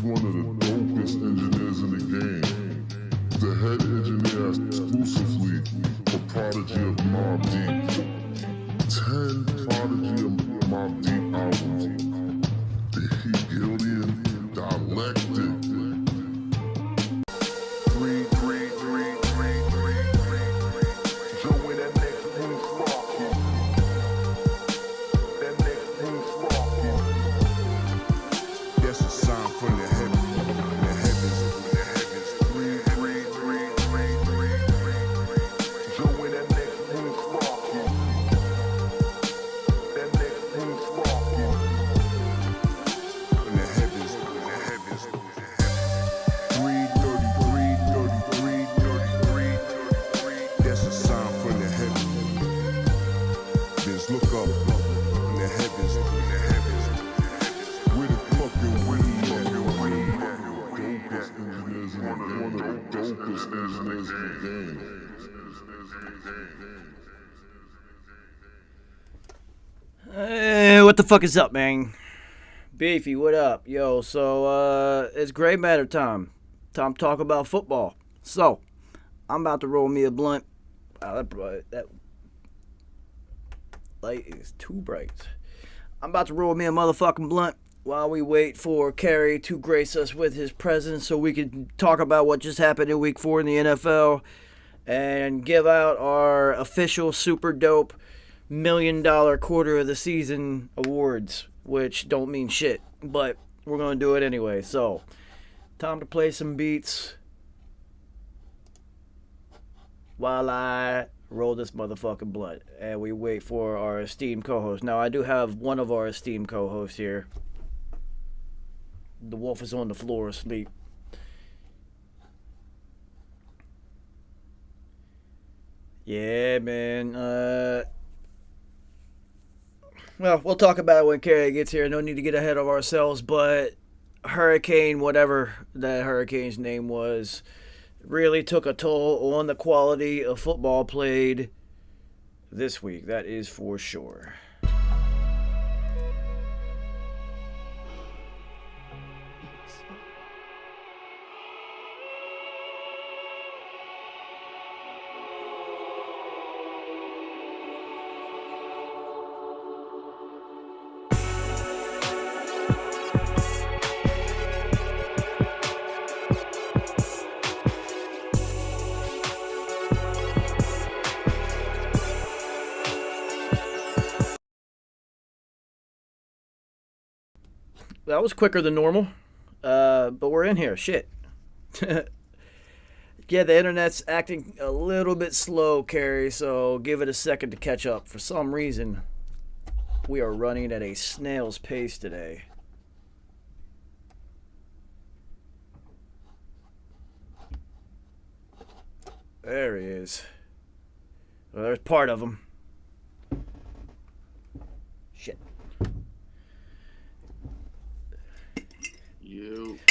one of the dopest engineers in the game. The head engineer exclusively for Prodigy of Mobb Deep. 10 Prodigy of Mobb Deep albums. The Hegelian Dialectic. Hey, what the fuck is up, man? Beefy, what up? Yo, so, it's gray matter time. Time to talk about football. So, I'm about to roll me a blunt. Wow, that light is too bright. I'm about to roll me a motherfucking blunt while we wait for Kerry to grace us with his presence so we can talk about what just happened in week 4 in the NFL and give out our official super dope $1 million quarter of the season awards, which don't mean shit, but we're gonna do it anyway. So, time to play some beats while I roll this motherfucking blunt and we wait for our esteemed co-host. Now, I do have one of our esteemed co-hosts here. The wolf is on the floor asleep. Yeah, man. Well, we'll talk about it when Kerry gets here. No need to get ahead of ourselves, but Hurricane, whatever that hurricane's name was, really took a toll on the quality of football played this week. That is for sure. That was quicker than normal, but we're in here. Shit. Yeah, the internet's acting a little bit slow, Kerry, so give it a second to catch up. For some reason, we are running at a snail's pace today. There he is. Well, there's part of him. Shit.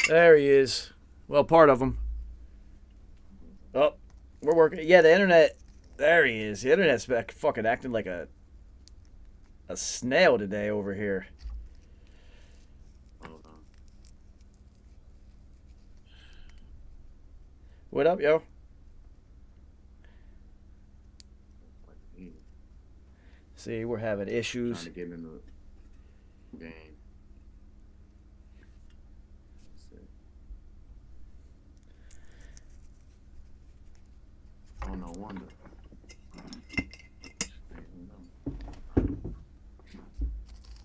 There he is. Well, part of him. Oh, we're working. Yeah, the internet. There he is. The internet's back fucking acting like a snail today over here. Hold on. What up, yo? See, we're having issues. Trying to get in the game. Oh, no wonder.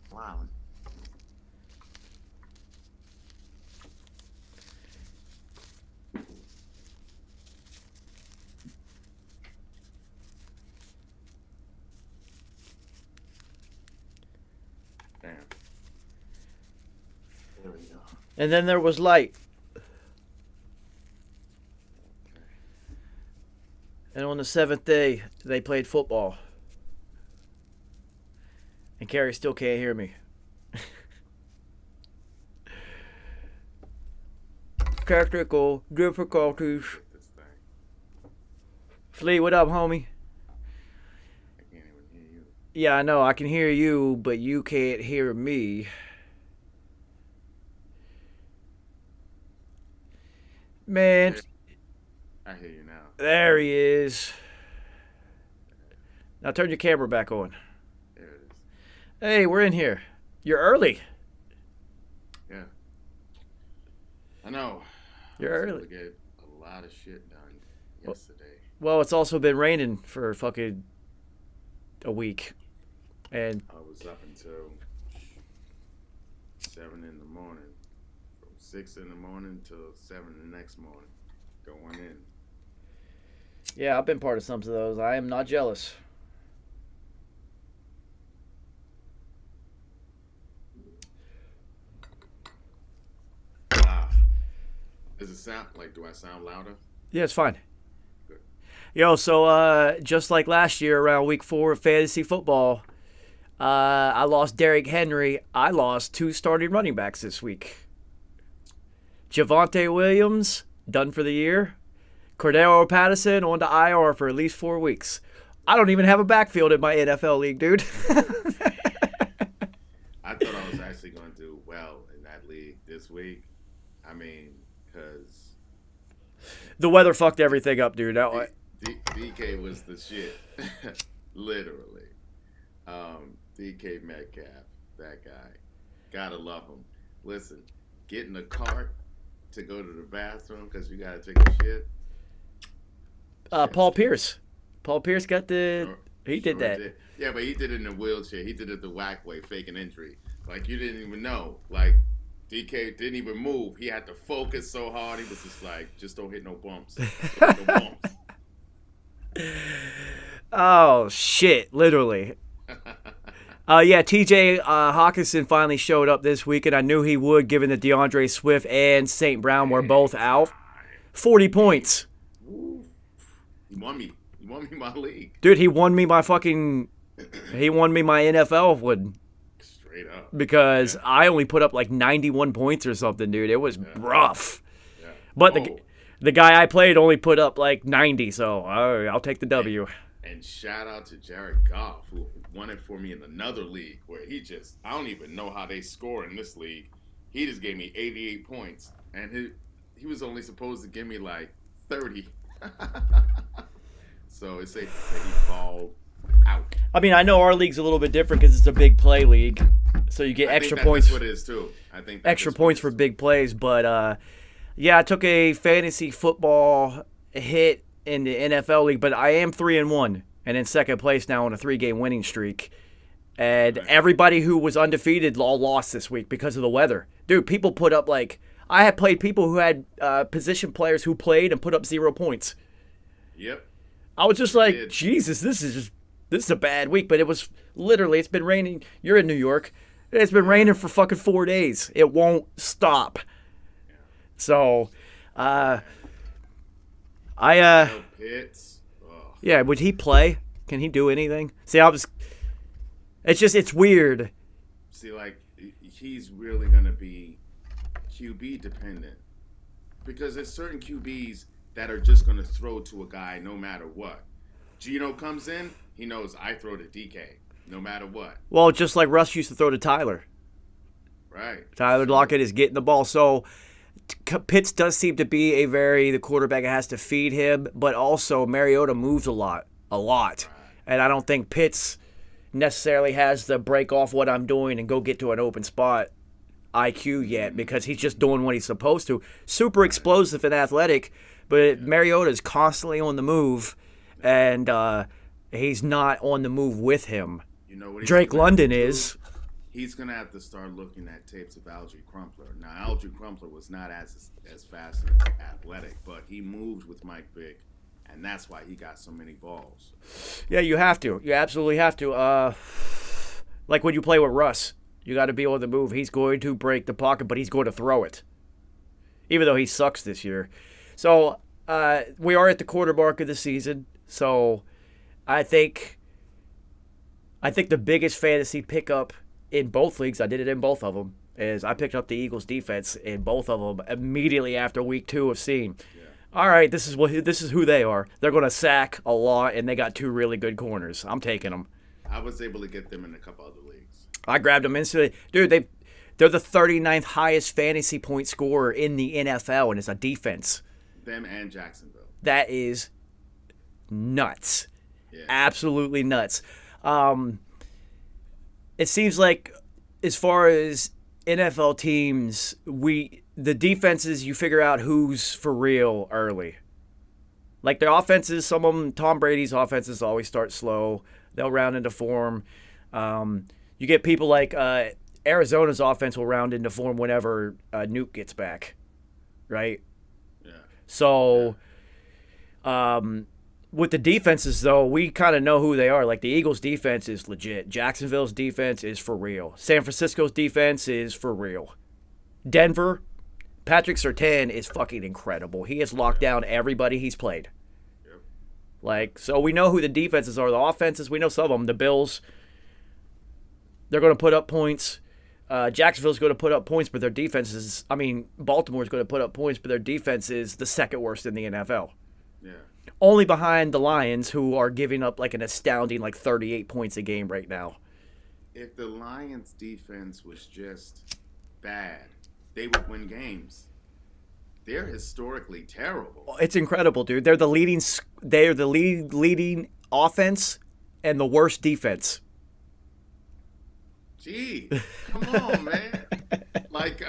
Wow. Damn. There we go. And then there was light. And on the 7th day, they played football. And Kerry still can't hear me. Technical difficulties. Flea, what up, homie? I can't even hear you. Yeah, I know. I can hear you, but you can't hear me. Man, I hear you now. there he is. Now turn your camera back on. There it is. Hey, we're in here. You're early. Yeah. I know. You're I was able early. to get a lot of shit done yesterday. Well, it's also been raining for fucking a week. And I was up until 7 in the morning. From 6 in the morning till 7 the next morning. Going in. yeah, I've been part of some of those. I am not jealous. Ah. Does it sound like, do I sound louder? Yeah, it's fine. Good. Yo, so just like last year around week 4 of fantasy football, I lost Derrick Henry. I lost 2 starting running backs this week. Javonte Williams, done for the year. Cordero Patterson on to IR for at least 4 weeks. I don't even have a backfield in my NFL league, dude. I thought I was actually going to do well in that league this week. I mean, because The weather fucked everything up, dude. DK was the shit. Literally. DK Metcalf, that guy. Gotta love him. Listen, get in the cart to go to the bathroom because you gotta take a shit. Paul Pierce. Paul Pierce got the... Sure- He did sure that. did. Yeah, but he did it in a wheelchair. He did it the whack way, faking injury. Like, you didn't even know. Like, DK didn't even move. He had to focus so hard. He was just like, just don't hit no bumps. Don't hit no bumps. Oh, shit. Literally. Yeah, TJ Hawkinson finally showed up this week, and I knew he would, given that DeAndre Swift and St. Brown were both out. 40 points. Woo. You won me. You won me my league. Dude, he won me my NFL one Straight up. because I only put up like 91 points or something, dude. It was rough. Yeah. But Oh, the guy I played only put up like 90, so I'll take the W. and shout out to Jared Goff, who won it for me in another league where I don't even know how they score in this league. He just gave me 88 points, and he was only supposed to give me like 30. So it's safe to say he balled out. I mean, I know our league's a little bit different because it's a big play league, so you get I extra think points. That's what it is too. I think that Extra is what points it for is. big plays, but yeah, I took a fantasy football hit in the NFL league, but I am 3-1 and in second place now on a 3-game winning streak. And everybody who was undefeated all lost this week because of the weather. Dude, people put up I had played people who had position players who played and put up 0 points. Yep. I was just like, did. Jesus, this is a bad week. But it was literally, it's been raining. You're in New York. It's been raining for fucking 4 days. It won't stop. So, No Pitts. Oh, yeah, would he play? Can he do anything? See, it's weird. see, like he's really gonna be QB dependent because there's certain QBs that are just gonna throw to a guy no matter what. Gino comes in, he knows I throw to DK no matter what. Well, just like Russ used to throw to Tyler. Right. Tyler Lockett is getting the ball. So Pitts does seem to be the quarterback has to feed him, but also Mariota moves a lot. And I don't think Pitts necessarily has the break off what I'm doing and go get to an open spot IQ yet because he's just doing what he's supposed to. Super explosive and athletic, but Mariota is constantly on the move, and he's not on the move with him. You know what? Drake London is. He's gonna have to start looking at tapes of Algie Crumpler. Now, Algie Crumpler was not as fast and athletic, but he moved with Mike Vick, and that's why he got so many balls. Yeah, you have to. You absolutely have to. Like when you play with Russ, you got to be on the move. He's going to break the pocket, but he's going to throw it, even though he sucks this year. So we are at the quarter mark of the season. So I think the biggest fantasy pickup in both leagues, I did it in both of them, is I picked up the Eagles defense in both of them immediately after week 2 of seeing. All right, this is who they are. They're going to sack a lot, and they got 2 really good corners. I'm taking them. I was able to get them in a couple other leagues. I grabbed them instantly. Dude, they're the 39th highest fantasy point scorer in the NFL, and it's a defense. Them and Jacksonville. That is nuts. Yeah. Absolutely nuts. It seems like as far as NFL teams, the defenses, you figure out who's for real early. Like the offenses, some of them, Tom Brady's offenses always start slow. They'll round into form. You get people like Arizona's offense will round into form whenever Nuke gets back, right? Yeah. So, with the defenses, though, we kind of know who they are. Like the Eagles' defense is legit. Jacksonville's defense is for real. San Francisco's defense is for real. Denver, Patrick Surtain is fucking incredible. He has locked down everybody he's played. Yep. Like, so we know who the defenses are. The offenses, we know some of them. The Bills, they're going to put up points. Jacksonville's going to put up points, but their defense is, Baltimore's going to put up points, but their defense is the second worst in the NFL. Yeah. Only behind the Lions, who are giving up like an astounding 38 points a game right now. If the Lions' defense was just bad, they would win games. They're historically terrible. It's incredible, dude. They're the leading offense and the worst defense. Gee, come on, man. Like,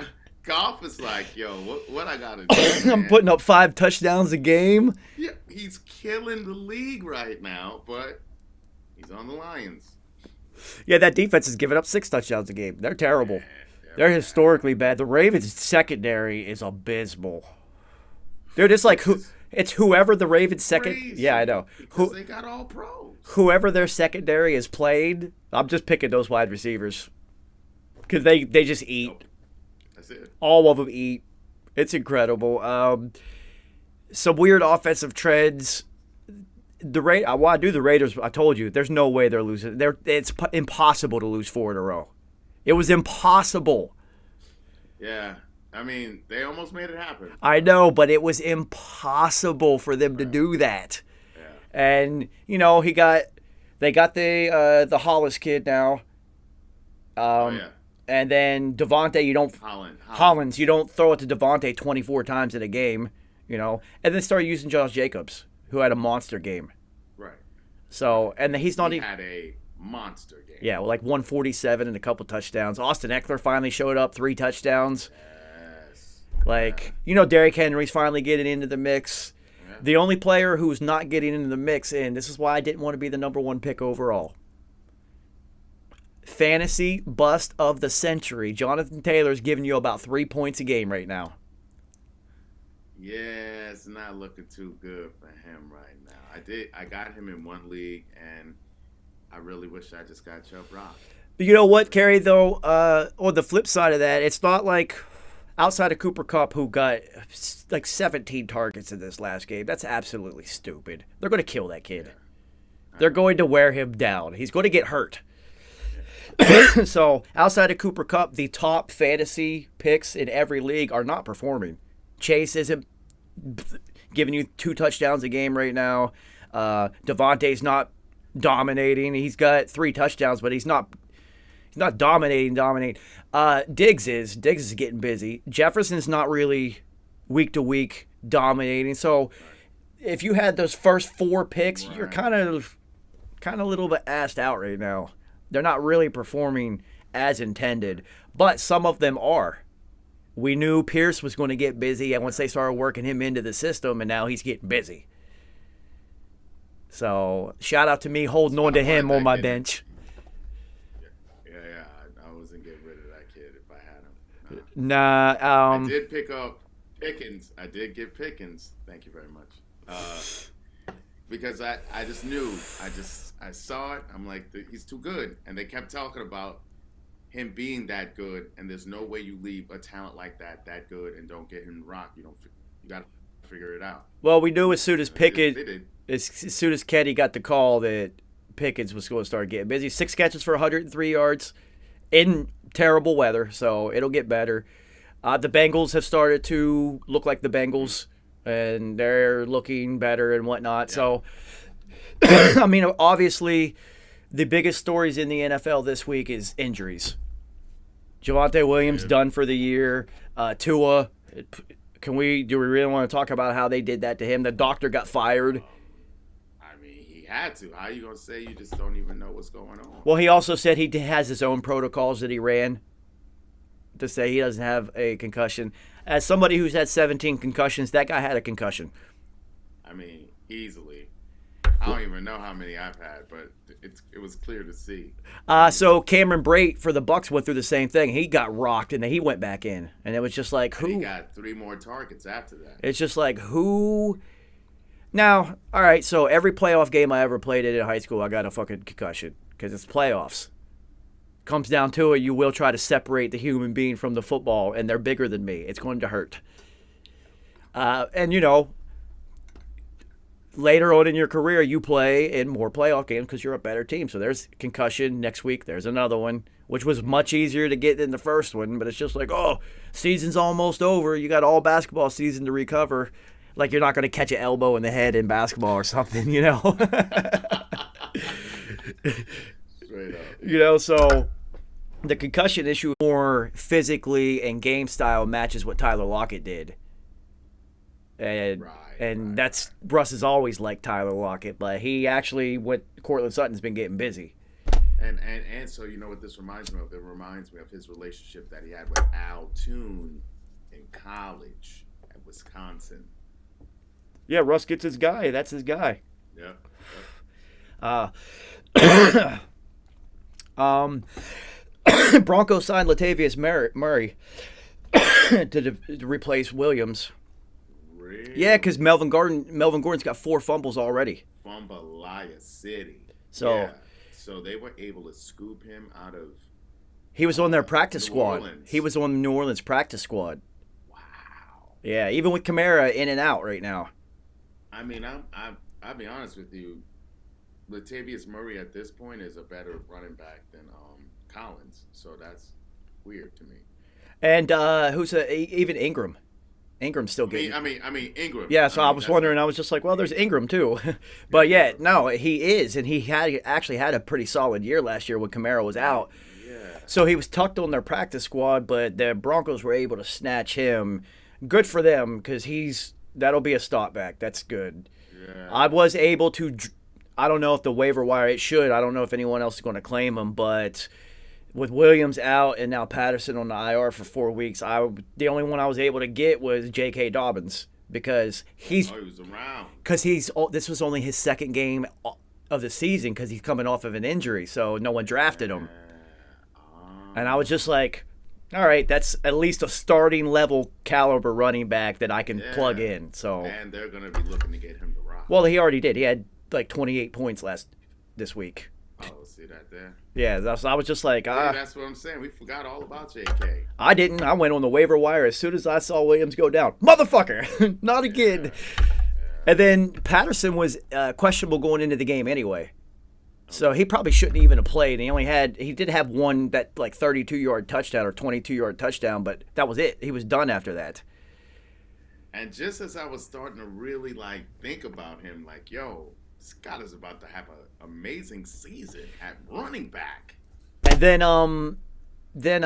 Goff is like, yo, what I gotta do, I'm man? putting up 5 touchdowns a game. Yeah, he's killing the league right now, but he's on the Lions. Yeah, that defense is giving up 6 touchdowns a game. They're terrible. Yeah, They're historically bad. The Ravens' secondary is abysmal. Dude, it's like it's whoever the Ravens second. Crazy, Yeah, I know. because they got all pros. Whoever their secondary is played, I'm just picking those wide receivers because they just eat. That's it. All of them eat. It's incredible. Some weird offensive trends. The Raiders. I told you, there's no way they're losing. It's impossible to lose 4 in a row. It was impossible. Yeah, I mean, they almost made it happen. I know, but it was impossible for them to do that. Yeah. And they got the Hollis kid now. Yeah. And then Devontae, Hollins, you don't throw it to Devontae 24 times in a game, and then start using Josh Jacobs, who had a monster game. Right. So, and he's not He even. had a monster game. Yeah, 147 and a couple touchdowns. Austin Eckler finally showed up, 3 touchdowns. Yes. Derrick Henry's finally getting into the mix. Yeah. The only player who's not getting into the mix, and this is why I didn't want to be the number 1 pick overall. Fantasy bust of the century. Jonathan Taylor's giving you about 3 points a game right now. Yeah, it's not looking too good for him right now. I got him in one league, and I really wish I just got Chubb Rock. But you know what, Kerry, though? On the flip side of that, it's not like outside of Cooper Kupp, who got 17 targets in this last game. That's absolutely stupid. They're going to kill that kid. They're going to wear him down. He's going to get hurt. So, outside of Cooper Kupp, the top fantasy picks in every league are not performing. Chase isn't giving you 2 touchdowns a game right now. Devontae's not dominating. He's got 3 touchdowns, but he's not dominating. Diggs is getting busy. Jefferson's not really week to week dominating. So if you had those first 4 picks, you're kind of a little bit assed out right now. They're not really performing as intended, but some of them are. We knew Pierce was going to get busy, and once they started working him into the system, and now he's getting busy. So, shout out to me holding on to him on my bench. Yeah, I wasn't getting rid of that kid if I had him. Nah, I did pick up Pickens. I did get Pickens. Thank you very much. Because I just knew. I saw it. I'm like, he's too good. And they kept talking about him being that good, and there's no way you leave a talent like that good and don't get him rock. You got to figure it out. Well, we knew as soon as They did. as soon as Kenny got the call that Pickens was going to start getting busy. 6 catches for 103 yards in terrible weather, so it'll get better. The Bengals have started to look like the Bengals, and they're looking better and whatnot. Yeah. So, I mean, obviously, the biggest stories in the NFL this week is injuries. Javonte Williams done for the year. Tua Do we really want to talk about how they did that to him? The doctor got fired. I mean, he had to. How you gonna say you just don't even know what's going on? Well, he also said he has his own protocols that he ran to say he doesn't have a concussion. As somebody who's had 17 concussions, that guy had a concussion. I mean, easily. I don't even know how many I've had, but it was clear to see. So Cameron Brate for the Bucks went through the same thing. He got rocked, and then he went back in. And it was just like, who? And he got 3 more targets after that. It's just like, who? Now, all right, so every playoff game I ever played in high school, I got a fucking concussion because it's playoffs. Comes down to it, you will try to separate the human being from the football, and they're bigger than me. It's going to hurt. And, you know, later on in your career, you play in more playoff games because you're a better team. So there's concussion. Next week, there's another one, which was much easier to get than the first one. But it's just like, oh, season's almost over. You got all basketball season to recover. Like you're not going to catch an elbow in the head in basketball or something, you know? Straight up. You know, so the concussion issue more physically and game style matches what Tyler Lockett did. And that's Russ is always like Tyler Lockett, but he actually Cortland Sutton's been getting busy. And so you know what this reminds me of? It reminds me of his relationship that he had with Al Toon in college at Wisconsin. Yeah, Russ gets his guy. That's his guy. Yeah. Broncos signed Latavius Murray to replace Williams. Really? Yeah, because Melvin Gordon's got 4 fumbles already. Fumbalaya City. So, yeah. So they were able to scoop him out of. He was on their practice New squad. Orleans. He was on the New Orleans practice squad. Wow. Yeah, even with Kamara in and out right now. I mean, I'll be honest with you. Latavius Murray at this point is a better running back than Collins. So that's weird to me. And even Ingram? Ingram's still getting. I mean Ingram. Yeah, so I was wondering. I was just like, well, there's Ingram too, but yeah, no, he is, and he actually had a pretty solid year last year when Kamara was out. Yeah. So he was tucked on their practice squad, but the Broncos were able to snatch him. Good for them because that'll be a stop back. That's good. Yeah. I was able to. I don't know if the waiver wire it should. I don't know if anyone else is going to claim him, but with Williams out and now Patterson on the IR for 4 weeks, the only one I was able to get was J.K. Dobbins because he was around. Because this was only his second game of the season because he's coming off of an injury, so no one drafted him. And I was just like, all right, that's at least a starting level caliber running back that I can plug in. So and they're going to be looking to get him to rock. Well, he already did. He had like 28 points this week. Oh, see that there? Yeah, I was just like, that's what I'm saying. We forgot all about J.K. I didn't. I went on the waiver wire as soon as I saw Williams go down. Motherfucker, not again. Yeah. And then Patterson was questionable going into the game anyway, so he probably shouldn't even have played. He did have one that like 32-yard touchdown or 22-yard touchdown, but that was it. He was done after that. And just as I was starting to really like think about him, like, yo, Scott is about to have an amazing season at running back. And then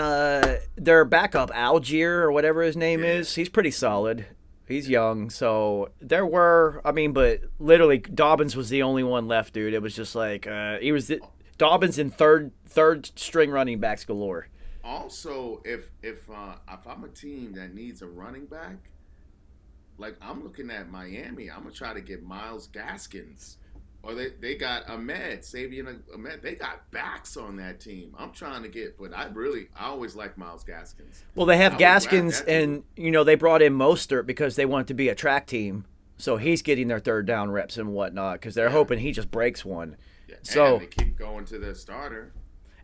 their backup, Algier or whatever his name is, he's pretty solid. He's young, so but literally Dobbins was the only one left, dude. It was just like Dobbins and third string running backs galore. Also, if I'm a team that needs a running back, like I'm looking at Miami, I'm gonna try to get Myles Gaskins. Or they got Savion Ahmed. They got backs on that team. I'm trying to get, but I always like Myles Gaskins. Well, they have Gaskins, and they brought in Mostert because they want it to be a track team. So he's getting their third down reps and whatnot because they're hoping he just breaks one. Yeah, so and they keep going to their starter.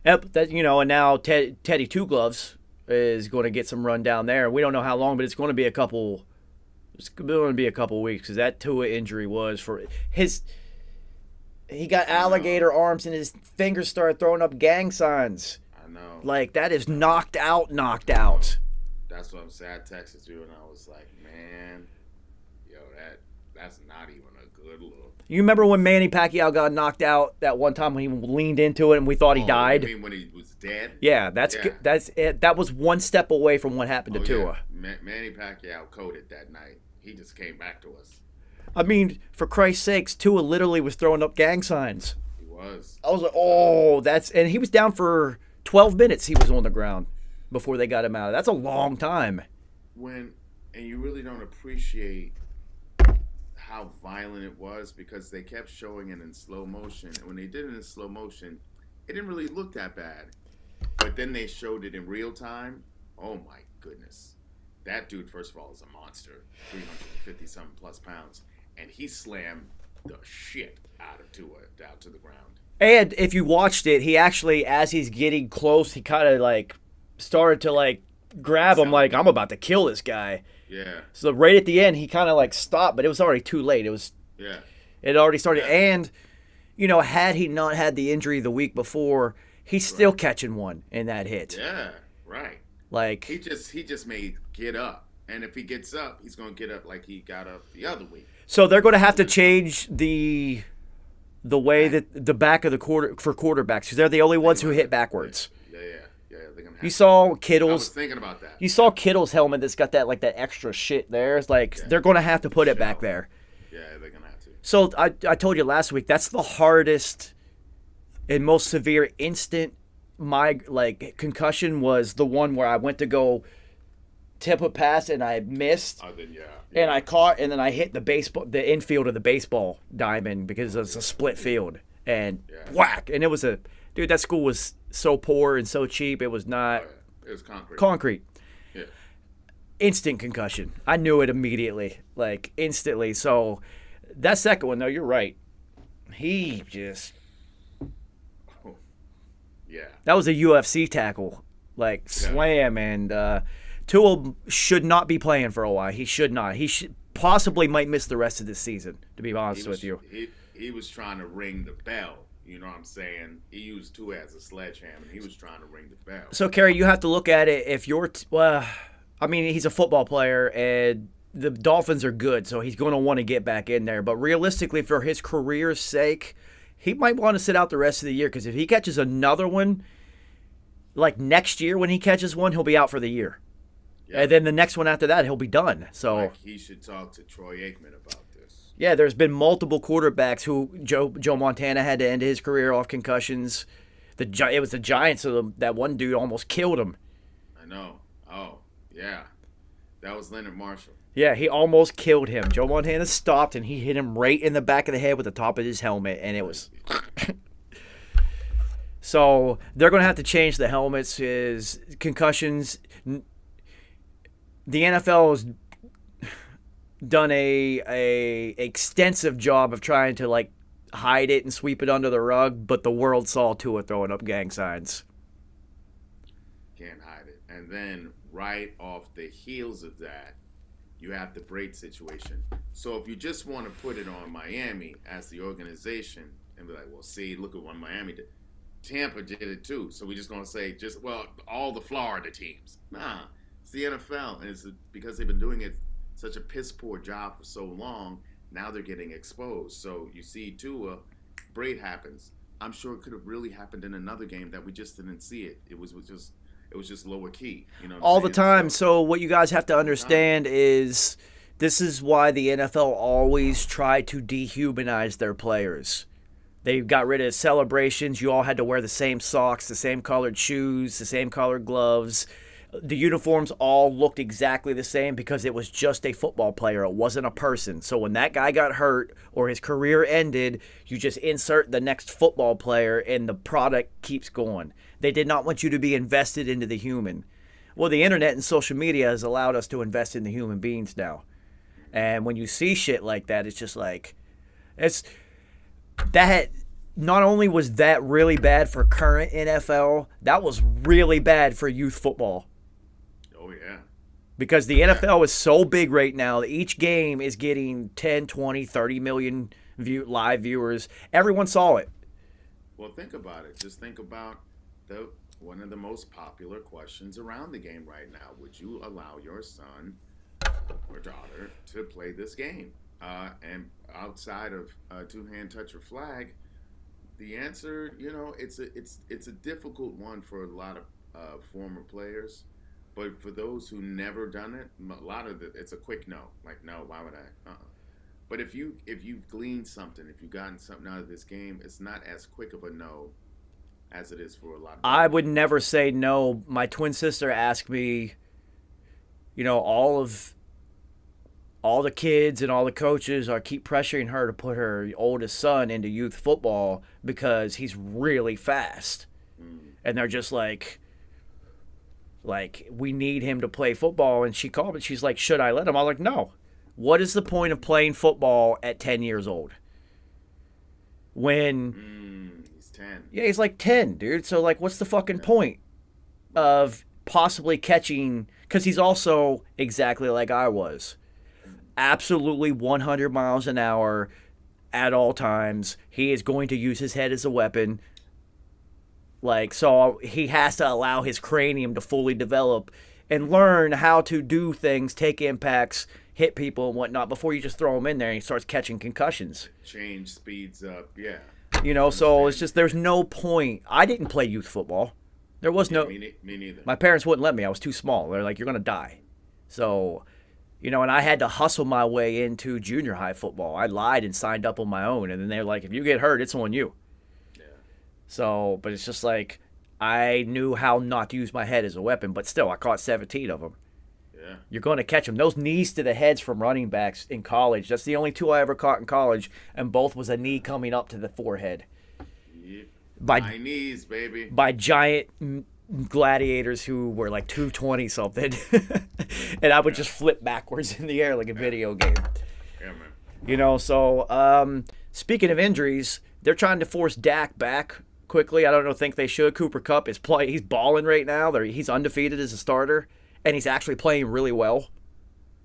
Yep, and now Teddy Two Gloves is going to get some run down there. We don't know how long, but it's going to be a couple. It's going to be a couple weeks because that Tua injury was for his. He got alligator arms and his fingers started throwing up gang signs. I know. Like, that is knocked out. That's what I'm saying. I texted you and I was like, man, yo, That's not even a good look. You remember when Manny Pacquiao got knocked out that one time when he leaned into it and we thought he died? You mean when he was dead? Yeah, that's it. That was one step away from what happened to Tua. Yeah. Manny Pacquiao coded that night. He just came back to us. I mean, for Christ's sakes, Tua literally was throwing up gang signs. He was. I was like, oh, and he was down for 12 minutes. He was on the ground before they got him out. That's a long time. And you really don't appreciate how violent it was because they kept showing it in slow motion. And when they did it in slow motion, it didn't really look that bad. But then they showed it in real time. Oh my goodness. That dude, first of all, is a monster. 350-something plus pounds. And he slammed the shit out of Tua down to the ground. And if you watched it, he actually, as he's getting close, he kind of like started to like grab him like, I'm about to kill this guy. Yeah. So right at the end, he kind of like stopped, but it was already too late. It had already started. Yeah. And, you know, had he not had the injury the week before, he's still catching one in that hit. Yeah, right. Like he just may get up. And if he gets up, he's going to get up like he got up the other week. So they're going to have to change the way that the back of the quarter for quarterbacks because they're the only ones who hit backwards. Yeah. They're gonna have you saw Kittle's. I was thinking about that. You saw Kittle's helmet that's got that like that extra shit there. It's like they're going to have to put it back there. Yeah, they're going to have to. So I told you last week that's the hardest and most severe instant concussion was the one where I went to go tip a pass and I missed. Oh, then and I caught and then I hit the infield of the baseball diamond because it was a split field and whack. And it was that school was so poor and so cheap. It was not. It was concrete. Concrete. Yeah. Instant concussion. I knew it immediately, like instantly. So that second one, though, you're right. He just. Yeah. That was a UFC tackle, like slam, and Tua should not be playing for a while. He should not. He possibly might miss the rest of this season. To be honest with you, he was trying to ring the bell. You know what I'm saying? He used Tua as a sledgehammer. He was trying to ring the bell. So, Kerry, you have to look at it. If you're, I mean, he's a football player, and the Dolphins are good, so he's going to want to get back in there. But realistically, for his career's sake, he might want to sit out the rest of the year because if he catches another one, like next year when he catches one, he'll be out for the year. Yeah. And then the next one after that, he'll be done. So he should talk to Troy Aikman about this. Yeah, there's been multiple quarterbacks who Joe Montana had to end his career off concussions. It was the Giants, so that one dude almost killed him. I know. Oh, yeah. That was Leonard Marshall. Yeah, he almost killed him. Joe Montana stopped, and he hit him right in the back of the head with the top of his helmet, and it was... So they're going to have to change the helmets. His concussions... The NFL has done a extensive job of trying to, like, hide it and sweep it under the rug, but the world saw Tua throwing up gang signs. Can't hide it. And then right off the heels of that, you have the Brate situation. So if you just want to put it on Miami as the organization and be like, well, see, look at what Miami did. Tampa did it too. So we're just going to say all the Florida teams. Nah, it's the NFL. And it's because they've been doing it such a piss poor job for so long, now they're getting exposed. So you see Tua, Brate happens. I'm sure it could have really happened in another game that we just didn't see it. It was just lower key, you know. All the time. So what you guys have to understand is this is why the NFL always tried to dehumanize their players. They got rid of celebrations. You all had to wear the same socks, the same colored shoes, the same colored gloves. The uniforms all looked exactly the same because it was just a football player. It wasn't a person. So when that guy got hurt or his career ended, you just insert the next football player and the product keeps going. They did not want you to be invested into the human. Well, the internet and social media has allowed us to invest in the human beings now. And when you see shit like that, it's just like, not only was that really bad for current NFL, that was really bad for youth football. Oh, yeah. Because the NFL is so big right now that each game is getting 10, 20, 30 million live viewers. Everyone saw it. Well, think about it. Just think about one of the most popular questions around the game right now. Would you allow your son or daughter to play this game? And outside of two-hand touch or flag, the answer, it's a difficult one for a lot of former players. But for those who never done it, a lot of it's a quick no. Like, no, why would I? But if you've gleaned something, if you've gotten something out of this game, it's not as quick of a no as it is for a lot of I people. would never say no. My twin sister asked me, all the kids and all the coaches are keep pressuring her to put her oldest son into youth football because he's really fast. And they're just like we need him to play football. And she called me. She's like, should I let him? I'm like, no. What is the point of playing football at 10 years old? When He's 10. yeah, he's like 10, dude. So like, what's the fucking point of possibly catching? Because he's also exactly like I was. Absolutely 100 miles an hour at all times. He is going to use his head as a weapon. Like, so he has to allow his cranium to fully develop and learn how to do things, take impacts, hit people and whatnot before you just throw him in there and he starts catching concussions. Change speeds up. Yeah. So it's just there's no point. I didn't play youth football. There was no. Me neither. My parents wouldn't let me. I was too small. They're like, you're going to die. So, and I had to hustle my way into junior high football. I lied and signed up on my own. And then they're like, if you get hurt, it's on you. Yeah. So, but it's just like, I knew how not to use my head as a weapon. But still, I caught 17 of them. Yeah. You're going to catch them. Those knees to the heads from running backs in college, that's the only two I ever caught in college. And both was a knee coming up to the forehead. Yep. By My knees, baby. by giant gladiators who were like 220 something, and I would just flip backwards in the air like a video game. Yeah, man. So speaking of injuries, they're trying to force Dak back quickly. I don't think they should. Cooper Kupp is he's balling right now. He's undefeated as a starter, and he's actually playing really well.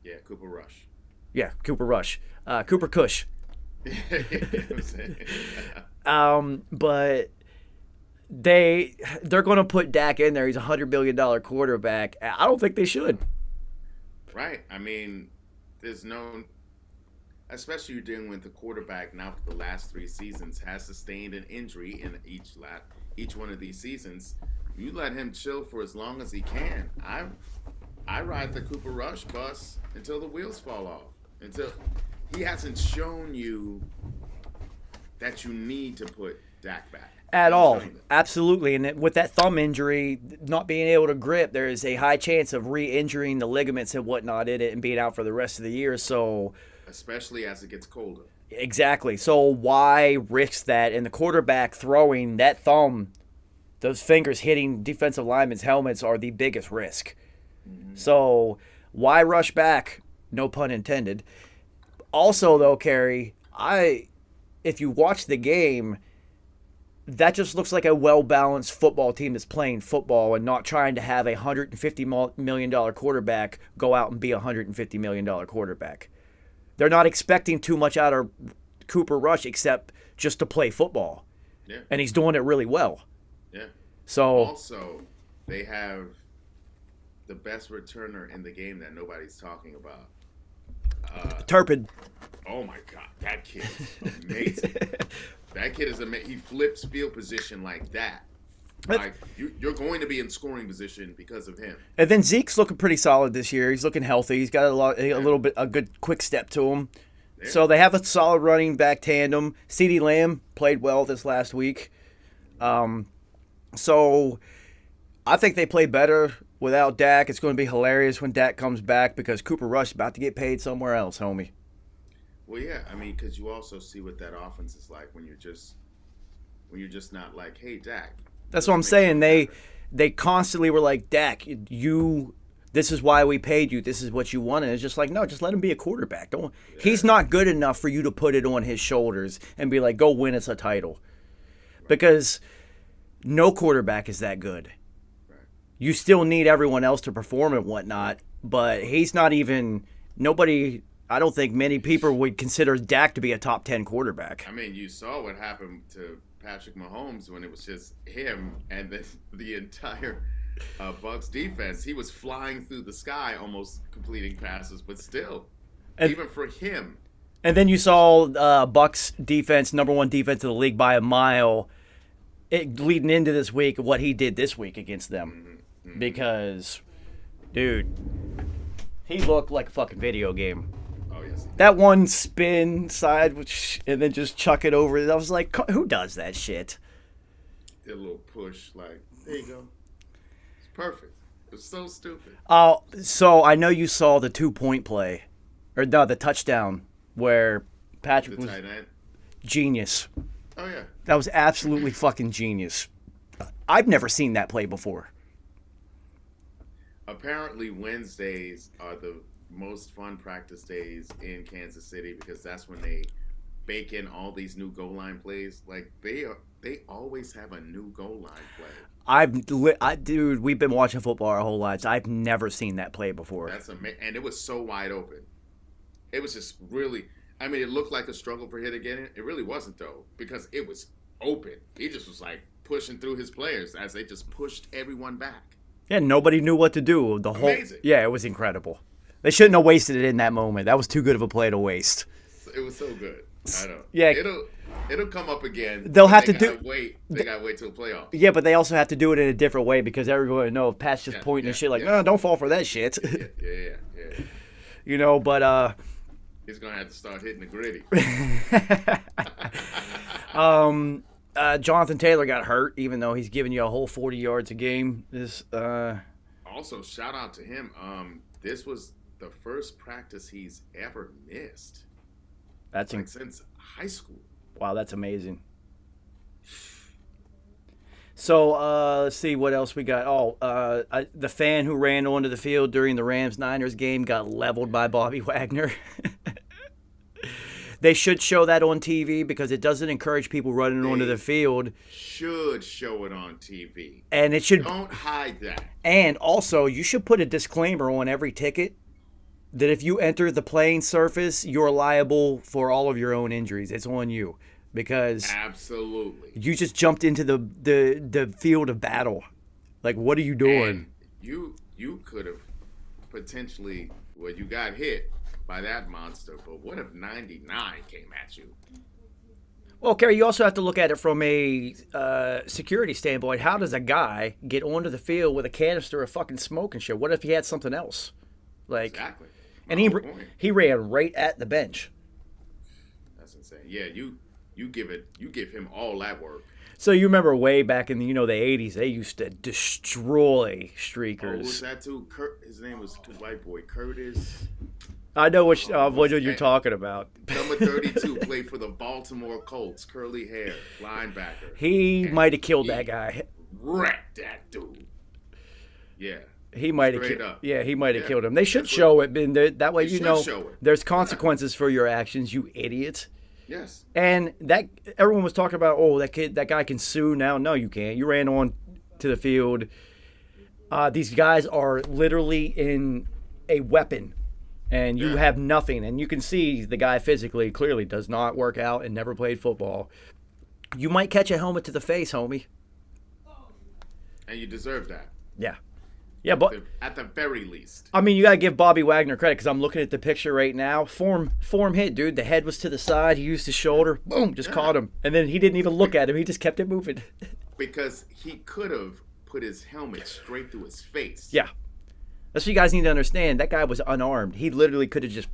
Yeah, Cooper Rush. Yeah, Cooper Rush, Cooper Cush. You know what I'm saying? But they're going to put Dak in there. He's a $100 million quarterback. I don't think they should. Right. I mean, there's no, especially you're dealing with the quarterback now for the last 3 seasons has sustained an injury in each one of these seasons. You let him chill for as long as he can. I ride the Cooper Rush bus until the wheels fall off. Until he hasn't shown you that you need to put Dak back. At all. Absolutely. And with that thumb injury, not being able to grip, there is a high chance of re-injuring the ligaments and whatnot in it and being out for the rest of the year. So, especially as it gets colder. exactly. So why risk that? And the quarterback throwing that thumb, those fingers hitting defensive linemen's helmets are the biggest risk. Mm-hmm. So why rush back? No pun intended. Also, though, Kerry, if you watch the game, that just looks like a well-balanced football team that's playing football and not trying to have a $150 million quarterback go out and be a $150 million quarterback. They're not expecting too much out of Cooper Rush except just to play football. Yeah. And he's doing it really well. Yeah. So also, they have the best returner in the game that nobody's talking about. Turpin. Oh my God, that kid is amazing. That kid is amazing. He flips field position like that. Like you're going to be in scoring position because of him. And then Zeke's looking pretty solid this year. He's looking healthy. He's got a good quick step to him. Yeah. So they have a solid running back tandem. CeeDee Lamb played well this last week. So I think they play better without Dak. It's going to be hilarious when Dak comes back because Cooper Rush is about to get paid somewhere else, homie. Well, yeah, I mean, because you also see what that offense is like when you're just not like, hey, Dak. That's what I'm saying. They constantly were like, Dak, this is why we paid you. This is what you wanted. It's just like, no, just let him be a quarterback. Don't. Yeah. He's not good enough for you to put it on his shoulders and be like, go win us a title. Right. Because no quarterback is that good. Right. You still need everyone else to perform and whatnot, but he's not even nobody. I don't think many people would consider Dak to be a top 10 quarterback. I mean, you saw what happened to Patrick Mahomes when it was just him and the entire Bucs defense. He was flying through the sky, almost completing passes, but still, even for him, And then you saw Bucks defense, number one defense in the league by a mile, leading into this week, what he did this week against them. Because, dude, he looked like a fucking video game. Oh, yes. That one spin side, and then just chuck it over. I was like, who does that shit? Did a little push, like, there you go. It's perfect. It's so stupid. Oh, so I know you saw the 2-point play, or no, the touchdown where Patrick The was tight end. genius. Oh, yeah. That was absolutely fucking genius. I've never seen that play before. Apparently, Wednesdays are the most fun practice days in Kansas City because that's when they bake in all these new goal line plays. Like, they always have a new goal line play. Dude, we've been watching football our whole lives. I've never seen that play before. That's amazing. And it was so wide open. It was just really, I mean, it looked like a struggle for him to get in. It really wasn't, though, because it was open. He just was like pushing through his players as they just pushed everyone back. Yeah, nobody knew what to do. Amazing. Yeah, it was incredible. They shouldn't have wasted it in that moment. That was too good of a play to waste. It was so good. I know. Yeah. It'll come up again. They'll have They to gotta wait. They gotta wait till the playoffs. Yeah, but they also have to do it in a different way because everybody knows Pat's just pointing and shit like, no, don't fall for that shit. Yeah. You know, but He's gonna have to start hitting the gritty. Jonathan Taylor got hurt, even though he's giving you a whole 40 yards a game. Also, shout out to him. This was the first practice he's ever missed. That's Since high school. Wow, that's amazing. So let's see what else we got. The fan who ran onto the field during the Rams-Niners game got leveled by Bobby Wagner. They should show that on TV because it doesn't encourage people running onto the field. Should show it on TV. And it should. Don't hide that. And also, you should put a disclaimer on every ticket that if you enter the playing surface, you're liable for all of your own injuries. It's on you because Absolutely. you just jumped into the field of battle. Like, what are you doing? And you could have potentially, well, you got hit by that monster, but what if 99 came at you? Well, Kerry, you also have to look at it from a security standpoint. How does a guy get onto the field with a canister of fucking smoke and shit? What if he had something else? Like, Exactly. and My whole point. he ran right at the bench. That's insane. Yeah, you give him all that work. So you remember way back in the 80s, they used to destroy streakers. Oh, was that too? His name was white boy Curtis. I know what you're talking about. Number 32 played for the Baltimore Colts. Curly hair, linebacker. He might have killed that guy. Wrecked that dude. Yeah. He might have Straight killed. up. Yeah, he might have Yeah. killed him. They should That's show it. That way They you should know show it. there's consequences for your actions, you idiot. Yes. And that everyone was talking about, that guy can sue now. No, you can't. You ran on to the field. These guys are literally in a weapon, and you have nothing. And you can see the guy physically clearly does not work out and never played football. You might catch a helmet to the face, homie. And you deserve that. Yeah. Yeah, but At the very least. I mean, you gotta give Bobby Wagner credit because I'm looking at the picture right now. Form hit, dude. The head was to the side. He used his shoulder. Boom, just caught him. And then he didn't even look at him. He just kept it moving. Because he could have put his helmet straight through his face. Yeah. That's what you guys need to understand. That guy was unarmed. He literally could have just...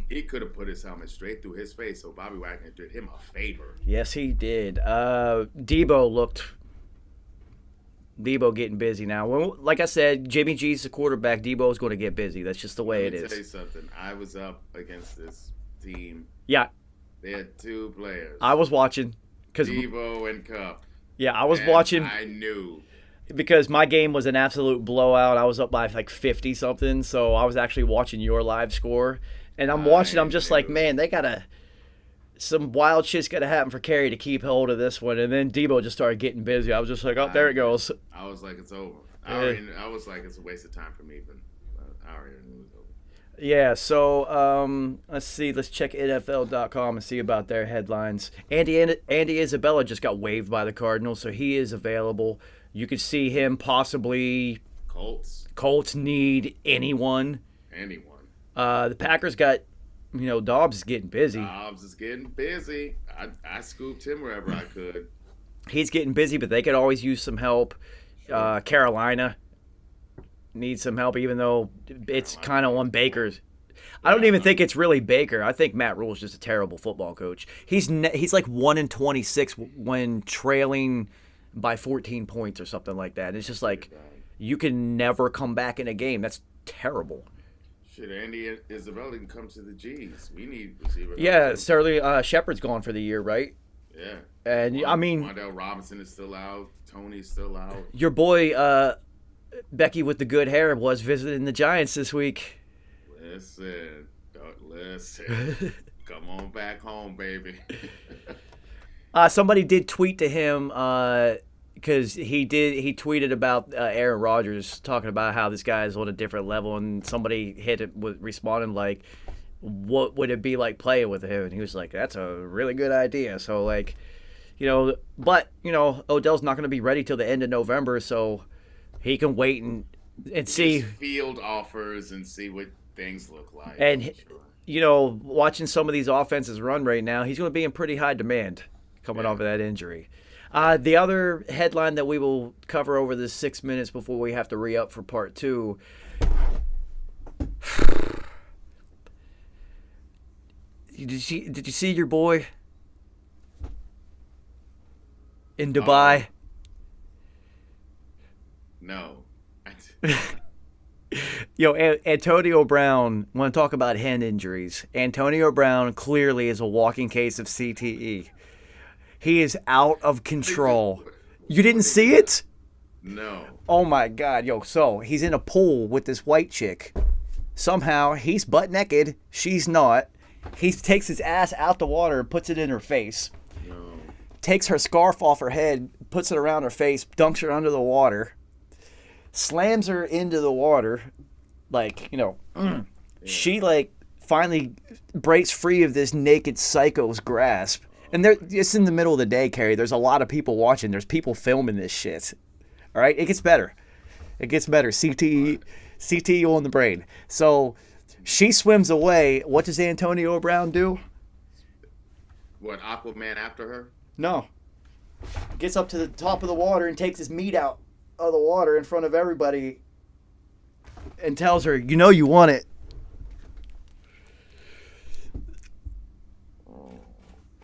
He could have put his helmet straight through his face, so Bobby Wagner did him a favor. Yes, he did. Debo getting busy now. Well, like I said, Jimmy G's the quarterback. Debo's going to get busy. That's just the way it Let me tell you is. something. I was up against this team. Yeah, They had two players. I was watching. Debo and Cup. Yeah, I was And watching I knew. because my game was an absolute blowout. I was up by like 50 something, so I was actually watching your live score. And I'm watching. I'm just like, man, they gotta. Some wild shit's got to happen for Kerry to keep hold of this one. And then Debo just started getting busy. I was just like, oh, there it goes. I was like, it's over. I was like, it's a waste of time for me, but I already knew it was over. Yeah, so let's see. Let's check NFL.com and see about their headlines. Andy Isabella just got waived by the Cardinals, so he is available. You could see him possibly. Colts. Colts need anyone. Anyone. The Packers got Dobbs is getting busy. Dobbs is getting busy. I scooped him wherever I could. He's getting busy, but they could always use some help. Carolina needs some help, even though it's kind of on Baker's. I don't even think it's really Baker. I think Matt Rule is just a terrible football coach. He's like 1-26 when trailing by 14 points or something like that. It's just like you can never come back in a game. That's terrible. Shit, Andy Isabella can come to the G's. We need receiver. Yeah, Sterling Shepard's gone for the year, right? Yeah. And I mean, Wandale Robinson is still out. Tony's still out. Your boy Becky with the good hair was visiting the Giants this week. Listen. Come on back home, baby. Somebody did tweet to him because he tweeted about Aaron Rodgers, talking about how this guy is on a different level, and somebody hit it with responding like, what would it be like playing with him? And he was like, that's a really good idea. So like, but Odell's not going to be ready till the end of November, so he can wait and see. Just field offers and see what things look like. And watching some of these offenses run right now, he's going to be in pretty high demand coming off of that injury. The other headline that we will cover over the 6 minutes before we have to re-up for part 2. Did you see your boy in Dubai? No. Antonio Brown, want to talk about hand injuries. Antonio Brown clearly is a walking case of CTE. He is out of control. You didn't see it? No. Oh my God, so he's in a pool with this white chick. Somehow he's butt naked, she's not. He takes his ass out the water and puts it in her face. No. Takes her scarf off her head, puts it around her face, dunks her under the water. Slams her into the water, she finally breaks free of this naked psycho's grasp. And it's in the middle of the day, Kerry. There's a lot of people watching. There's people filming this shit. All right, it gets better. CTE on the brain. So she swims away. What does Antonio Brown do? What, Aquaman after her? No. Gets up to the top of the water and takes his meat out of the water in front of everybody and tells her, you want it. Oh,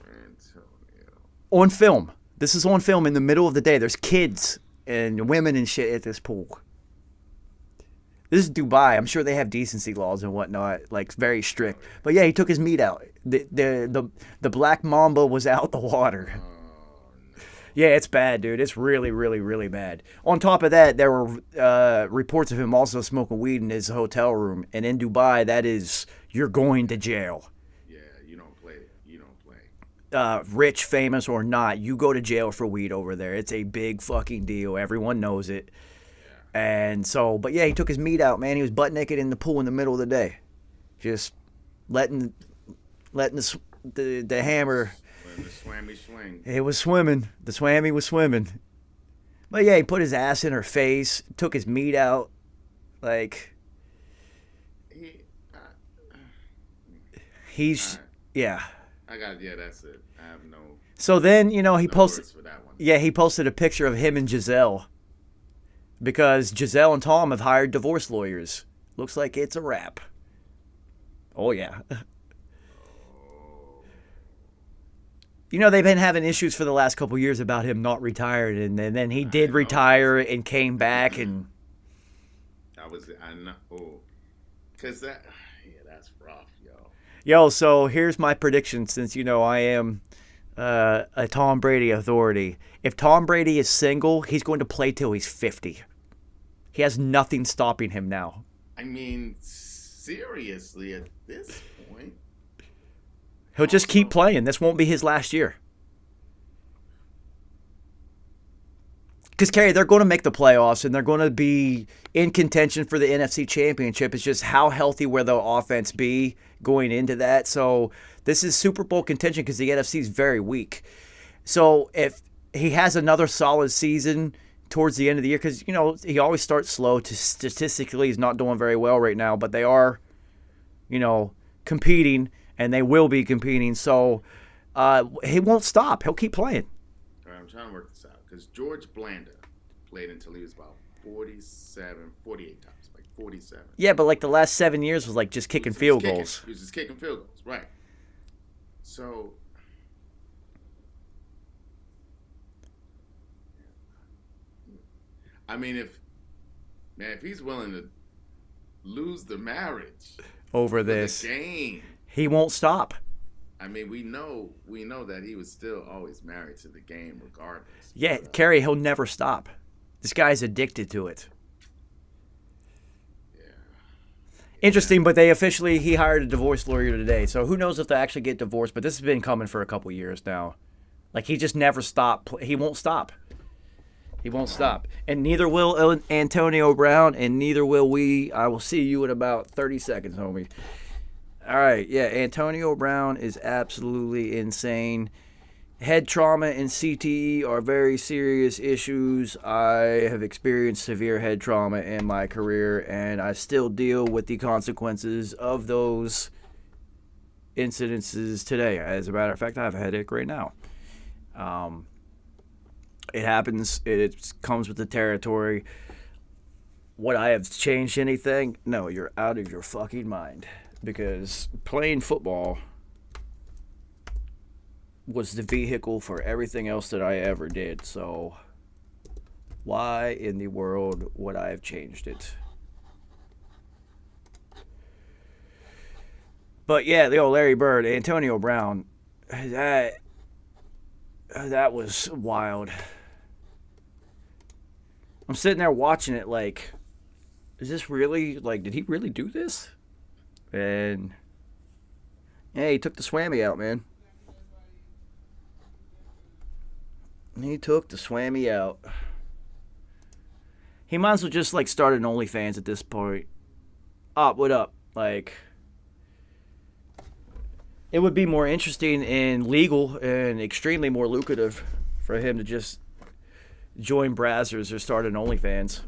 Antonio. On film. This is on film in the middle of the day. There's kids and women and shit at this pool. This is Dubai. I'm sure they have decency laws and whatnot, very strict. But yeah, he took his meat out. The black mamba was out the water. Yeah, it's bad, dude. It's really, really, really bad. On top of that, there were reports of him also smoking weed in his hotel room. And in Dubai, that is, you're going to jail. Yeah, you don't play. You don't play. Rich, famous, or not, you go to jail for weed over there. It's a big fucking deal. Everyone knows it. Yeah. And so, but yeah, he took his meat out, man. He was butt naked in the pool in the middle of the day. Just letting the hammer... The swammy swing. It was swimming. The swammy was swimming. But yeah, he put his ass in her face, took his meat out. He's, yeah. That's it. I have no. So then, he posted. Words for that one. Yeah, he posted a picture of him and Giselle. Because Giselle and Tom have hired divorce lawyers. Looks like it's a wrap. Oh, yeah. They've been having issues for the last couple of years about him not retired, and then he did retire and came back, and I know, because that's rough, yo. Yo, so here's my prediction, since I am a Tom Brady authority. If Tom Brady is single, he's going to play till he's 50. He has nothing stopping him now. I mean, seriously, at this point. He'll just keep playing. This won't be his last year. Because, Kerry, they're going to make the playoffs, and they're going to be in contention for the NFC Championship. It's just how healthy will the offense be going into that. So this is Super Bowl contention because the NFC is very weak. So if he has another solid season towards the end of the year, because, he always starts slow. Statistically, he's not doing very well right now, but they are, competing, and they will be competing. So he won't stop. He'll keep playing. All right, I'm trying to work this out because George Blanda played until he was about 48 times, like 47. Yeah, but like the last 7 years was like just kicking field goals. He was just kicking field goals, right? So, I mean, if he's willing to lose the marriage Over for this, the game, he won't stop. I mean, we know that he was still always married to the game, regardless. Yeah, Kerry, he'll never stop. This guy's addicted to it. Yeah. Interesting, but he hired a divorce lawyer today, so who knows if they actually get divorced, but this has been coming for a couple years now. Like, he just never stopped. He won't stop. He won't stop. And neither will Antonio Brown, and neither will we. I will see you in about 30 seconds, homie. All right, yeah, Antonio Brown is absolutely insane. Head trauma and CTE are very serious issues. I have experienced severe head trauma in my career, and I still deal with the consequences of those incidences today. As a matter of fact, I have a headache right now. It happens. It comes with the territory. Would I have changed anything? No, you're out of your fucking mind. Because playing football was the vehicle for everything else that I ever did. So why in the world would I have changed it? But yeah, the old Larry Bird, Antonio Brown, that was wild. I'm sitting there watching it like, is this really, like, did he really do this? And yeah, he took the swammy out, man. He took the swammy out. He might as well just like start an OnlyFans at this point. What up? Like, it would be more interesting and legal and extremely more lucrative for him to just join Brazzers or start an OnlyFans.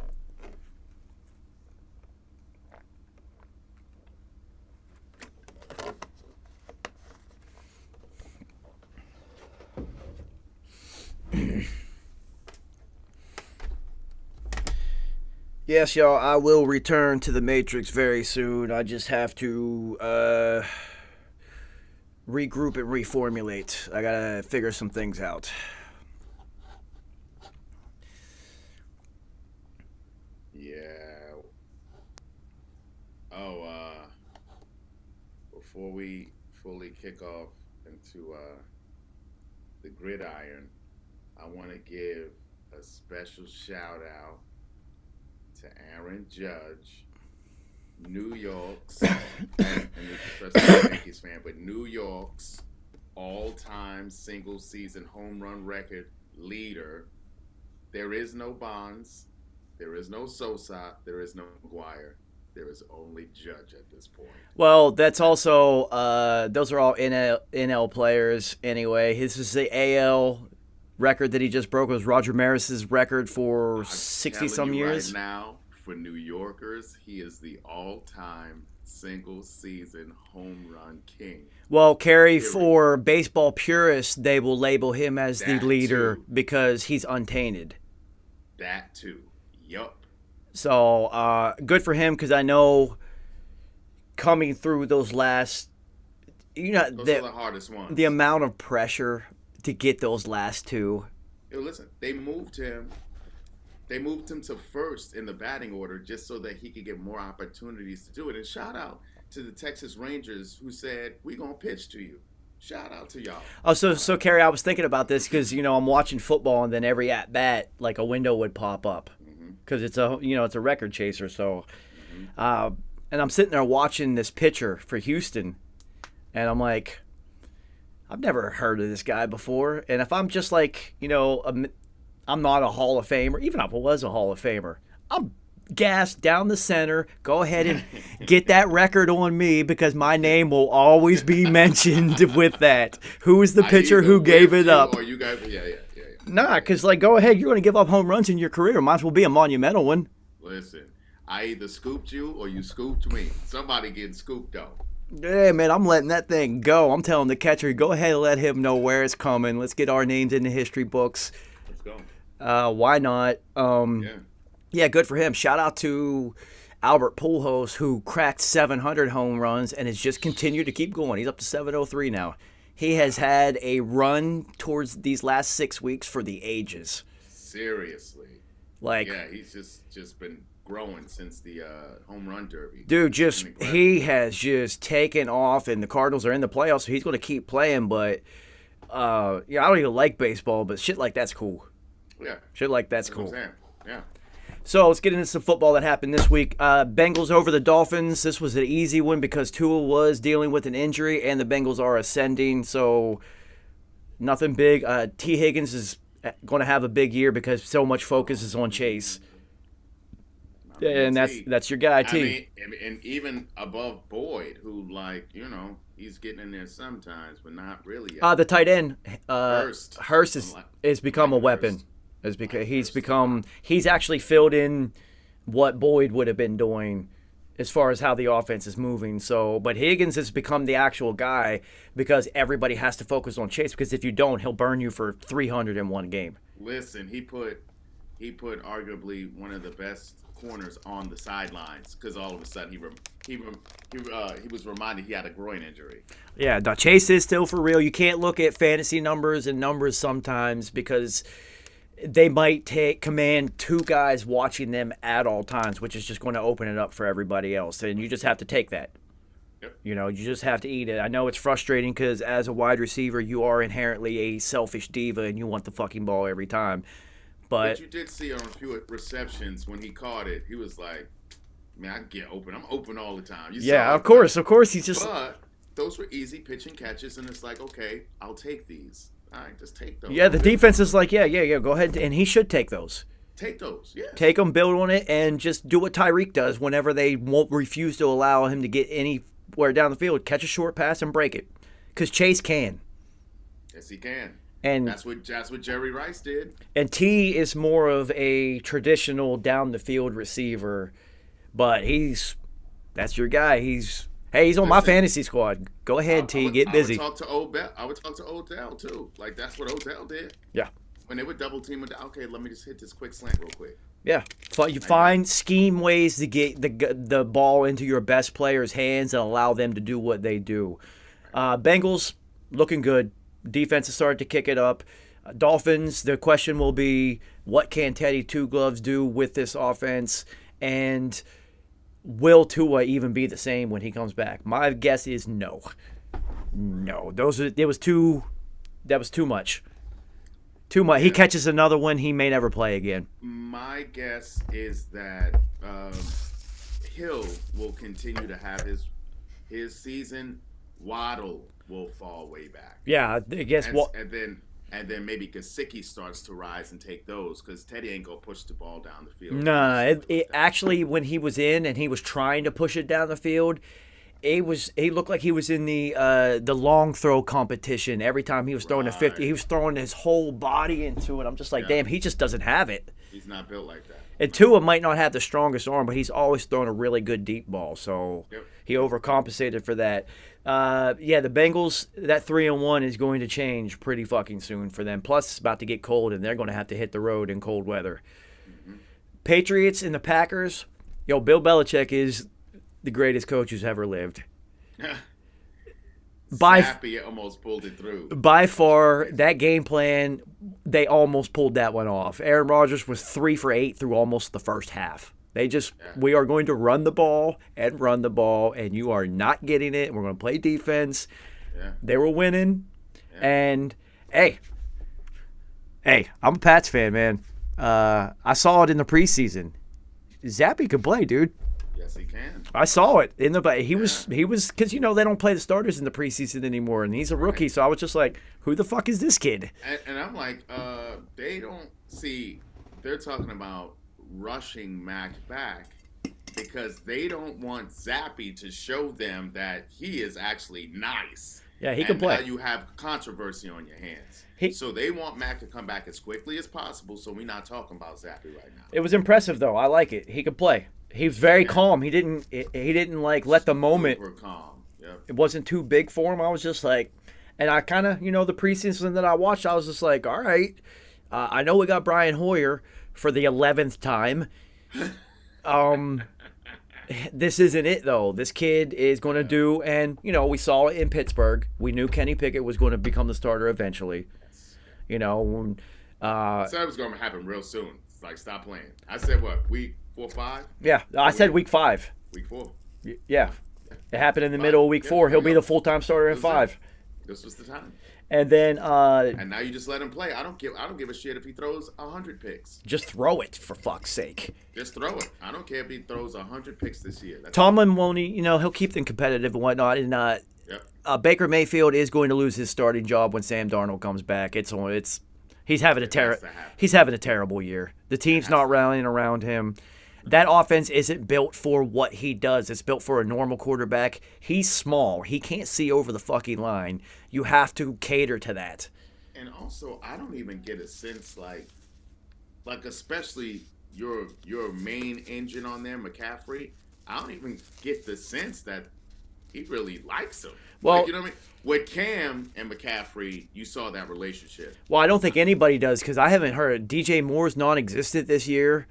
Yes, y'all, I will return to the Matrix very soon. I just have to regroup and reformulate. I gotta figure some things out. Yeah. Before we fully kick off into the gridiron, I want to give a special shout out to Aaron Judge, New York's, and especially a Yankees fan, but New York's all-time single-season home run record leader. There is no Bonds, there is no Sosa, there is no McGuire. There is only Judge at this point. Well, that's also those are all NL players anyway. This is the AL record that he just broke. Was Roger Maris's record for 60-some years. Right now, for New Yorkers, he is the all-time single-season home run king. Well, Kerry, for baseball purists, they will label him as the leader because he's untainted. That too. Yup. So, good for him because I know coming through those last, those are the hardest ones. The amount of pressure to get those last two. Yo, listen, they moved him to first in the batting order just so that he could get more opportunities to do it. And shout out to the Texas Rangers who said, "We're going to pitch to you." Shout out to y'all. Oh, so Kerry, I was thinking about this because, I'm watching football and then every at-bat, like a window would pop up because it's a record chaser. So, and I'm sitting there watching this pitcher for Houston and I'm like, I've never heard of this guy before. And if I'm just like, I'm not a Hall of Famer, even if I was a Hall of Famer, I'm gassed down the center. Go ahead and get that record on me because my name will always be mentioned with that. Who is the pitcher who gave it up? Or you guys, yeah. Nah, because go ahead. You're going to give up home runs in your career. Might as well be a monumental one. Listen, I either scooped you or you scooped me. Somebody getting scooped though. Yeah, man, I'm letting that thing go. I'm telling the catcher, go ahead and let him know where it's coming. Let's get our names in the history books. Let's go. Why not? Yeah. Yeah, good for him. Shout out to Albert Pujols, who cracked 700 home runs and has just continued to keep going. He's up to 703 now. He has had a run towards these last 6 weeks for the ages. Seriously. Like, Yeah, he's just been growing since the home run derby. dude, It's been incredible. he has just taken off, and the Cardinals are in the playoffs, so he's going to keep playing. But yeah, I don't even like baseball, but shit like that's cool. Yeah. Shit like that's That's what cool. I'm saying. Yeah. So let's get into some football that happened this week. Bengals over the Dolphins. This was an easy one because Tua was dealing with an injury, and the Bengals are ascending. So nothing big. T. Higgins is going to have a big year because so much focus is on Chase. I mean, And T. that's your guy, I T. mean, and even above Boyd, who, like, he's getting in there sometimes, but not really. The tight end, Hurst. Hurst is become a weapon. Hurst. Is because he's actually filled in what Boyd would have been doing as far as how the offense is moving. So, but Higgins has become the actual guy because everybody has to focus on Chase, because if you don't, he'll burn you for 300 in one game. Listen, he put arguably one of the best corners on the sidelines because all of a sudden he was reminded he had a groin injury. Yeah, no, Chase is still for real. You can't look at fantasy numbers and numbers sometimes because they might command two guys watching them at all times, which is just going to open it up for everybody else. And you just have to take that. Yep. You just have to eat it. I know it's frustrating because as a wide receiver, you are inherently a selfish diva and you want the fucking ball every time. But But you did see on a few receptions when he caught it, he was like, "Man, I can get open. I'm open all the time." You yeah, saw of it. course, he's just But those were easy pitch and catches, and it's like, okay, I'll take these. All right, just take those. yeah. The defense is like, yeah, go ahead, and he should take those. Take those. Yeah. Take them, build on it, and just do what Tyreek does whenever they won't refuse to allow him to get anywhere down the field. Catch a short pass and break it, because Chase can. Yes, he can. And That's what Jerry Rice did. And T is more of a traditional down the field receiver, but that's your guy. He's on my Listen, fantasy squad. Go ahead, T, get busy. I would talk to Odell too. Like that's what Odell did. Yeah. When they would double team with, okay, let me just hit this quick slant real quick. Yeah. You find scheme ways to get the ball into your best players' hands and allow them to do what they do. Bengals looking good. Defense has started to kick it up. Dolphins, the question will be, what can Teddy Two Gloves do with this offense? And will Tua even be the same when he comes back? My guess is no. No. That was too much. Too much. He catches another one, he may never play again. My guess is that Hill will continue to have his season. Waddle will fall way back. Yeah, I guess what. And then maybe Gesicki starts to rise and take those because Teddy ain't gonna push the ball down the field. Nah, it actually, when he was in and he was trying to push it down the field, he looked like he was in the long throw competition. Every time he was throwing a 50, he was throwing his whole body into it. I'm just like, damn, he just doesn't have it. He's not built like that. And Tua might not have the strongest arm, but he's always thrown a really good deep ball, so he overcompensated for that. Yeah, the Bengals, that 3-1 is going to change pretty fucking soon for them. Plus, it's about to get cold, and they're going to have to hit the road in cold weather. Mm-hmm. Patriots and the Packers. Bill Belichick is the greatest coach who's ever lived. Snappy almost pulled it through. By far, that game plan, they almost pulled that one off. Aaron Rodgers was 3 for 8 through almost the first half. We are going to run the ball, and you are not getting it. We're going to play defense. Yeah. They were winning, and hey, I'm a Pats fan, man. I saw it in the preseason. Zappy could play, dude. Yes, he can. I saw it in the. He was because they don't play the starters in the preseason anymore, and he's a rookie. So I was just like, who the fuck is this kid? And I'm like, they don't see. They're talking about rushing Mac back because they don't want Zappy to show them that he is actually nice. Yeah, he can play. Now you have controversy on your hands. So they want Mac to come back as quickly as possible. So we're not talking about Zappy right now. It was impressive though. I like it. He could play. He was very calm. He didn't like let the moment. Super calm. Yep. It wasn't too big for him. I was just like, and I kind of, the preseason that I watched, I was just like, all right. I know we got Brian Hoyer for the 11th time. This isn't it, though. This kid is going to do, and, we saw it in Pittsburgh. We knew Kenny Pickett was going to become the starter eventually. I said it was going to happen real soon. It's like, stop playing. I said, what, week 4, 5? Yeah, I said week 5. Week 4. Yeah. It happened in the middle of week 4. He'll be the full-time starter in 5. This was the time. And then and now you just let him play. I don't give a shit if he throws 100 picks. just throw it, for fuck's sake. Just throw it. I don't care if he throws 100 picks this year. Tomlin won't, he'll keep them competitive and whatnot. And Yep. Baker Mayfield is going to lose his starting job when Sam Darnold comes back. He's having a terrible year. The team's not rallying around him. That offense isn't built for what he does. It's built for a normal quarterback. He's small. He can't see over the fucking line. You have to cater to that. And also, I don't even get a sense like especially your main engine on there, McCaffrey. I don't even get the sense that he really likes him. Well, you know what I mean? With Cam and McCaffrey, you saw that relationship. Well, I don't think anybody does because I haven't heard. DJ Moore's non-existent this year.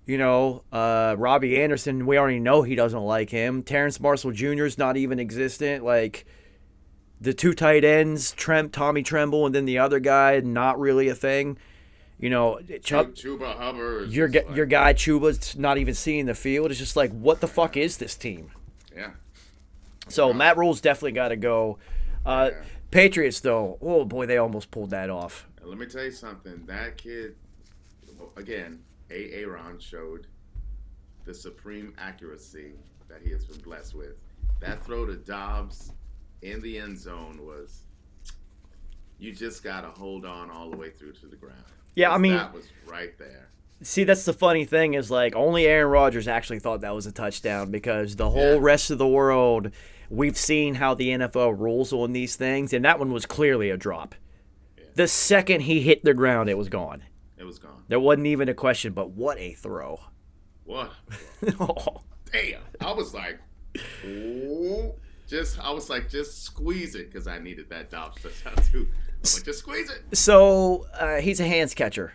Robbie Anderson, we already know he doesn't like him. Terrence Marshall Jr. is not even existent. Like, the 2 tight ends, Tommy Tremble, and then the other guy, not really a thing. Chuba Hubbard. Your guy Chuba's not even seeing the field. It's just like, what the fuck is this team? Yeah. So Matt Rule's definitely got to go. Patriots, though, oh boy, they almost pulled that off. Let me tell you something. That kid, again, Aaron showed the supreme accuracy that he has been blessed with. That throw to Dobbs in the end zone was, you just got to hold on all the way through to the ground. Yeah, I mean, that was right there. See, that's the funny thing is, like, only Aaron Rodgers actually thought that was a touchdown because the whole rest of the world, we've seen how the NFL rules on these things, and that one was clearly a drop. Yeah. The second he hit the ground, it was gone. It was gone. There wasn't even a question, but what a throw. What? Oh. Damn. I was like, ooh. Just squeeze it because I needed that Dobbs touchdown too. I was like, just squeeze it. So he's a hands catcher.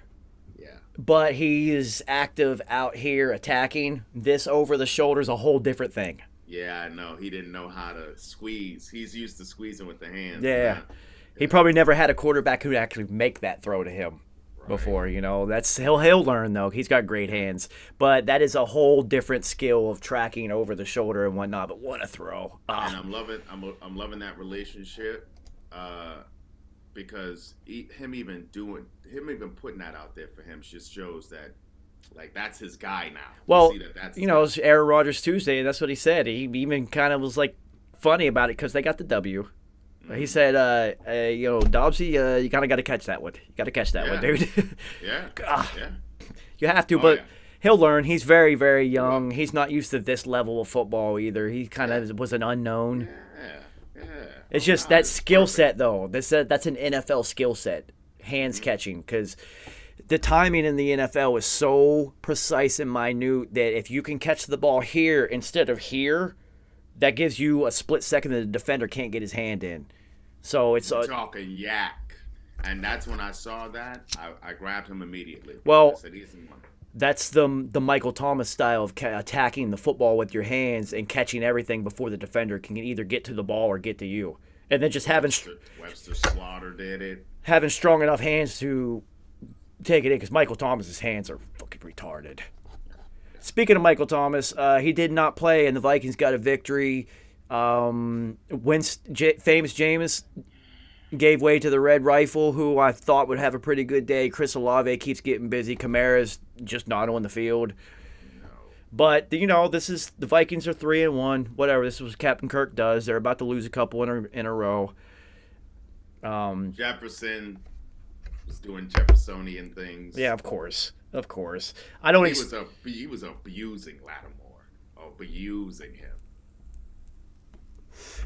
Yeah. But he is active out here attacking. This over the shoulder is a whole different thing. Yeah, I know. He didn't know how to squeeze. He's used to squeezing with the hands. Yeah. He probably never had a quarterback who'd actually make that throw to him before, That's he'll learn though. He's got great hands. But that is a whole different skill of tracking over the shoulder and whatnot. But what a throw. And I'm loving that relationship. Because him even putting that out there for him just shows that, like, that's his guy now. Well, it's Aaron Rodgers Tuesday, and that's what he said. He even kind of was, like, funny about it because they got the W. Mm-hmm. He said, Dobbsy, you kind of got to catch that one. You got to catch that one, dude. Yeah. Yeah. You have to, but he'll learn. He's very, very young. He's not used to this level of football either. He kind of was an unknown. It's just that skill set, though. That's an NFL skill set, hands catching, because the timing in the NFL is so precise and minute that if you can catch the ball here instead of here, that gives you a split second that the defender can't get his hand in. So it's talking yak, and that's when I saw that I grabbed him immediately. Well, I said, that's the Michael Thomas style of attacking the football with your hands and catching everything before the defender can either get to the ball or get to you. And then just having Webster Slaughter did it. Having strong enough hands to take it in because Michael Thomas's hands are fucking retarded. Speaking of Michael Thomas, he did not play and the Vikings got a victory. Famous Jameis gave way to the Red Rifle, who I thought would have a pretty good day. Chris Olave keeps getting busy. Kamara's just not on the field. No. But, this is the Vikings are 3-1. Whatever. This is what Captain Kirk does. They're about to lose a couple in a row. Jefferson was doing Jeffersonian things. Yeah, of course. He was abusing Lattimore. Abusing him.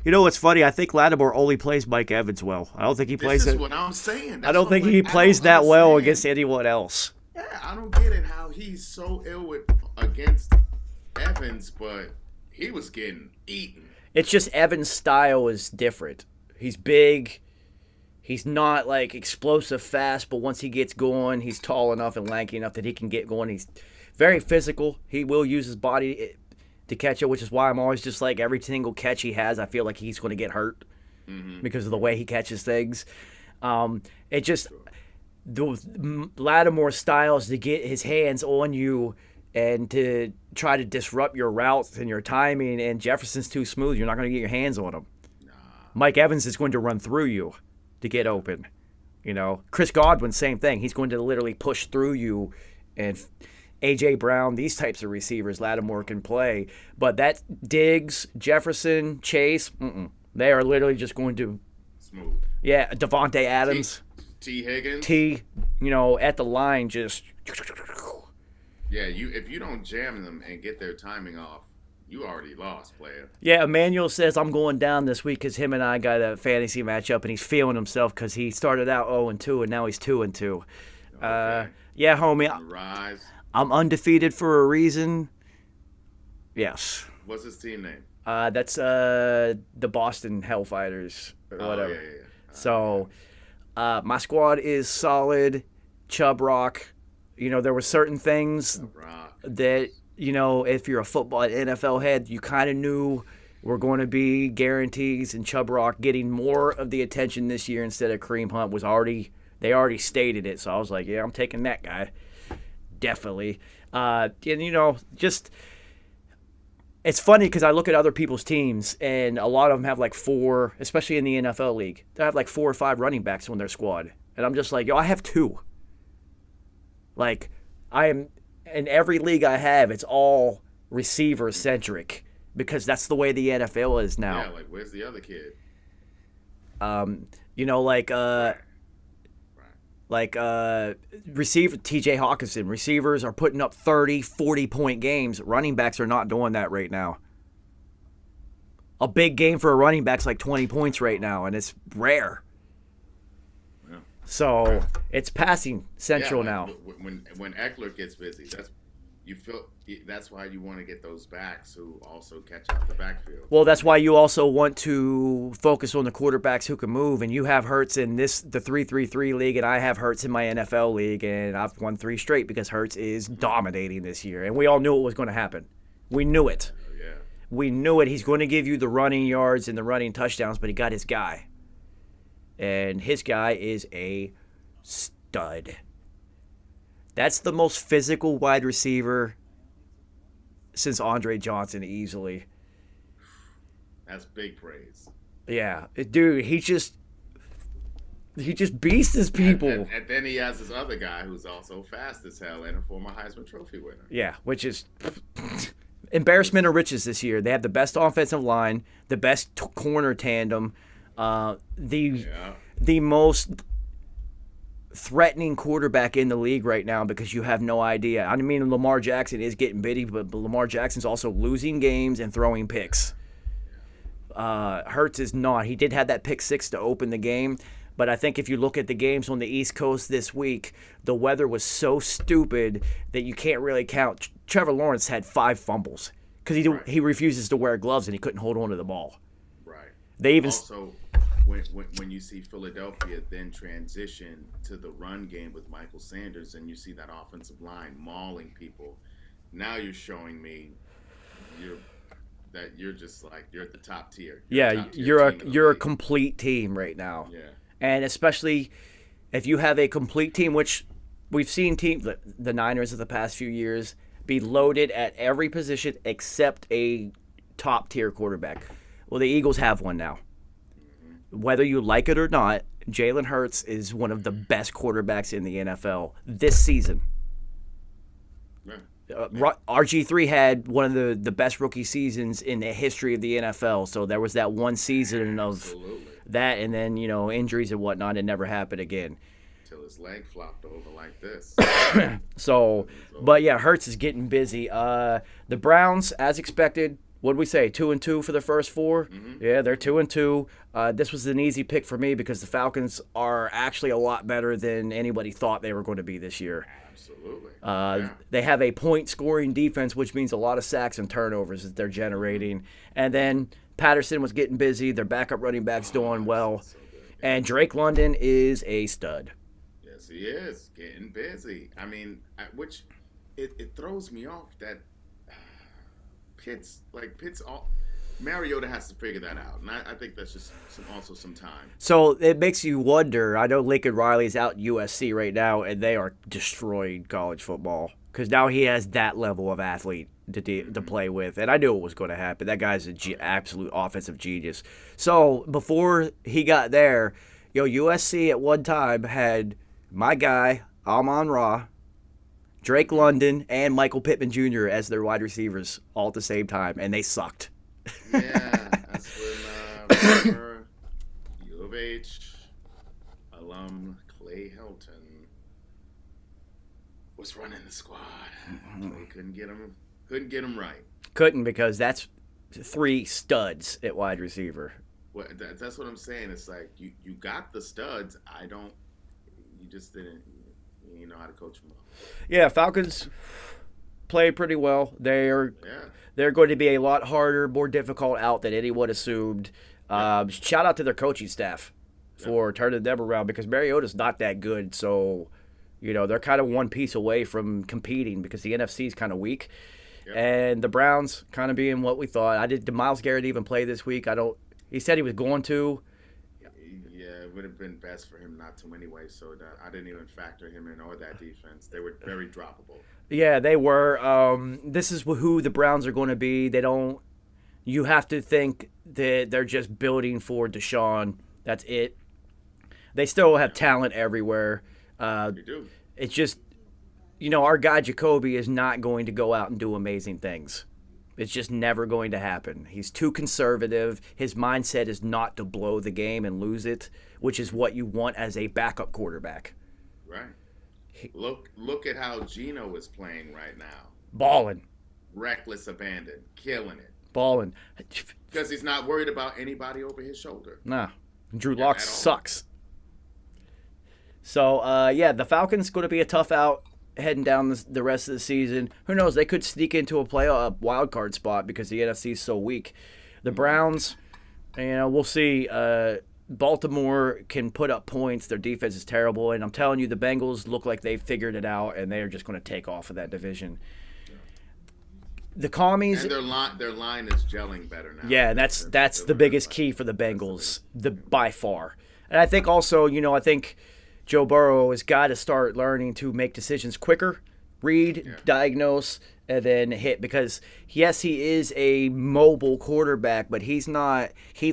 What's funny? I think Lattimore only plays Mike Evans well. I don't think he plays it. This is what I'm saying. I don't think he plays that well against anyone else. Yeah, I don't get it how he's so ill against Evans, but he was getting eaten. It's just Evans' style is different. He's big. He's not like explosive fast, but once he gets going, he's tall enough and lanky enough that he can get going. He's very physical. He will use his body to catch it, which is why I'm always just like every single catch he has, I feel like he's going to get hurt because of the way he catches things. It just the Lattimore styles to get his hands on you and to try to disrupt your routes and your timing, and Jefferson's too smooth. You're not going to get your hands on him. Mike Evans is going to run through you to get open. You know, Chris Godwin, same thing. He's going to literally push through you. And A.J. Brown, these types of receivers, Lattimore can play. But that Diggs, Jefferson, Chase, they are literally just going to Smooth. Yeah, Devontae Adams. T. Higgins. At the line, just. Yeah, if you don't jam them and get their timing off, you already lost, player. Yeah, Emmanuel says I'm going down this week because him and I got a fantasy matchup, and he's feeling himself because he started out 0-2 and now he's 2-2. Okay. Yeah, homie, Rise. I'm undefeated for a reason. Yes. What's his team name? That's the Boston Hellfighters or whatever. Yeah. So, my squad is solid. Chubb Rock. You know, there were certain things that, you know, if you're a football NFL head, you kind of knew were going to be guarantees, and Chubb Rock getting more of the attention this year instead of Kareem Hunt they already stated it. So I was like, yeah, I'm taking that guy. Definitely. And, you know, just it's funny because I look at other people's teams, and a lot of them have like 4, especially in the NFL league, they have like 4 or 5 running backs on their squad. And I'm just like, yo, I have 2. Like, I am in every league I have, it's all receiver centric because that's the way the NFL is now. Yeah, like where's the other kid? You know, receiver TJ Hawkinson, receivers are putting up 30, 40-point games. Running backs are not doing that right now. A big game for a running back's like 20 points right now, and it's rare. Yeah. So it's passing central now. When Eckler gets busy, that's why you want to get those backs who also catch out the backfield. Well, that's why you also want to focus on the quarterbacks who can move, and you have Hurts in the 3-3-3 league, and I have Hurts in my NFL league, and I've won 3 straight because Hurts is dominating this year, and we all knew it was going to happen. We knew it. Yeah. We knew it. He's going to give you the running yards and the running touchdowns, but he got his guy, and his guy is a stud. That's the most physical wide receiver since Andre Johnson, easily. That's big praise. Yeah, dude, he just beasts his people. And then he has this other guy who's also fast as hell and a former Heisman Trophy winner. Yeah, which is embarrassment of riches this year. They have the best offensive line, the best corner tandem, the most threatening quarterback in the league right now because you have no idea. I mean, Lamar Jackson is getting bitty, but Lamar Jackson's also losing games and throwing picks. Hurts is not. He did have that pick 6 to open the game, but I think if you look at the games on the East Coast this week, the weather was so stupid that you can't really count. Trevor Lawrence had 5 fumbles because he refuses to wear gloves and he couldn't hold on to the ball. Right. They even also when you see Philadelphia then transition to the run game with Michael Sanders and you see that offensive line mauling people, now you're showing me that you're just like you're at the top tier. You're a complete team right now. Yeah. And especially if you have a complete team, which we've seen the Niners of the past few years be loaded at every position except a top tier quarterback. Well, the Eagles have one now. Whether you like it or not, Jalen Hurts is one of the best quarterbacks in the NFL this season. RG3 had one of the best rookie seasons in the history of the NFL. So there was that one season of that, and then, you know, injuries and whatnot. It never happened again. Till his leg flopped over like this. So, but yeah, Hurts is getting busy. The Browns, as expected, what'd we say? 2-2 for the first 4? Mm-hmm. Yeah, they're 2-2. This was an easy pick for me because the Falcons are actually a lot better than anybody thought they were going to be this year. Absolutely. They have a point-scoring defense, which means a lot of sacks and turnovers that they're generating. And then Patterson was getting busy. Their backup running back's doing well. So good. And Drake London is a stud. Yes, he is getting busy. I mean, which it throws me off that Pitts all. Mariota has to figure that out, and I think that's just some time. So it makes you wonder. I know Lincoln Riley's out at USC right now, and they are destroying college football because now he has that level of athlete to play with, and I knew it was going to happen. That guy's an absolute offensive genius. So before he got there, USC at one time had my guy Amon-Ra, Drake London, and Michael Pittman Jr. as their wide receivers all at the same time, and they sucked. Yeah, that's when former U of H alum Clay Helton was running the squad. Clay couldn't get him right. Couldn't, because that's 3 studs at wide receiver. Well, that's what I'm saying. It's like you got the studs. You just didn't. You know how to coach them up. Yeah, Falcons play pretty well. They're going to be a lot harder, more difficult out than anyone assumed. Shout out to their coaching staff for turning them around, because Mariota's not that good. So, they're kind of one piece away from competing because the NFC is kind of weak. Yep. And the Browns kind of being what we thought. Did Myles Garrett even play this week? He said he was going to. Yeah, it would have been best for him not to anyway, so I didn't even factor him in or that defense. They were very droppable. Yeah, they were. This is who the Browns are going to be. You have to think that they're just building for Deshaun. That's it. They still have talent everywhere. They do. It's just, our guy Jacoby is not going to go out and do amazing things. It's just never going to happen. He's too conservative. His mindset is not to blow the game and lose it, which is what you want as a backup quarterback. Right. Look at how Geno is playing right now. Balling. Reckless abandon. Killing it. Balling. Because he's not worried about anybody over his shoulder. Nah. Drew Lock sucks. So, the Falcons going to be a tough out heading down the rest of the season. Who knows? They could sneak into a wild card spot because the NFC is so weak. The Browns, we'll see. Baltimore can put up points. Their defense is terrible, and I'm telling you, the Bengals look like they've figured it out, and they are just going to take off of that division. The Commies, and their line is gelling better now. Yeah, that's the biggest key for the Bengals, by far. And I think also, Joe Burrow has got to start learning to make decisions quicker, read, diagnose, and then hit. Because, yes, he is a mobile quarterback, but he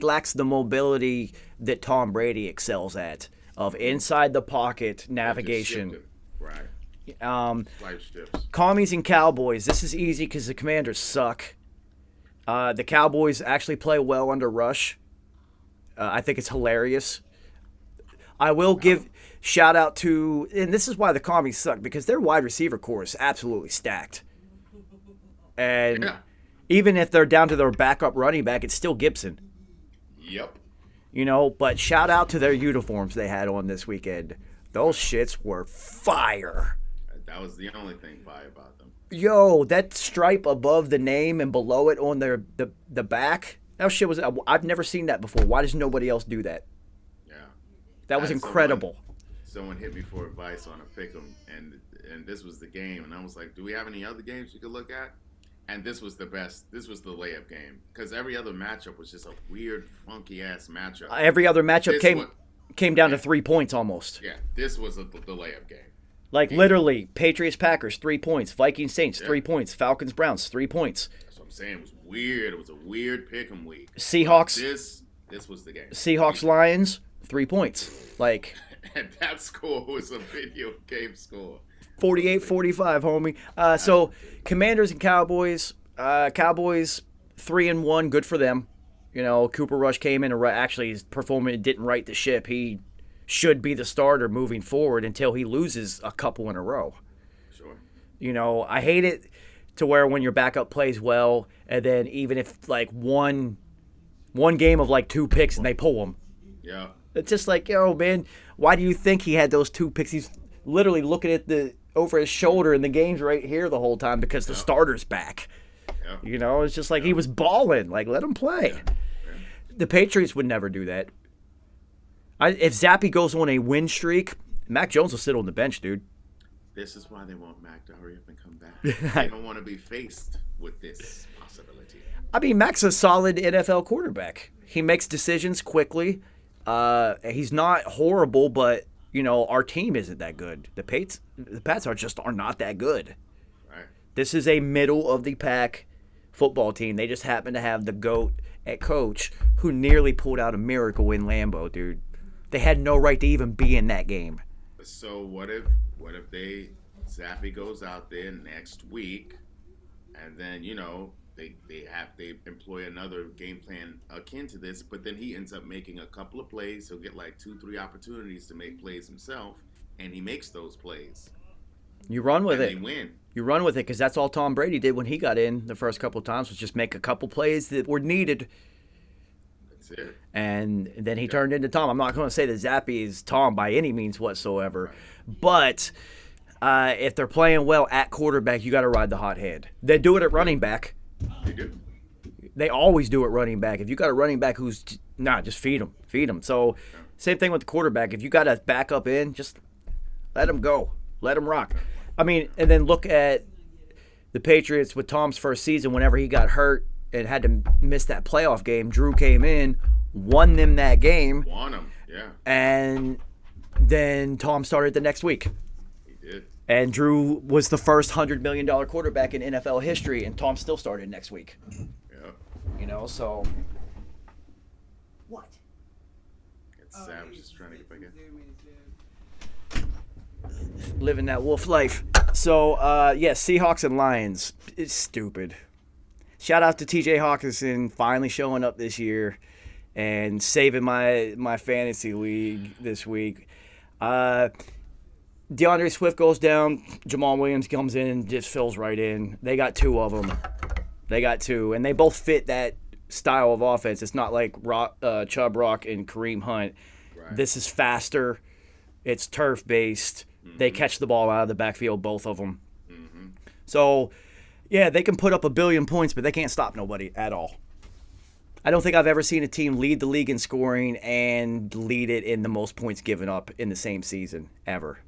lacks the mobility that Tom Brady excels at, of inside the pocket navigation. Right. Life shifts. Commies and Cowboys. This is easy because the Commanders suck. The Cowboys actually play well under Rush. I think it's hilarious. I will give shout out to, and this is why the Commies suck, because their wide receiver core is absolutely stacked. And even if they're down to their backup running back, it's still Gibson. Yep. But shout out to their uniforms they had on this weekend. Those shits were fire. That was the only thing fire about them. That stripe above the name and below it on the back, that shit was, I've never seen that before. Why does nobody else do that? That was incredible. Someone hit me for advice on a pick'em, and this was the game, and I was like, "Do we have any other games we could look at?" And this was the best. This was the layup game, because every other matchup was just a weird, funky ass matchup. Every other matchup came down to 3 points almost. Yeah, this was the layup game. Literally, Patriots Packers 3 points, Vikings Saints 3 points, Falcons Browns 3 points. That's what I'm saying. It was weird. It was a weird pick'em week. Seahawks. This was the game. Seahawks Lions 3 points. And that score was a video game score. 48-45, homie. So Commanders and Cowboys. Cowboys 3-1, good for them. Cooper Rush came in and actually his performance didn't right the ship. He should be the starter moving forward until he loses a couple in a row. Sure. I hate it to where when your backup plays well, and then even if one game of 2 picks and they pull them. Yeah. It's just man, why do you think he had those 2 picks? He's literally looking at over his shoulder, and the game's right here the whole time because the starter's back. Yeah. You know, it's just like he was balling. Like, let him play. Yeah. The Patriots would never do that. If Zappy goes on a win streak, Mac Jones will sit on the bench, dude. This is why they want Mac to hurry up and come back. They don't want to be faced with this possibility. I mean, Mac's a solid NFL quarterback. He makes decisions quickly. He's not horrible, but you know our team isn't that good. The Pats are not that good. Right. This is a middle of the pack football team. They just happen to have the GOAT at coach who nearly pulled out a miracle in Lambeau, dude. They had no right to even be in that game. So what if Zappy goes out there next week, and then you know they employ another game plan akin to this, but then he ends up making a couple of plays. He'll get like 2-3 opportunities to make plays himself, and he makes those plays. You run with and it. They win. You run with it because that's all Tom Brady did when he got in the first couple of times was just make a couple plays that were needed. That's it. And then he turned into Tom. I'm not going to say that Zappy is Tom by any means whatsoever, but if they're playing well at quarterback, you got to ride the hot hand. They do it at running back. They do. They always do it running back. If you got a running back who's just feed him. So same thing with the quarterback. If you got a backup in, just let him go, let him rock. I mean, and then look at the Patriots with Tom's first season. Whenever he got hurt and had to miss that playoff game, Drew came in, won them that game. Won them, yeah. And then Tom started the next week. He did. And Drew was the first $100 million quarterback in NFL history, and Tom still started next week. Yeah. You know, so. What? It's Sam just trying to get back in. Living that wolf life. So, Seahawks and Lions. It's stupid. Shout out to TJ Hawkinson finally showing up this year and saving my fantasy league this week. DeAndre Swift goes down. Jamal Williams comes in and just fills right in. They got two of them. And they both fit that style of offense. It's not like Chubb Rock and Kareem Hunt. Right. This is faster. It's turf-based. Mm-hmm. They catch the ball out of the backfield, both of them. Mm-hmm. So, yeah, they can put up 1 billion points, but they can't stop nobody at all. I don't think I've ever seen a team lead the league in scoring and lead it in the most points given up in the same season, ever.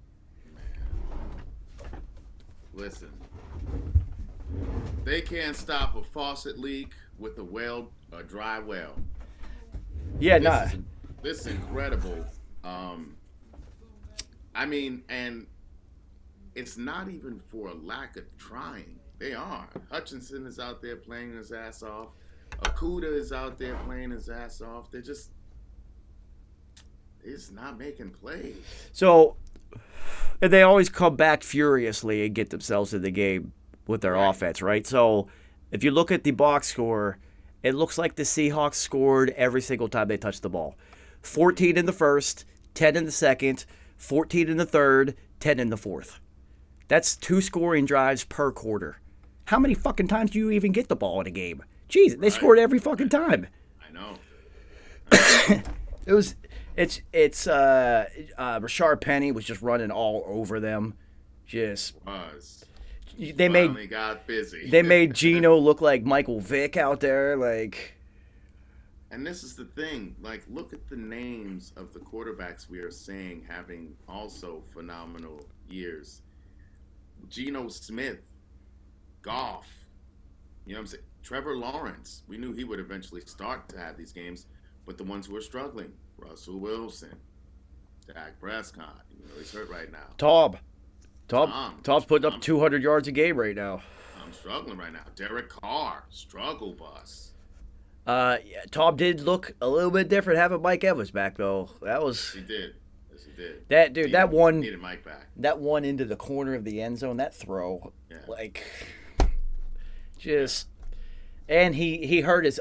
Listen, they can't stop a faucet leak with a dry well. Yeah, This is incredible. I mean, and it's not even for a lack of trying. They are. Hutchinson is out there playing his ass off. Okuda is out there playing his ass off. They're just not making plays. So they always come back furiously and get themselves in the game with their offense, right? So if you look at the box score, it looks like the Seahawks scored every single time they touched the ball. 14 in the first, 10 in the second, 14 in the third, 10 in the fourth. That's 2 scoring drives per quarter. How many fucking times do you even get the ball in a game? Jeez, they scored every fucking time. I know. Rashard Penny was just running all over them. Finally got busy. They made Geno look like Michael Vick out there, like. And this is the thing, like, look at the names of the quarterbacks we are saying having also phenomenal years. Geno Smith, Goff, you know what I'm saying? Trevor Lawrence. We knew he would eventually start to have these games, but the ones who are struggling, Russell Wilson, Dak Prescott, he's hurt right now. Tom's putting up 200 yards a game right now. I'm struggling right now. Derek Carr, struggle bus. Tom did look a little bit different having Mike Evans back though. He did. Yes, he did. That dude, needed Mike back. That one into the corner of the end zone, that throw, and he hurt his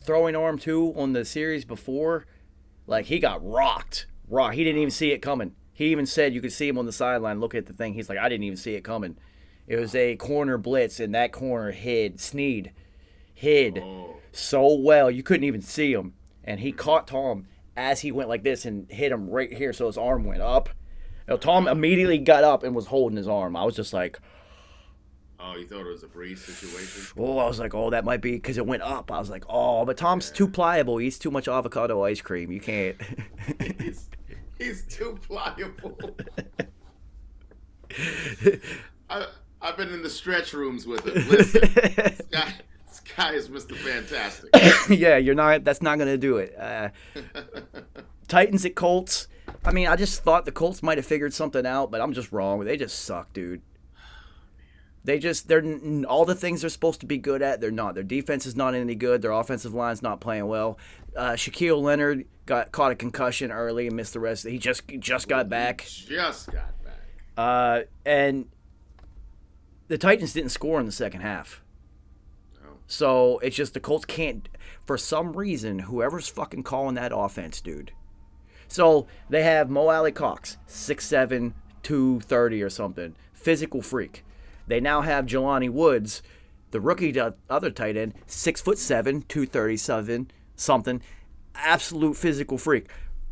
throwing arm too on the series before. Like he got rocked. He didn't even see it coming. He even said you could see him on the sideline looking at the thing. He's like, I didn't even see it coming. It was a corner blitz, and that corner hid so well you couldn't even see him. And he caught Tom as he went like this and hit him right here, so his arm went up. Tom immediately got up and was holding his arm. I was just like, Oh, you thought it was a breeze situation? oh, I was like, oh, that might be because it went up. I was like, oh, but Tom's too pliable. He eats too much avocado ice cream. You can't. He's too pliable. I've been in the stretch rooms with him. Listen, this guy is Mr. Fantastic. Yeah, you're not. That's not gonna do it. Titans at Colts. I mean, I just thought the Colts might have figured something out, but I'm just wrong. They just suck, dude. They're all the things they're supposed to be good at. They're not. Their defense is not any good. Their offensive line's not playing well. Shaquille Leonard caught a concussion early and missed the rest. He just got back. Just got back. And the Titans didn't score in the second half. No. So it's just the Colts can't. For some reason, whoever's fucking calling that offense, dude. So they have Mo Alley Cox, 6'7", 230 or something, physical freak. They now have Jelani Woods, the rookie other tight end, 6'7", 237 something, absolute physical freak.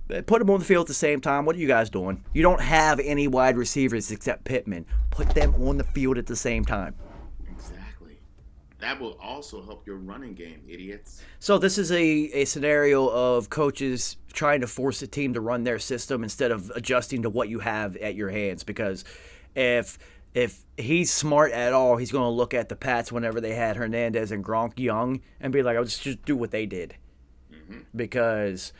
Put them on the field at the same time. What are you guys doing? You don't have any wide receivers except Pittman. Put them on the field at the same time. Exactly. That will also help your running game, idiots. So this is a scenario of coaches trying to force a team to run their system instead of adjusting to what you have at your hands. Because if he's smart at all, he's going to look at the Pats whenever they had Hernandez and Gronk young and be like, I'll just do what they did. Mm-hmm. Because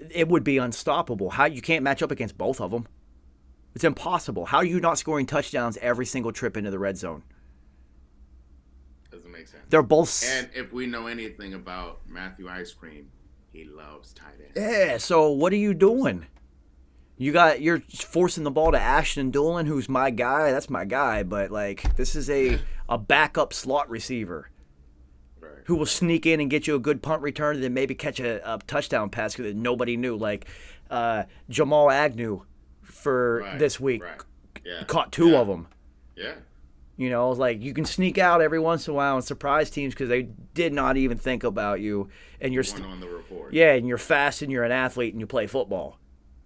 it would be unstoppable. How you can't match up against both of them. It's impossible. How are you not scoring touchdowns every single trip into the red zone? Doesn't make sense. They're both. And if we know anything about Matthew Ice Cream, he loves tight ends. Yeah. So what are you doing? You're forcing the ball to Ashton Doolin, who's my guy. That's my guy. But like, this is a backup slot receiver. Who will sneak in and get you a good punt return and then maybe catch a touchdown pass that nobody knew, like Jamal Agnew for this week. Right. Yeah. Caught two of them. Yeah. You know, like you can sneak out every once in a while and surprise teams because they did not even think about you. And you're on the report. Yeah, and you're fast and you're an athlete and you play football.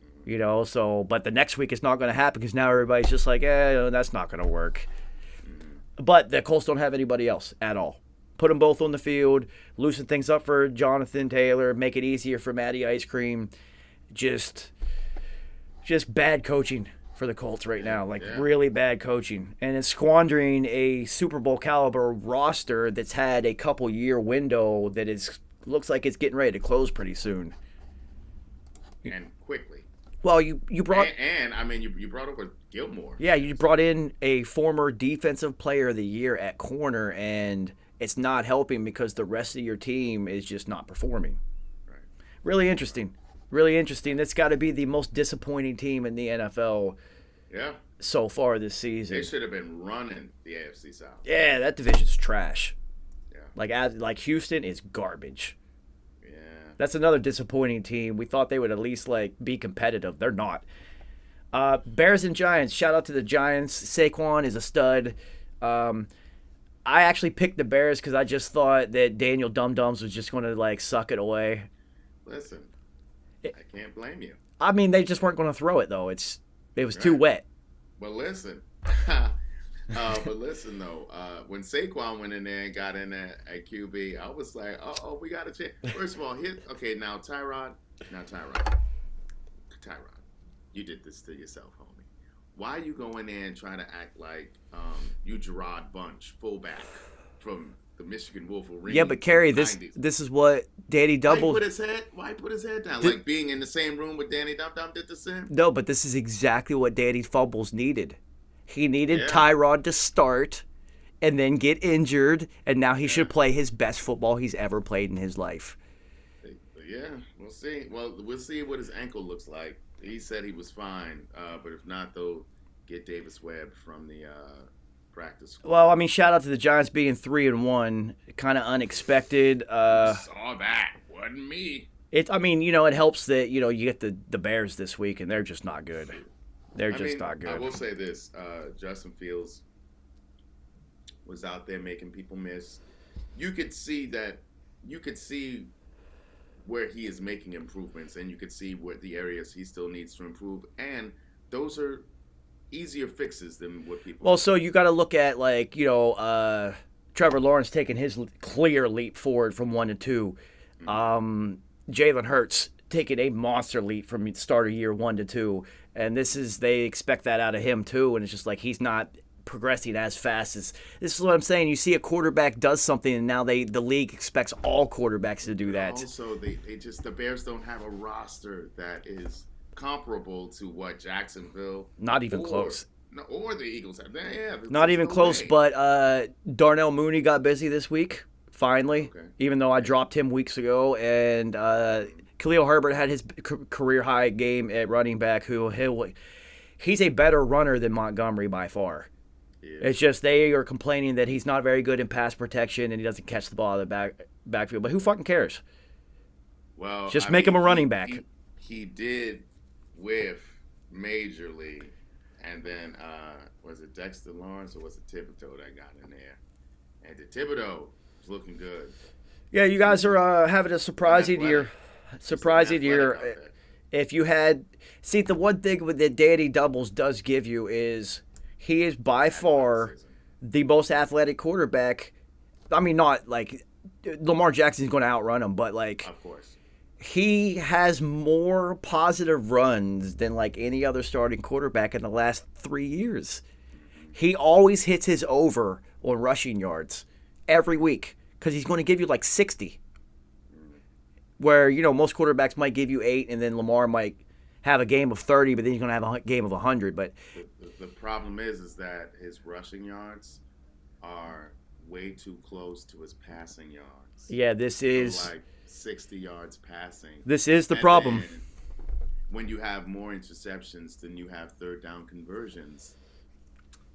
Mm-hmm. You know, so but the next week it's not going to happen because now everybody's just like, that's not going to work. Mm-hmm. But the Colts don't have anybody else at all. Put them both on the field, loosen things up for Jonathan Taylor, make it easier for Matty Ice Cream. Just bad coaching for the Colts right now, really bad coaching. And it's squandering a Super Bowl caliber roster that's had a couple year window that looks like it's getting ready to close pretty soon. And quickly. Well, you brought... And I mean, you brought over Gilmore. Yeah, you brought in a former Defensive Player of the Year at corner, and... it's not helping because the rest of your team is just not performing. Right. Really interesting. Really interesting. That's got to be the most disappointing team in the NFL so far this season. They should have been running the AFC South. Yeah, that division's trash. Yeah. Like Houston is garbage. Yeah. That's another disappointing team. We thought they would at least be competitive. They're not. Bears and Giants. Shout out to the Giants. Saquon is a stud. I actually picked the Bears because I just thought that Daniel Dum-Dums was just going to, suck it away. Listen, I can't blame you. I mean, they just weren't going to throw it, though. It was too wet. But listen. Though, when Saquon went in there and got in there at QB, I was like, we got to change. First of all, now Tyrod, you did this to yourself, homie. Why you go in there and try to act like you Gerard Bunch, fullback from the Michigan Wolverines? Yeah, but Kerry, this is what Danny Double... Why he put his head down? Like being in the same room with Danny Dum-Dum did the same? No, but this is exactly what Danny Fumbles needed. He needed Tyrod to start and then get injured, and now he should play his best football he's ever played in his life. Yeah, we'll see. Well, we'll see what his ankle looks like. He said he was fine, but if not, they'll get Davis Webb from the practice squad. Well, I mean, shout out to the Giants being 3-1, kind of unexpected. Saw that, wasn't me. It helps that you get the Bears this week, and they're just not good. They're just not good. I will say this: Justin Fields was out there making people miss. You could see where he is making improvements, and you could see where the areas he still needs to improve. And those are easier fixes than what people. Well, so you got to look at like Trevor Lawrence taking his clear leap forward from 1 to 2. Jalen Hurts taking a monster leap from start of year 1 to 2, and they expect that out of him too. And it's just like he's not progressing as fast as. This is what I'm saying. You see a quarterback does something, and now the league expects all quarterbacks to do that. Also, the Bears don't have a roster that is comparable to what Jacksonville. Not even close. Or the Eagles have. Yeah, not even close. Way. But Darnell Mooney got busy this week. Finally, even though I dropped him weeks ago, and Khalil Herbert had his career high game at running back. He's a better runner than Montgomery by far. Yeah. It's just they are complaining that he's not very good in pass protection and he doesn't catch the ball in the backfield. But who fucking cares? Well, just make him a running back. He did whiff majorly, and then was it Dexter Lawrence or was it Thibodeau that got in there? And the Thibodeau was looking good. Yeah, you guys are having a surprising year. Surprising year. If you had the one thing that Danny Doubles does give you is he is by far the most athletic quarterback. I mean, not like Lamar Jackson's going to outrun him, but like, of course, he has more positive runs than like any other starting quarterback in the last 3 years. He always hits his over on rushing yards every week because he's going to give you like 60. Where, most quarterbacks might give you 8 and then Lamar might have a game of 30, but then he's going to have a game of 100. But the problem is that his rushing yards are way too close to his passing yards. Yeah, this is like 60 yards passing. This is the problem. When you have more interceptions than you have third down conversions,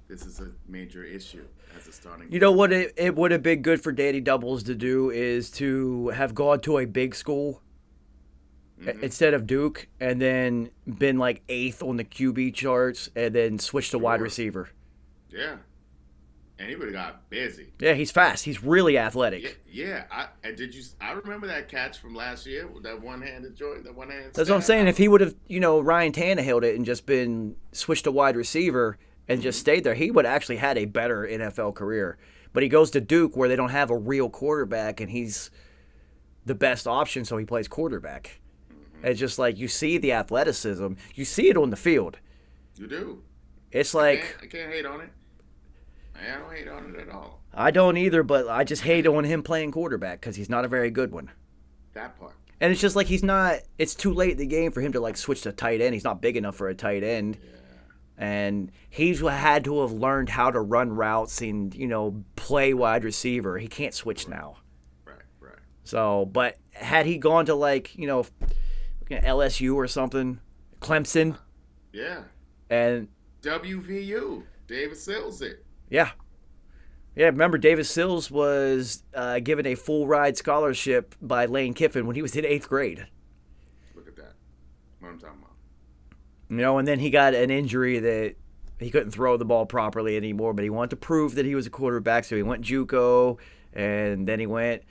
this is a major issue as a starting. You know what it would have been good for Danny Doubles to do is to have gone to a big school instead of Duke and then been like 8th on the QB charts and then switch to wide receiver. Yeah. And he would have got busy. Yeah, he's fast. He's really athletic. Yeah. I remember that catch from last year with that one-handed joint, that one-handed That's what I'm saying. If he would have, Ryan Tannehill it and just been switched to wide receiver and just stayed there, he would actually had a better NFL career. But he goes to Duke where they don't have a real quarterback, and he's the best option, so he plays quarterback. It's just like you see the athleticism. You see it on the field. You do. It's like... I can't hate on it. I don't hate on it at all. I don't either, but I just hate on him playing quarterback because he's not a very good one. That part. And it's just like he's not... It's too late in the game for him to like switch to tight end. He's not big enough for a tight end. Yeah. And he's had to have learned how to run routes and, play wide receiver. He can't switch now. Right. So, but had he gone to like, LSU or something, Clemson. Yeah. And WVU, David Sills it. Yeah. Yeah, remember David Sills was given a full ride scholarship by Lane Kiffin when he was in 8th grade. Look at that. What I'm talking about. And then he got an injury that he couldn't throw the ball properly anymore, but he wanted to prove that he was a quarterback, so he went JUCO, and then he went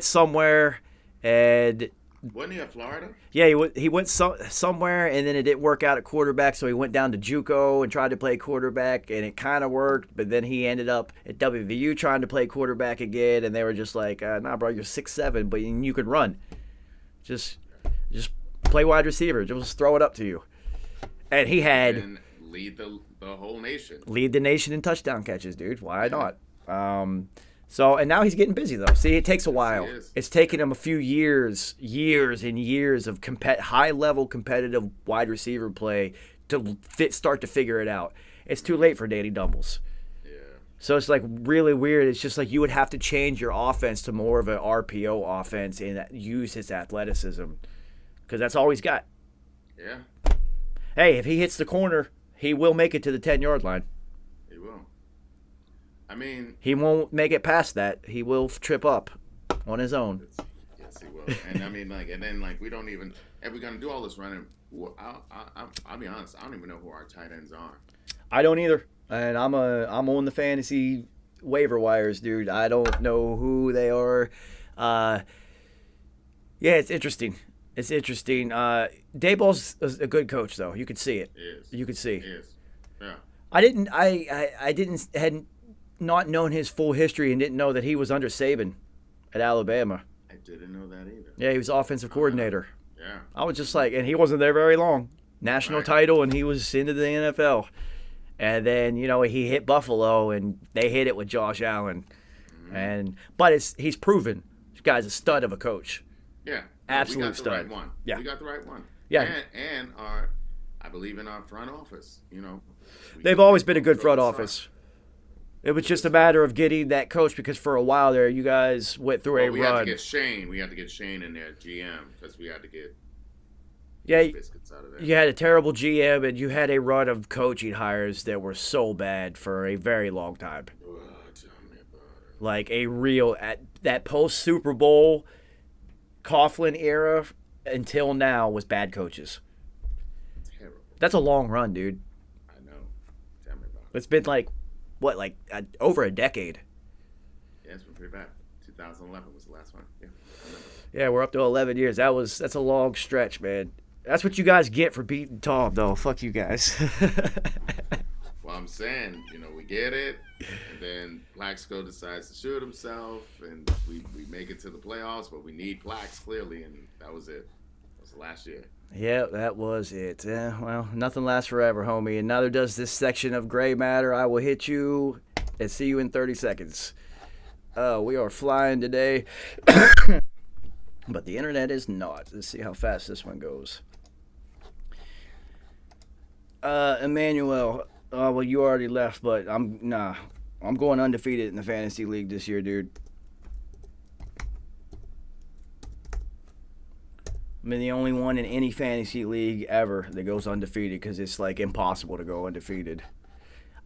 somewhere, and... Wasn't he at Florida? Yeah, he went somewhere, and then it didn't work out at quarterback, so he went down to JUCO and tried to play quarterback, and it kind of worked, but then he ended up at WVU trying to play quarterback again, and they were just like, nah, bro, you're 6'7", but you can run. Just play wide receiver. Just throw it up to you. And he had... And lead the whole nation. Lead the nation in touchdown catches, dude. Why not? And now he's getting busy, though. See, it takes a while. It's taken him a few years and years of high-level competitive wide receiver play to start to figure it out. It's too late for Danny Doubles. Yeah. So it's like really weird. It's just like you would have to change your offense to more of an RPO offense and use his athleticism because that's all he's got. Yeah. Hey, if he hits the corner, he will make it to the 10-yard line. He will. I mean... He won't make it past that. He will trip up on his own. Yes, he will. And I mean, we don't even... If we're going to do all this running, I'll be honest, I don't even know who our tight ends are. I don't either. And I'm on the fantasy waiver wires, dude. I don't know who they are. Yeah, it's interesting. It's interesting. Dayball's a good coach, though. You could see it. Is. You could see. Is. Yeah. I didn't had not known his full history and didn't know that he was under Saban at Alabama. I didn't know that either. Yeah, he was offensive coordinator. Yeah. I was just like, and he wasn't there very long. National Right. title, and he was into the NFL. And then he hit Buffalo, and they hit it with Josh Allen. But he's proven this guy's a stud of a coach. Yeah. Absolute we got the stud. right one. Yeah. We got the right one. Yeah. And I believe in our front office. They've always been a good front office. It was just a matter of getting that coach because for a while there, you guys went through a We had run. to get Shane. We had to get Shane in there, GM, because we had to get Yeah, biscuits out of there. you had a terrible GM and you had a run of coaching hires that were so bad for a very long time. Oh, tell me about it. Like a real at that post Super Bowl Coughlin era until now was bad coaches. Terrible. That's a long run, dude. I know. Tell me about it. It's been over a decade. Yeah, it's been pretty bad. 2011 was the last one. Yeah. I remember. Yeah, we're up to 11 years. That's a long stretch, man. That's what you guys get for beating Tom, though. Fuck you guys. Well, I'm saying, we get it, and then Plaxico decides to shoot himself, and we make it to the playoffs, but we need Plax clearly, and that was it. That was the last year. Yeah, that was it. Yeah, well, nothing lasts forever, homie, and neither does this section of Gray Matter. I will hit you and see you in 30 seconds. We are flying today, but the internet is not. Let's see how fast this one goes. Emmanuel, well, you already left, but I'm going undefeated in the fantasy league this year, dude. I'm the only one in any fantasy league ever that goes undefeated because it's like impossible to go undefeated.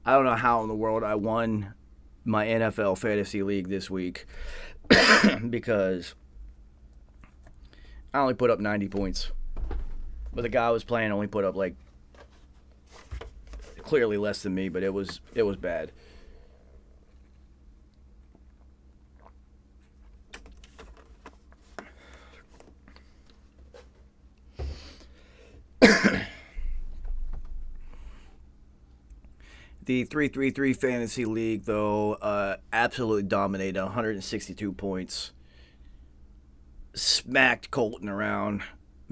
I don't know how in the world I won my NFL fantasy league this week because I only put up 90 points. But the guy I was playing only put up like clearly less than me, but it was bad. The 333 fantasy league, though, absolutely dominated. 162 points. Smacked Colton around.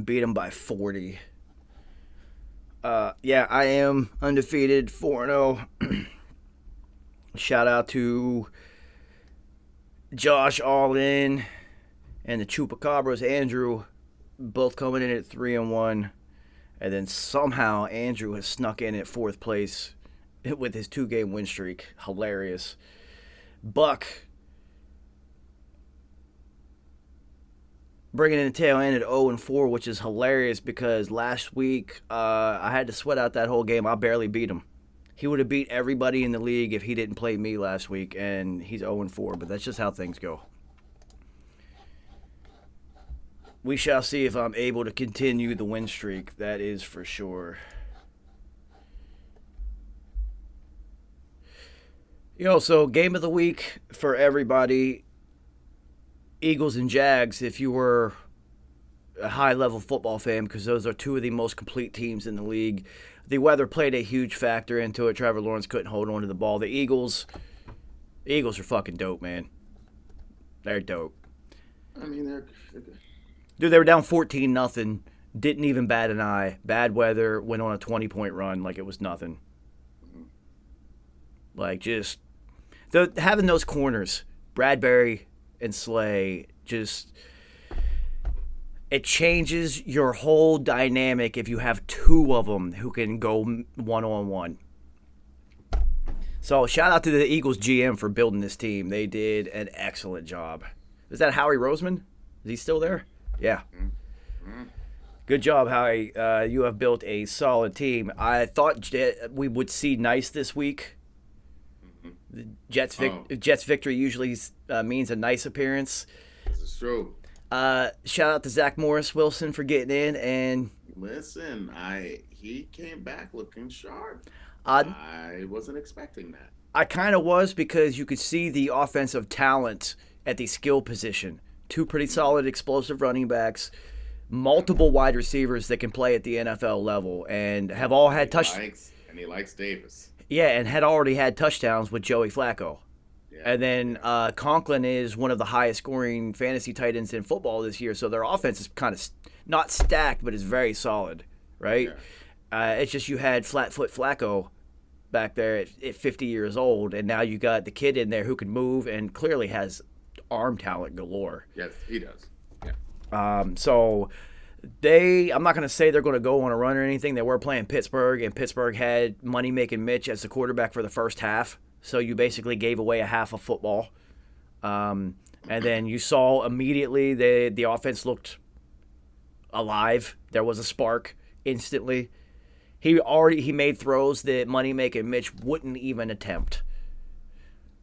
Beat him by 40. Yeah, I am undefeated, 4-0. Shout out to Josh All In and the Chupacabras, Andrew, both coming in at 3-1. And then somehow Andrew has snuck in at 4th place with his 2-game win streak. Hilarious. Buck bringing in the tail end at 0-4, which is hilarious because last week I had to sweat out that whole game. I barely beat him. He would have beat everybody in the league if he didn't play me last week, and he's 0-4, but that's just how things go. We shall see if I'm able to continue the win streak. That is for sure. So game of the week for everybody, Eagles and Jags, if you were a high-level football fan, because those are two of the most complete teams in the league. The weather played a huge factor into it. Trevor Lawrence couldn't hold on to the ball. The Eagles are fucking dope, man. They're dope. I mean, they're good. Dude, they were down 14-0. Didn't even bat an eye. Bad weather. Went on a 20-point run like it was nothing. Like, just having those corners, Bradbury and Slay, just it changes your whole dynamic if you have two of them who can go one-on-one. So shout out to the Eagles GM for building this team. They did an excellent job. Is that Howie Roseman? Is he still there? Yeah. Good job, Howie. You have built a solid team. I thought we would see Nice this week. The Jets victory usually means a nice appearance. This is true. Shout out to Zach Wilson for getting in, and Listen, he came back looking sharp. I wasn't expecting that. I kind of was because you could see the offensive talent at the skill position. Two pretty solid explosive running backs. multiple wide receivers that can play at the NFL level and have all had touchdowns. And he likes Davis. Yeah, and had already had touchdowns with Joey Flacco. Yeah. And then Conklin is one of the highest scoring fantasy tight ends in football this year. So their offense is kind of not stacked, but it's very solid, right? It's just you had Flatfoot Flacco back there at 50 years old, and now you got the kid in there who can move and clearly has arm talent galore. Yes, he does. Yeah. So I'm not going to say they're going to go on a run or anything. They were playing Pittsburgh, and Pittsburgh had money-making Mitch as the quarterback for the first half. So you basically gave away a half of football. And then you saw immediately the offense looked alive. There was a spark instantly. He made throws that money-making Mitch wouldn't even attempt.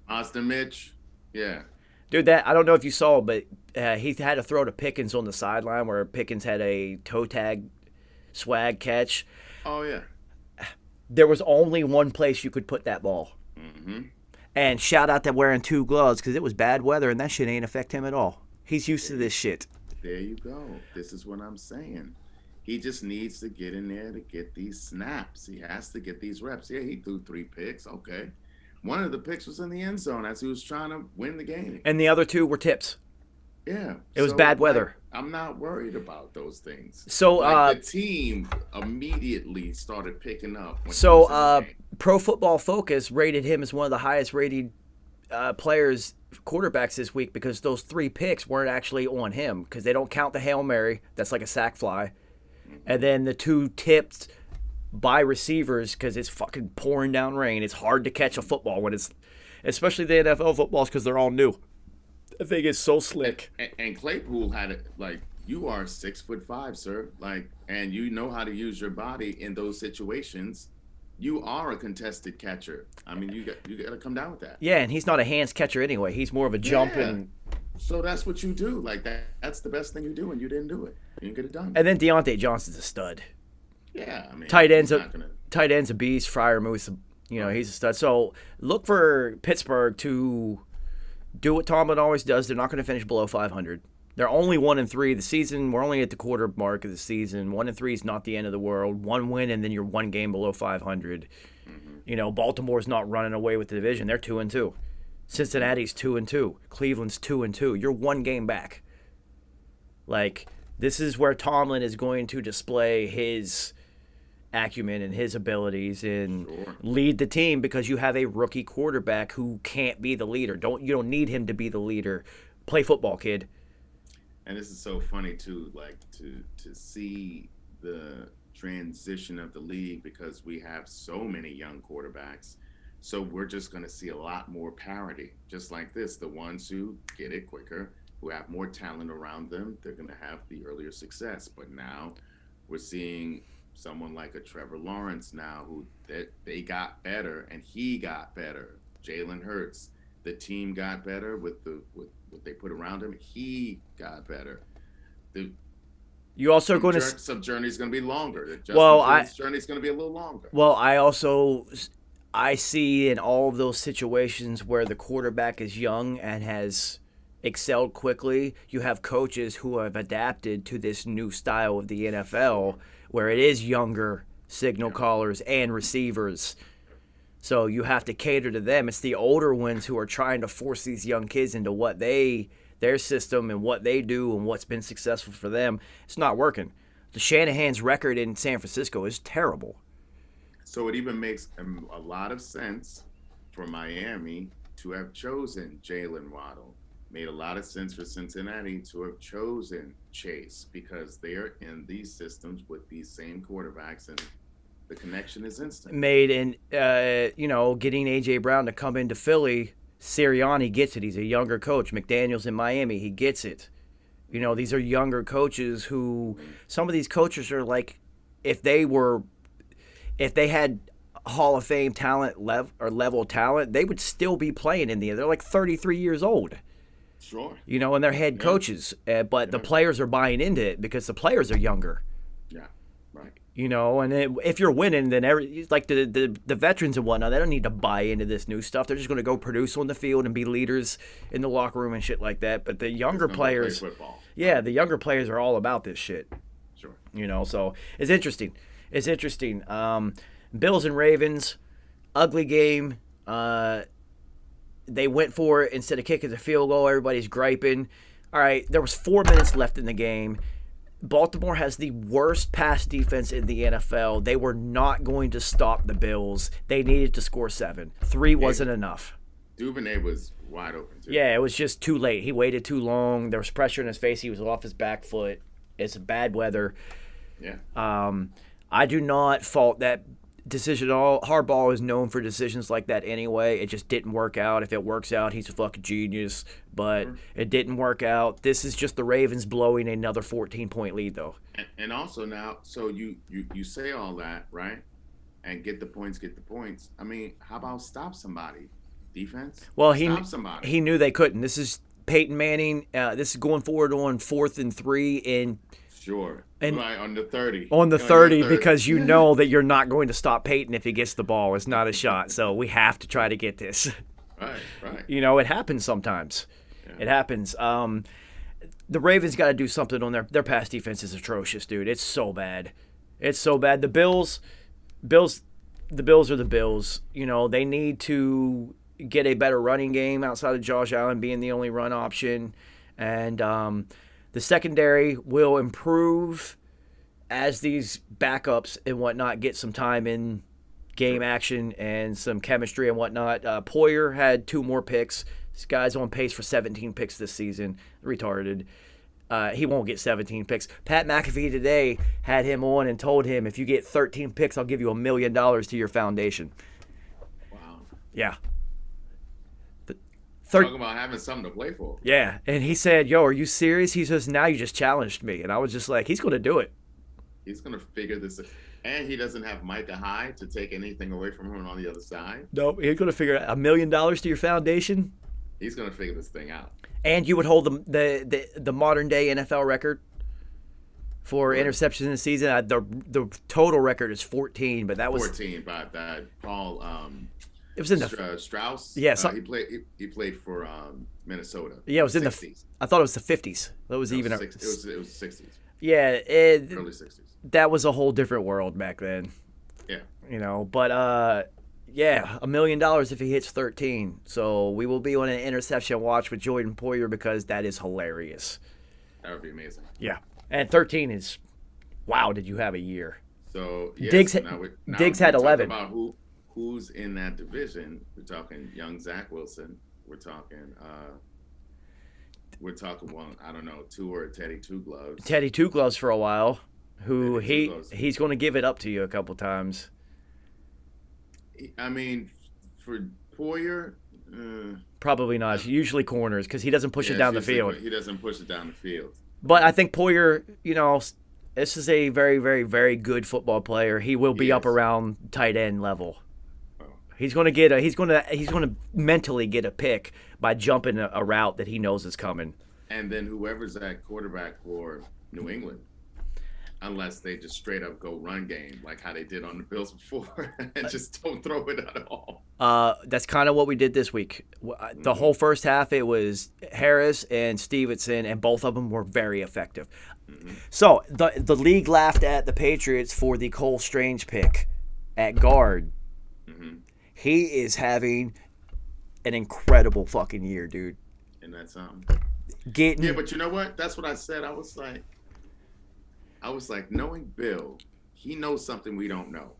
Austin Mitch, yeah. Dude, that I don't know if you saw, but he had to throw to Pickens on the sideline where Pickens had a toe tag swag catch. Oh, yeah. There was only one place you could put that ball. Mm-hmm. And shout out to wearing 2 gloves because it was bad weather and that shit ain't affect him at all. He's used to this shit. There you go. This is what I'm saying. He just needs to get in there to get these snaps. He has to get these reps. Yeah, he threw 3 picks. Okay. One of the picks was in the end zone as he was trying to win the game. And the other 2 were tips. Yeah. It was bad weather. I'm not worried about those things. So the team immediately started picking up. Pro Football Focus rated him as one of the highest rated quarterbacks this week because those 3 picks weren't actually on him because they don't count the Hail Mary. That's like a sack fly. And then the 2 tipped by receivers because it's fucking pouring down rain. It's hard to catch a football when it's, especially the NFL footballs because they're all new. I think it's so slick. And Claypool had it like, you are 6'5", sir. Like, and you know how to use your body in those situations. You are a contested catcher. I mean, you got to come down with that. Yeah, and he's not a hands catcher anyway. He's more of a jump and. So that's what you do. Like that's the best thing you do, and you didn't do it. You didn't get it done. And then Deontay Johnson's a stud. Yeah, I mean, tight end's a beast. Freiermuth, he's a stud. So look for Pittsburgh to do what Tomlin always does. They're not going to finish below 500. They're only 1-3 the season. We're only at the quarter mark of the season. 1-3 is not the end of the world. 1 win and then you're 1 game below 500. Mm-hmm. Baltimore's not running away with the division. They're 2-2. Cincinnati's 2-2. Cleveland's 2-2. You're 1 game back. Like, this is where Tomlin is going to display his acumen and his abilities and lead the team because you have a rookie quarterback who can't be the leader. You don't need him to be the leader. Play football, kid. And this is so funny too, like to see the transition of the league because we have so many young quarterbacks. So we're just going to see a lot more parity, just like this. The ones who get it quicker, who have more talent around them, they're going to have the earlier success. But now we're seeing someone like a Trevor Lawrence now who they got better and he got better. Jalen Hurts, the team got better with what they put around him. He got better. You also going to some journey's going to be longer. Journey's going to be a little longer. Well, I see in all of those situations where the quarterback is young and has excelled quickly, you have coaches who have adapted to this new style of the NFL where it is younger signal callers and receivers. So you have to cater to them. It's the older ones who are trying to force these young kids into what their system and what they do and what's been successful for them. It's not working. The Shanahan's record in San Francisco is terrible. So it even makes a lot of sense for Miami to have chosen Jalen Waddle. Made a lot of sense for Cincinnati to have chosen Chase because they're in these systems with these same quarterbacks and the connection is instant. Getting A.J. Brown to come into Philly, Sirianni gets it. He's a younger coach. McDaniels in Miami, he gets it. These are younger coaches who, some of these coaches are like, if they had Hall of Fame talent level talent, they would still be playing in the. They're like 33 years old. Sure. And they're head coaches, but the players are buying into it because the players are younger. Yeah, right. You know, and if you're winning, then like the veterans and whatnot, they don't need to buy into this new stuff. They're just going to go produce on the field and be leaders in the locker room and shit like that. But the younger players, yeah, the younger players are all about this shit. Sure. You know, so it's interesting. It's interesting. Bills and Ravens, ugly game. They went for it instead of kicking the field goal. Everybody's griping. All right, there was 4 minutes left in the game. Baltimore has the worst pass defense in the NFL. They were not going to stop the Bills. They needed to score 7. 3 wasn't enough. Duvernay was wide open, too. Yeah, it was just too late. He waited too long. There was pressure in his face. He was off his back foot. It's bad weather. Yeah. I do not fault that decision at all. Harbaugh is known for decisions like that anyway. It just didn't work out. If it works out, he's a fucking genius. But it didn't work out. This is just the Ravens blowing another 14-point lead, though. And also now, so you say all that, right? And get the points. I mean, how about stop somebody? Defense? Well, stop somebody. He knew they couldn't. This is Peyton Manning. This is going forward on 4th and 3 and sure. And right, on the 30. On the 30, because you know that you're not going to stop Peyton if he gets the ball. It's not a shot. So we have to try to get this. Right. You know, it happens sometimes. Yeah. It happens. The Ravens got to do something on their pass defense is atrocious, dude. It's so bad. It's so bad. The Bills are the Bills. You know, they need to get a better running game outside of Josh Allen being the only run option. And the secondary will improve as these backups and whatnot get some time in game action and some chemistry and whatnot. Poyer had 2 more picks. This guy's on pace for 17 picks this season. Retarded. He won't get 17 picks. Pat McAfee today had him on and told him, if you get 13 picks, I'll give you $1 million to your foundation. Wow. Yeah. Talking about having something to play for. Yeah, and he said, yo, are you serious? He says, now you just challenged me. And I was just like, he's going to do it. He's going to figure this out. And he doesn't have Micah Hyde to take anything away from him on the other side. No, he's going to figure out $1 million to your foundation. He's going to figure this thing out. And you would hold the modern day NFL record for interceptions in the season. The total record is 14, but that was 14 by that Paul. It was in the Strauss. Yeah, he played for Minnesota. Yeah, it was in 60s. I thought it was the 50s. That was even. It was the 60s. Yeah, early 60s. That was a whole different world back then. Yeah. You know, but yeah, $1 million if he hits 13. So we will be on an interception watch with Jordan Poyer because that is hilarious. That would be amazing. Yeah, and 13 is, wow, did you have a year? So yes, Diggs had 11. About who's in that division? We're talking young Zach Wilson. We're talking one, I don't know, Teddy Two Gloves. Teddy Two Gloves for a while. Who he's going to give it up to you a couple times. I mean, for Poyer, probably not. Usually corners because he doesn't push it down the field. He doesn't push it down the field. But I think Poyer, you know, this is a very, very, very good football player. He will be up around tight end level. Oh. He's going to mentally get a pick by jumping a route that he knows is coming. And then whoever's at quarterback for New England, unless they just straight up go run game like how they did on the Bills before and just don't throw it at all. That's kind of what we did this week. The whole first half, it was Harris and Stevenson, and both of them were very effective. Mm-hmm. So the league laughed at the Patriots for the Cole Strange pick at guard. Mm-hmm. He is having an incredible fucking year, dude. And that's something. Yeah, but you know what? That's what I said. I was like, knowing Bill, he knows something we don't know.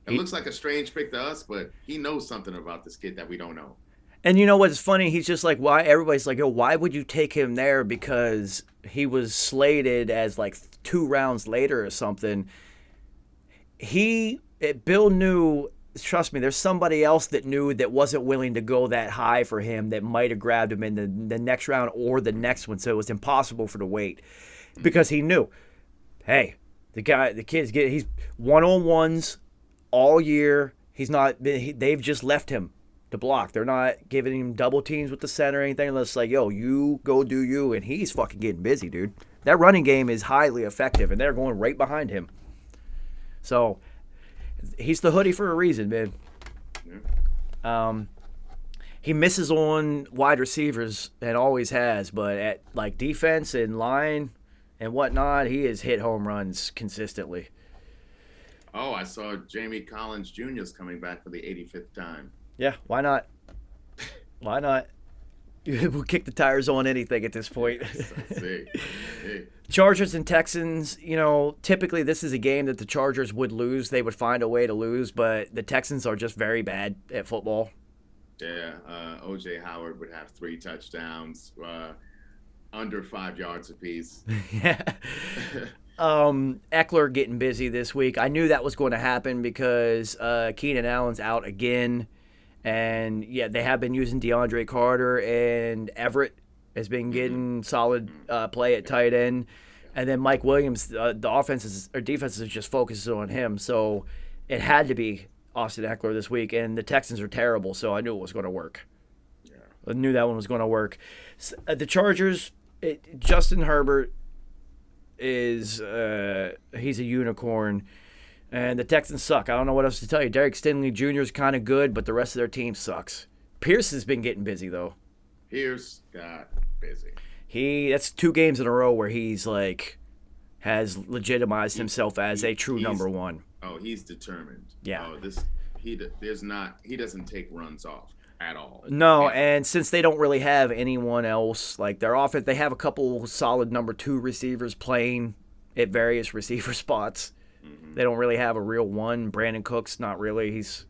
It looks like a strange pick to us, but he knows something about this kid that we don't know. And you know what's funny? He's just like, why? Everybody's like, yo, why would you take him there? Because he was slated as like 2 rounds later or something. Bill knew, trust me, there's somebody else that knew that wasn't willing to go that high for him that might have grabbed him in the next round or the next one. So it was impossible for the wait. Because he knew, hey, he's one-on-ones all year. They've just left him to block. They're not giving him double teams with the center or anything. It's like, yo, you go do you, and he's fucking getting busy, dude. That running game is highly effective, and they're going right behind him. So he's the hoodie for a reason, man. Yeah. He misses on wide receivers and always has, but at like defense and line and whatnot, he has hit home runs consistently. Oh, I saw Jamie Collins Jr. is coming back for the 85th time. Yeah, why not? Why not? We'll kick the tires on anything at this point. Hey. Chargers and Texans, typically this is a game that the Chargers would lose. They would find a way to lose, but the Texans are just very bad at football. Yeah, O.J. Howard would have 3 touchdowns, under 5 yards apiece. Yeah. Eckler getting busy this week. I knew that was going to happen because Keenan Allen's out again. And, yeah, they have been using DeAndre Carter, and Everett has been getting solid play at tight end. And then Mike Williams, the defense is just focused on him. So it had to be Austin Eckler this week, and the Texans are terrible, so I knew it was going to work. Yeah. I knew that one was going to work. The Chargers, Justin Herbert is he's a unicorn. And the Texans suck. I don't know what else to tell you. Derek Stingley Jr. is kind of good, but the rest of their team sucks. Pierce has been getting busy, though. Pierce got busy. That's 2 games in a row where he's has legitimized himself as a true number 1. Oh, he's determined. Yeah. Oh, he doesn't take runs off at all. No, and since they don't really have anyone else, like their offense, they have a couple solid number 2 receivers playing at various receiver spots. They don't really have a real one. Brandon Cooks, not really. He's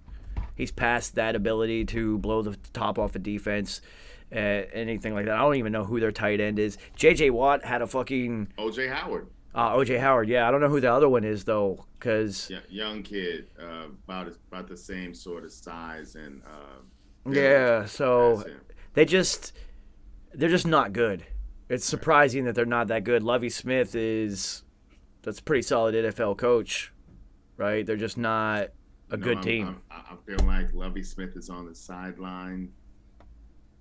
past that ability to blow the top off a defense, anything like that. I don't even know who their tight end is. J.J. Watt had a fucking... O.J. Howard. O.J. Howard, yeah. I don't know who the other one is, though, because... Yeah, young kid, about the same sort of size and... yeah, so they're just not good. It's surprising that they're not that good. Lovie Smith that's a pretty solid NFL coach, right? They're just not a good team. I feel like Lovie Smith is on the sideline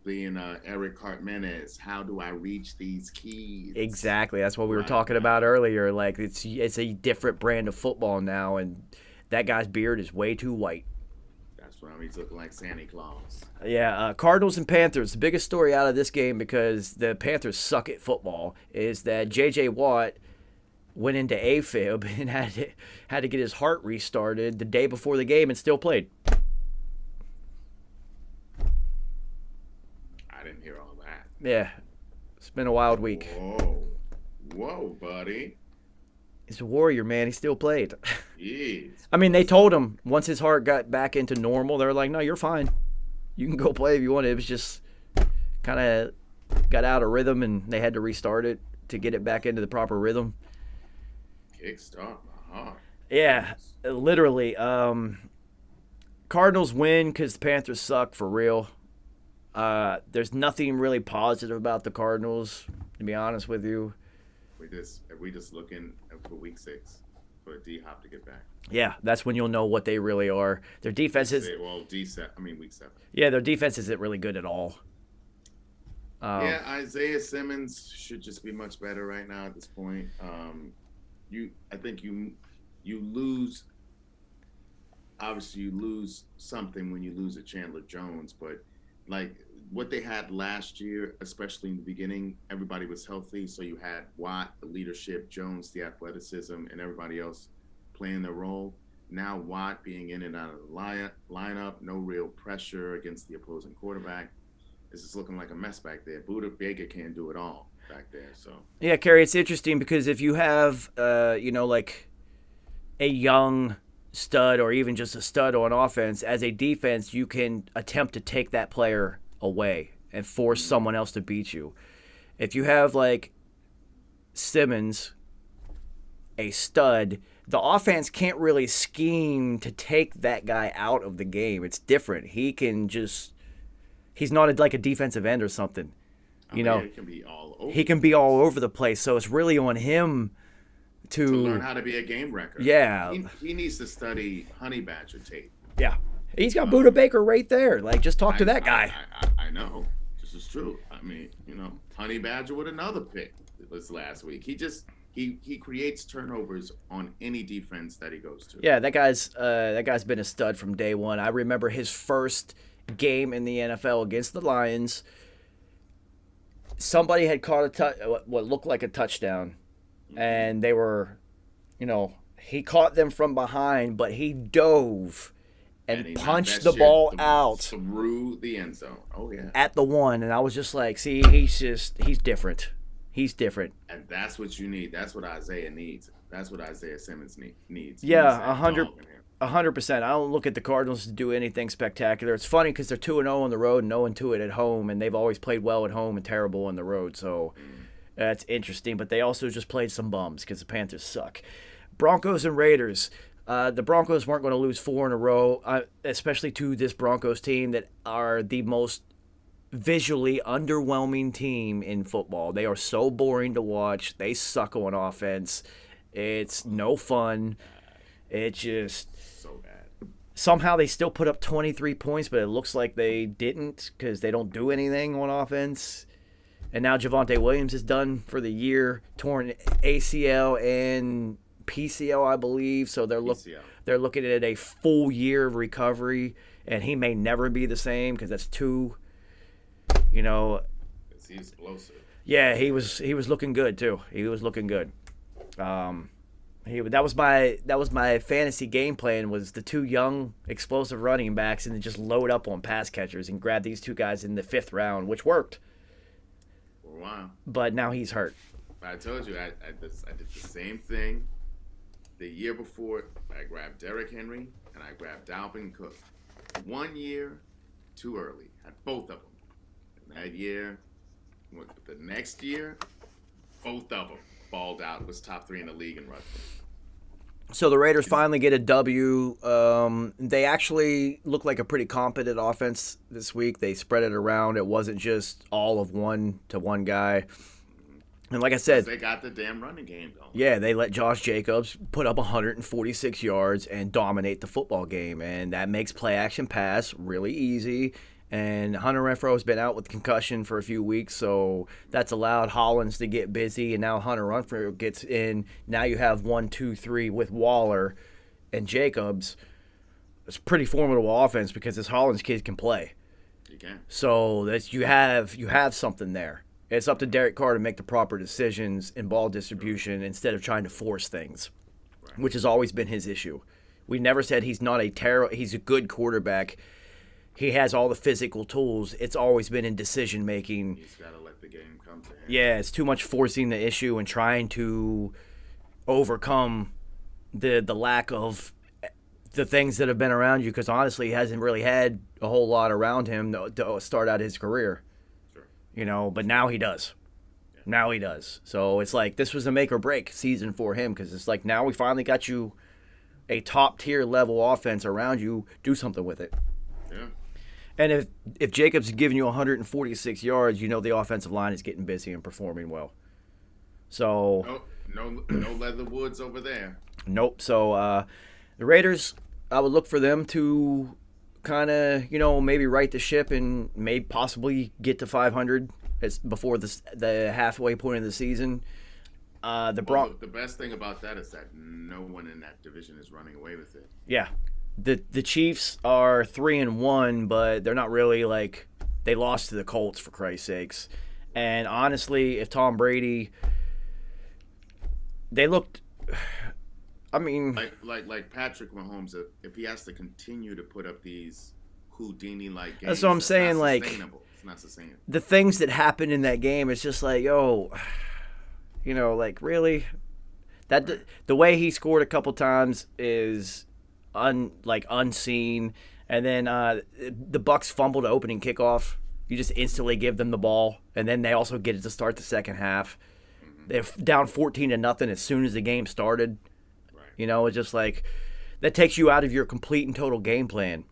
being Eric Cartmenez. How do I reach these keys? Exactly. That's what we were talking about earlier. Like it's a different brand of football now, and that guy's beard is way too white. That's why he's looking like Santa Claus. Yeah, Cardinals and Panthers. The biggest story out of this game, because the Panthers suck at football, is that J.J. Watt went into AFib and had to get his heart restarted the day before the game and still played. I didn't hear all that. Yeah, it's been a wild week. Whoa, buddy. He's a warrior, man. He still played. Jeez. I mean, they told him once his heart got back into normal, they were like, no, you're fine. You can go play if you want. It was just kind of got out of rhythm, and they had to restart it to get it back into the proper rhythm. Kickstart my heart. Yeah, literally. Cardinals win because the Panthers suck for real. There's nothing really positive about the Cardinals, to be honest with you. We just looking for week 6 for D-Hop to get back. Yeah, that's when you'll know what they really are. Their defense is... week 7. Yeah, their defense isn't really good at all. Yeah, Isaiah Simmons should just be much better right now at this point. I think you lose. Obviously, you lose something when you lose a Chandler Jones, but like what they had last year, especially in the beginning, everybody was healthy, so you had Watt, the leadership, Jones, the athleticism, and everybody else playing their role. Now Watt being in and out of the lineup, no real pressure against the opposing quarterback. This is looking like a mess back there. Buda Baker can't do it all back there. So yeah, Kerry, it's interesting because if you have, like a young stud or even just a stud on offense, as a defense, you can attempt to take that player away and force someone else to beat you. If you have like Simmons, a stud, the offense can't really scheme to take that guy out of the game. It's different. He can just, he's not like a defensive end or something. He can be all over. He can be all over the place. So it's really on him to learn how to be a game wrecker. Yeah. He needs to study Honey Badger tape. Yeah. He's got Buda Baker right there. Like, just talk to that guy. I know. This is true. I mean, Honey Badger with another pick. this last week. He creates turnovers on any defense that he goes to. Yeah, that guy's been a stud from day one. I remember his first game in the NFL against the Lions. Somebody had caught what looked like a touchdown, and they were, he caught them from behind, but he dove and he punched knocked the that ball shit out through the end zone. Oh yeah. at the one, and I was just like, see, he's different. He's different. And that's what you need. That's what Isaiah needs. That's what Isaiah Simmons needs. Yeah, 100%. I don't look at the Cardinals to do anything spectacular. It's funny because they're 2-0 on the road and 0-2 at home, and they've always played well at home and terrible on the road. So that's interesting. But they also just played some bums because the Panthers suck. Broncos and Raiders. The Broncos weren't going to lose 4 in a row, especially to this Broncos team that are the most visually underwhelming team in football. They are so boring to watch. They suck on offense. It's no fun. It just so bad. Somehow they still put up 23 points, but it looks like they didn't because they don't do anything on offense. And now Javonte Williams is done for the year, torn ACL and PCL, I believe. So they're looking at a full year of recovery, and he may never be the same because that's too. He's explosive. Yeah, he was looking good too. He was looking good. That was my fantasy game plan, was the 2 young explosive running backs and then just load up on pass catchers and grab these 2 guys in the 5th round, which worked. For a while. But now he's hurt. I told you I did the same thing the year before. I grabbed Derrick Henry and I grabbed Dalvin Cook. 1 year too early. Had both of them. That year, the next year, both of them balled out. Was top 3 in the league in rushing. So the Raiders finally get a W. They actually look like a pretty competent offense this week. They spread it around. It wasn't just all of one to one guy. And like I said, they got the damn running game going. Yeah, they let Josh Jacobs put up 146 yards and dominate the football game, and that makes play action pass really easy. And Hunter Renfrow has been out with concussion for a few weeks, so that's allowed Hollins to get busy, and now Hunter Renfrow gets in. Now you have 1, 2, 3 with Waller and Jacobs. It's a pretty formidable offense because this Hollins kid can play. You can. So that's you have something there. It's up to Derek Carr to make the proper decisions in ball distribution instead of trying to force things, which has always been his issue. We never said he's not he's a good quarterback. He has all the physical tools. It's always been in decision making. He's got to let the game come to him. Yeah, it's too much forcing the issue and trying to overcome the lack of the things that have been around you, because honestly, he hasn't really had a whole lot around him to start out his career. Sure. But now he does. Yeah. Now he does. So it's like this was a make or break season for him, because it's like now we finally got you a top tier level offense around you. Do something with it. Yeah. And if Jacobs is giving you 146 yards, the offensive line is getting busy and performing well. So no Leatherwoods over there. Nope. So the Raiders, I would look for them to kind of maybe right the ship and maybe possibly get to 500 before the halfway point of the season. The best thing about that is that no one in that division is running away with it. Yeah. The Chiefs are 3-1, but they're not really they lost to the Colts, for Christ's sakes. And honestly, if Tom Brady, they looked, I mean, like Patrick Mahomes, if he has to continue to put up these Houdini-like games, that's what I'm saying. It's not sustainable. The things that happened in that game, it's just really. That the way he scored a couple times is unseen, and then the Bucs fumbled the opening kickoff. You just instantly give them the ball, and then they also get it to start the second half. They're down 14-0 as soon as the game started. Right. It's just that takes you out of your complete and total game plan,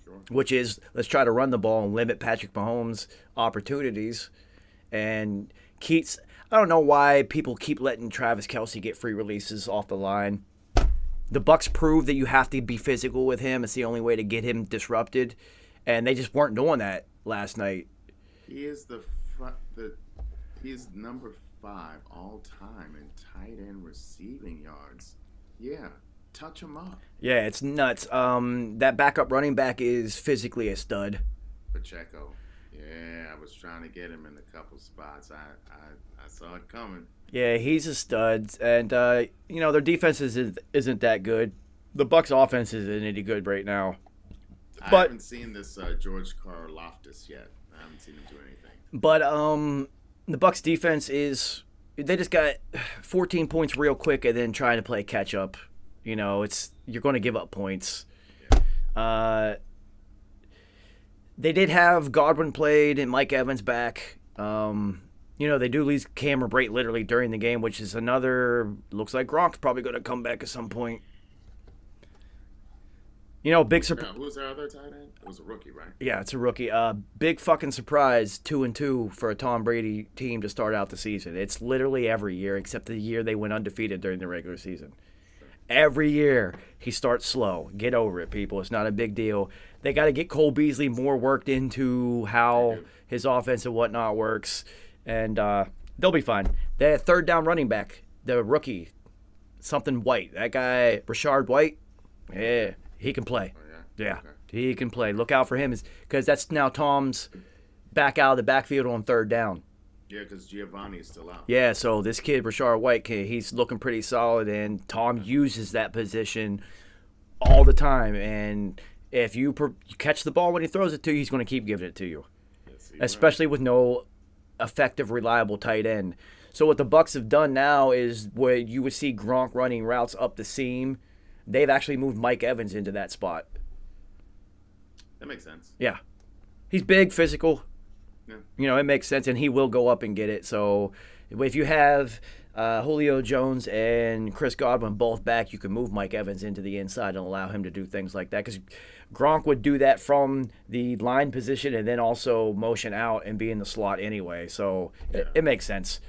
sure. Which is let's try to run the ball and limit Patrick Mahomes' opportunities. And Keats, I don't know why people keep letting Travis Kelce get free releases off the line. The Bucs prove that you have to be physical with him. It's the only way to get him disrupted, and they just weren't doing that last night. He is He's number 5 all time in tight end receiving yards. Yeah, touch him up. Yeah, it's nuts. That backup running back is physically a stud. Pacheco. Yeah, I was trying to get him in a couple spots. I saw it coming. Yeah, he's a stud, and their defense isn't that good. The Bucks' offense isn't any good right now. I haven't seen this George Karlaftis yet. I haven't seen him do anything. But the Bucks' defense they just got 14 points real quick and then trying to play catch up. You're going to give up points. Yeah. They did have Godwin played and Mike Evans back. They do lose Cameron Brate literally during the game, which is looks like Gronk's probably going to come back at some point. Big surprise. Who's their other tight end? It was a rookie, right? Yeah, it's a rookie. Big fucking surprise, 2-2 for a Tom Brady team to start out the season. It's literally every year, except the year they went undefeated during the regular season. Every year, he starts slow. Get over it, people. It's not a big deal. They got to get Cole Beasley more worked into how his offense and whatnot works, and they'll be fine. That third down running back, the rookie, something White. That guy, Rashard White, yeah, he can play. Oh, Yeah, Okay. he can play. Look out for him, because that's now Tom's back out of the backfield on third down. Yeah, because Giovanni is still out. Yeah, so this kid, Rashard White, he's looking pretty solid, and Tom uses that position all the time. And if you catch the ball when he throws it to you, he's going to keep giving it to you, Yes, he's especially with no effective, reliable tight end. So what the Bucks have done now is where you would see Gronk running routes up the seam, they've actually moved Mike Evans into that spot. That makes sense. Yeah. He's big, physical. Yeah. It makes sense, and he will go up and get it. So if you have Julio Jones and Chris Godwin both back, you can move Mike Evans into the inside and allow him to do things like that. Because Gronk would do that from the line position and then also motion out and be in the slot anyway. So it makes sense.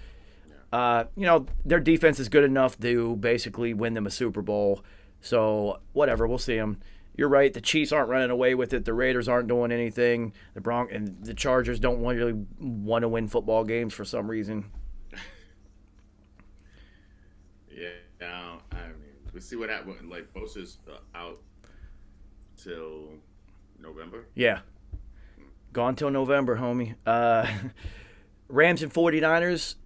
Their defense is good enough to basically win them a Super Bowl. So whatever, we'll see them. You're right. The Chiefs aren't running away with it. The Raiders aren't doing anything. The Broncos and the Chargers don't really want to win football games for some reason. Yeah. Now, we see what happens. Like, Bosa's out till November. Yeah. Gone till November, homie. Rams and 49ers.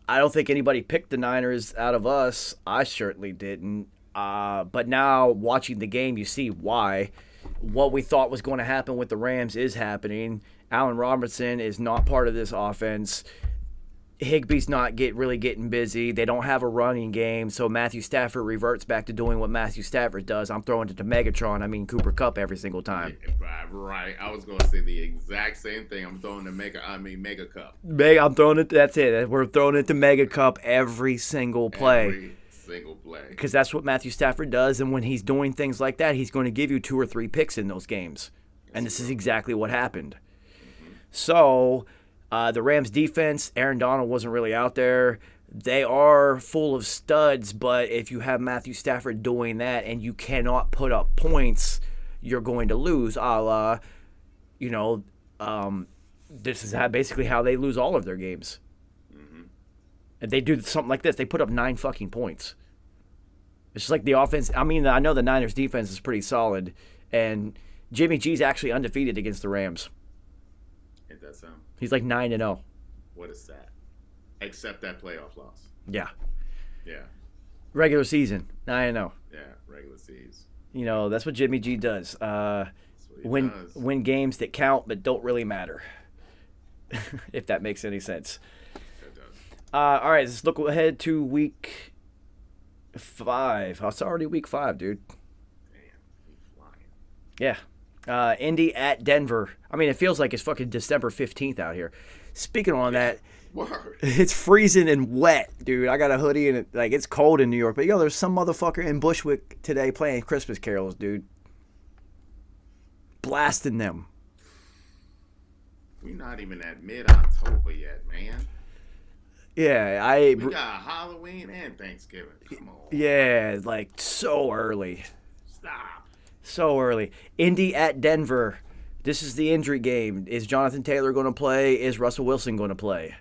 I don't think anybody picked the Niners out of us. I certainly didn't. But now watching the game, you see why. What we thought was going to happen with the Rams is happening. Allen Robinson is not part of this offense. Higbee's not really getting busy. They don't have a running game, so Matthew Stafford reverts back to doing what Matthew Stafford does. I'm throwing it to Megatron, Cooper Kupp every single time. Right. I was going to say the exact same thing. I'm throwing the Mega Cup. I'm throwing it. That's it. We're throwing it to Mega Cup every single play. Every single play. Because that's what Matthew Stafford does, and when he's doing things like that, he's going to give you 2 or 3 picks in those games. And this is exactly what happened. So, the Rams defense, Aaron Donald wasn't really out there. They are full of studs, but if you have Matthew Stafford doing that and you cannot put up points, you're going to lose, a la, this is basically how they lose all of their games. If they do something like this, they put up 9 fucking points. It's just like the offense. I know the Niners defense is pretty solid, and Jimmy G's actually undefeated against the Rams. Ain't that so? He's like 9-0. What is that? Except that playoff loss. Yeah. Yeah. Regular season, 9-0. Yeah. Regular season. That's what Jimmy G does. That's what he does. Win games that count but don't really matter. If that makes any sense. It does. All right, let's look ahead to week 5. Oh, it's already week 5, dude. Damn, he's flying. Yeah. Indy at Denver. It feels like it's fucking December 15th out here. Speaking on that, Word. it's freezing and wet, dude. I got a hoodie and it's cold in New York. But there's some motherfucker in Bushwick today playing Christmas carols, dude. Blasting them. We're not even at mid-October yet, man. Yeah, We got Halloween and Thanksgiving. Come on. Yeah, so early. Stop. So early. Indy at Denver. This is the injury game. Is Jonathan Taylor going to play? Is Russell Wilson going to play?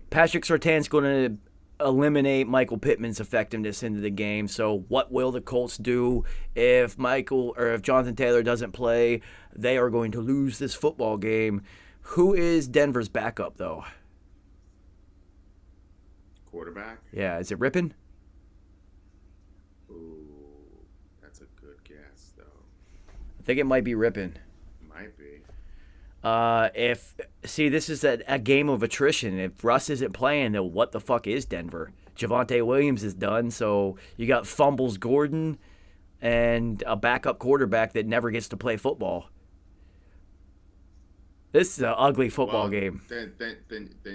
Patrick Surtain's going to eliminate Michael Pittman's effectiveness into the game. So what will the Colts do if Jonathan Taylor doesn't play? They are going to lose this football game. Who is Denver's backup, though? Quarterback? Yeah, is it Rippon? Ooh, that's a good guess, though. I think it might be Rippon. Might be. This is a game of attrition. If Russ isn't playing, then what the fuck is Denver? Javonte Williams is done, so you got Fumbles Gordon and a backup quarterback that never gets to play football. This is an ugly football game. Then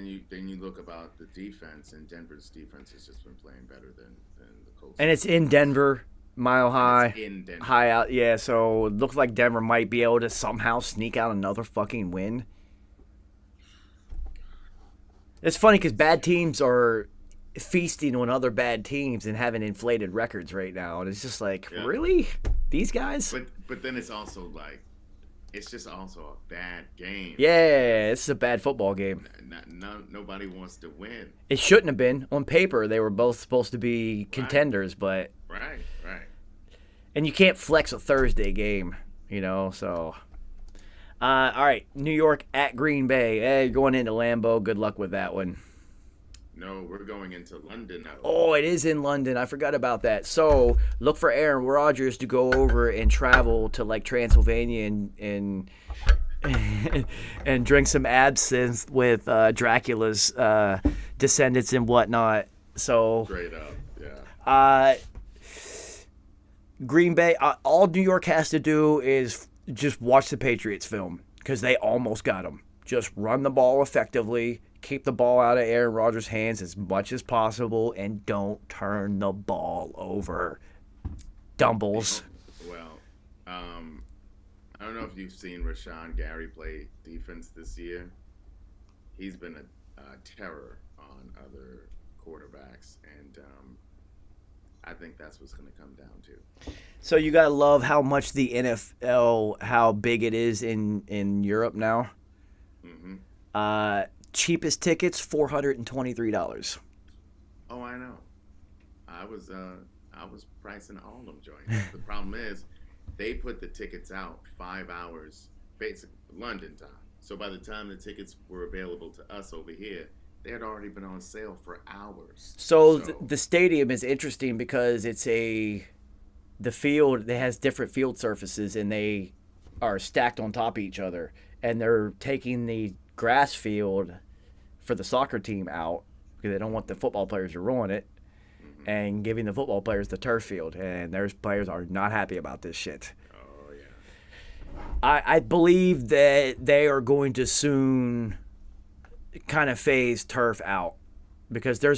you look about the defense, and Denver's defense has just been playing better than the Colts. And it's in Denver, Mile High, in Denver. high out. Yeah, so it looks like Denver might be able to somehow sneak out another fucking win. It's funny because bad teams are feasting on other bad teams and having inflated records right now, and it's just like, really, these guys? But then it's also like, it's just also a bad game. Yeah, this is a bad football game. Nobody wants to win. It shouldn't have been. On paper, they were both supposed to be contenders, but Right. and you can't flex a Thursday game, so. All right, New York at Green Bay. Hey, going into Lambeau. Good luck with that one. No, we're going into London now. Oh, it is in London. I forgot about that. So look for Aaron Rodgers to go over and travel to like Transylvania and and drink some absinthe with Dracula's descendants and whatnot. So straight up, yeah. Green Bay. All New York has to do is just watch the Patriots film because they almost got them. Just run the ball effectively. Keep the ball out of Aaron Rodgers' hands as much as possible, and don't turn the ball over. Dumbles. Well, I don't know if you've seen Rashawn Gary play defense this year. He's been a terror on other quarterbacks, and I think that's what's going to come down to. So you gotta love how much the NFL, how big it is in Europe now. Mm-hmm. Cheapest tickets, $423. Oh, I know. I was pricing all them joints. The problem is, they put the tickets out 5 hours, basically London time. So by the time the tickets were available to us over here, they had already been on sale for hours. So the stadium is interesting because the field, it has different field surfaces and they are stacked on top of each other. And they're taking the grass field for the soccer team out because they don't want the football players to ruin it, and giving the football players the turf field. And their players are not happy about this shit. Oh, yeah. I believe that they are going to soon kind of phase turf out because They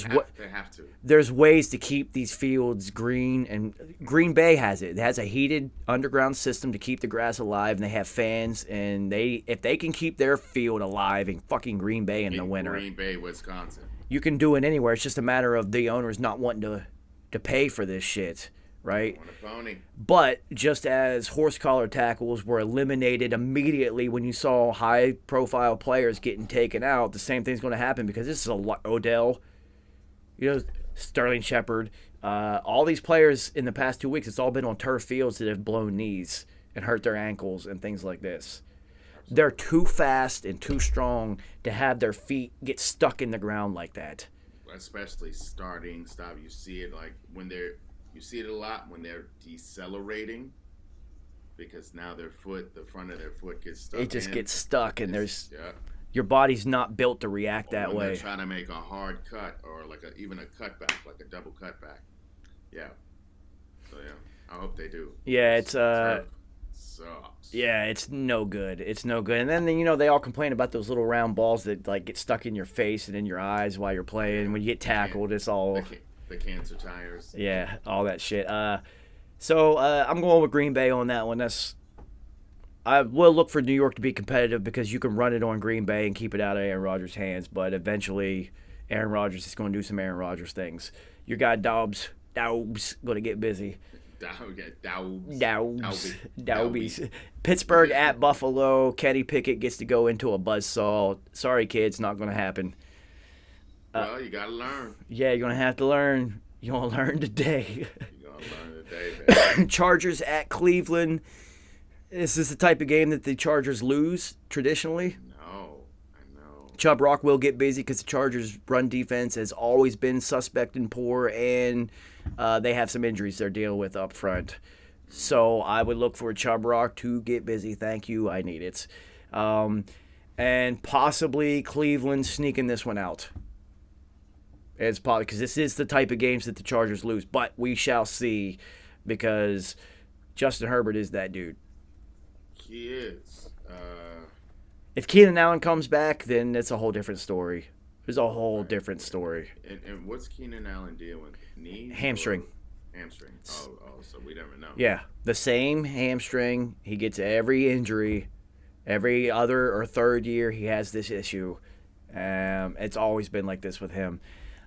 have to. there's ways to keep these fields green, and Green Bay has it. It has a heated underground system to keep the grass alive, and they have fans, and if they can keep their field alive in fucking Green Bay in the winter, Green Bay, Wisconsin. you can do it anywhere. It's just a matter of the owners not wanting to pay for this shit, right? On a pony. But just as horse collar tackles were eliminated immediately when you saw high-profile players getting taken out, the same thing's going to happen because this is Odell, Sterling Shepard, all these players in the past 2 weeks, it's all been on turf fields that have blown knees and hurt their ankles and things like this. They're too fast and too strong to have their feet get stuck in the ground like that. Especially stop. You see it you see it a lot when they're decelerating, because now the front of their foot gets stuck. It just gets stuck, and yeah. Your body's not built to react that when way. They're trying to make a hard cut or even a cutback, like a double cutback. Yeah. So yeah, I hope they do. Yeah, it's sucks. Yeah, it's no good. It's no good. And then they all complain about those little round balls that like get stuck in your face and in your eyes while you're playing. When you get tackled, it's all the cancer tires. Yeah, all that shit. So I'm going with Green Bay on that one. I will look for New York to be competitive because you can run it on Green Bay and keep it out of Aaron Rodgers' hands, but eventually Aaron Rodgers is going to do some Aaron Rodgers things. Your guy Dobbs going to get busy. Dowbies. Pittsburgh at Buffalo. Kenny Pickett gets to go into a buzzsaw. Sorry, kids, not going to happen. Well, you got to learn. Yeah, you're going to have to learn. You're going to learn today. You're going to learn today, baby. Chargers at Cleveland. This is the type of game that the Chargers lose traditionally. I know. Chubb Rock will get busy because the Chargers' run defense has always been suspect and poor, and they have some injuries they're dealing with up front. So I would look for Chubb Rock to get busy. Thank you. I need it. And possibly Cleveland sneaking this one out. It's probably because this is the type of games that the Chargers lose. But we shall see because Justin Herbert is that dude. He is. If Keenan Allen comes back, then it's a whole different story. There's a whole different story. And what's Keenan Allen dealing? Knee? Hamstring. Hamstring. Oh, so we never know. Yeah, the same hamstring. He gets every injury. Every other or third year, he has this issue. It's always been like this with him.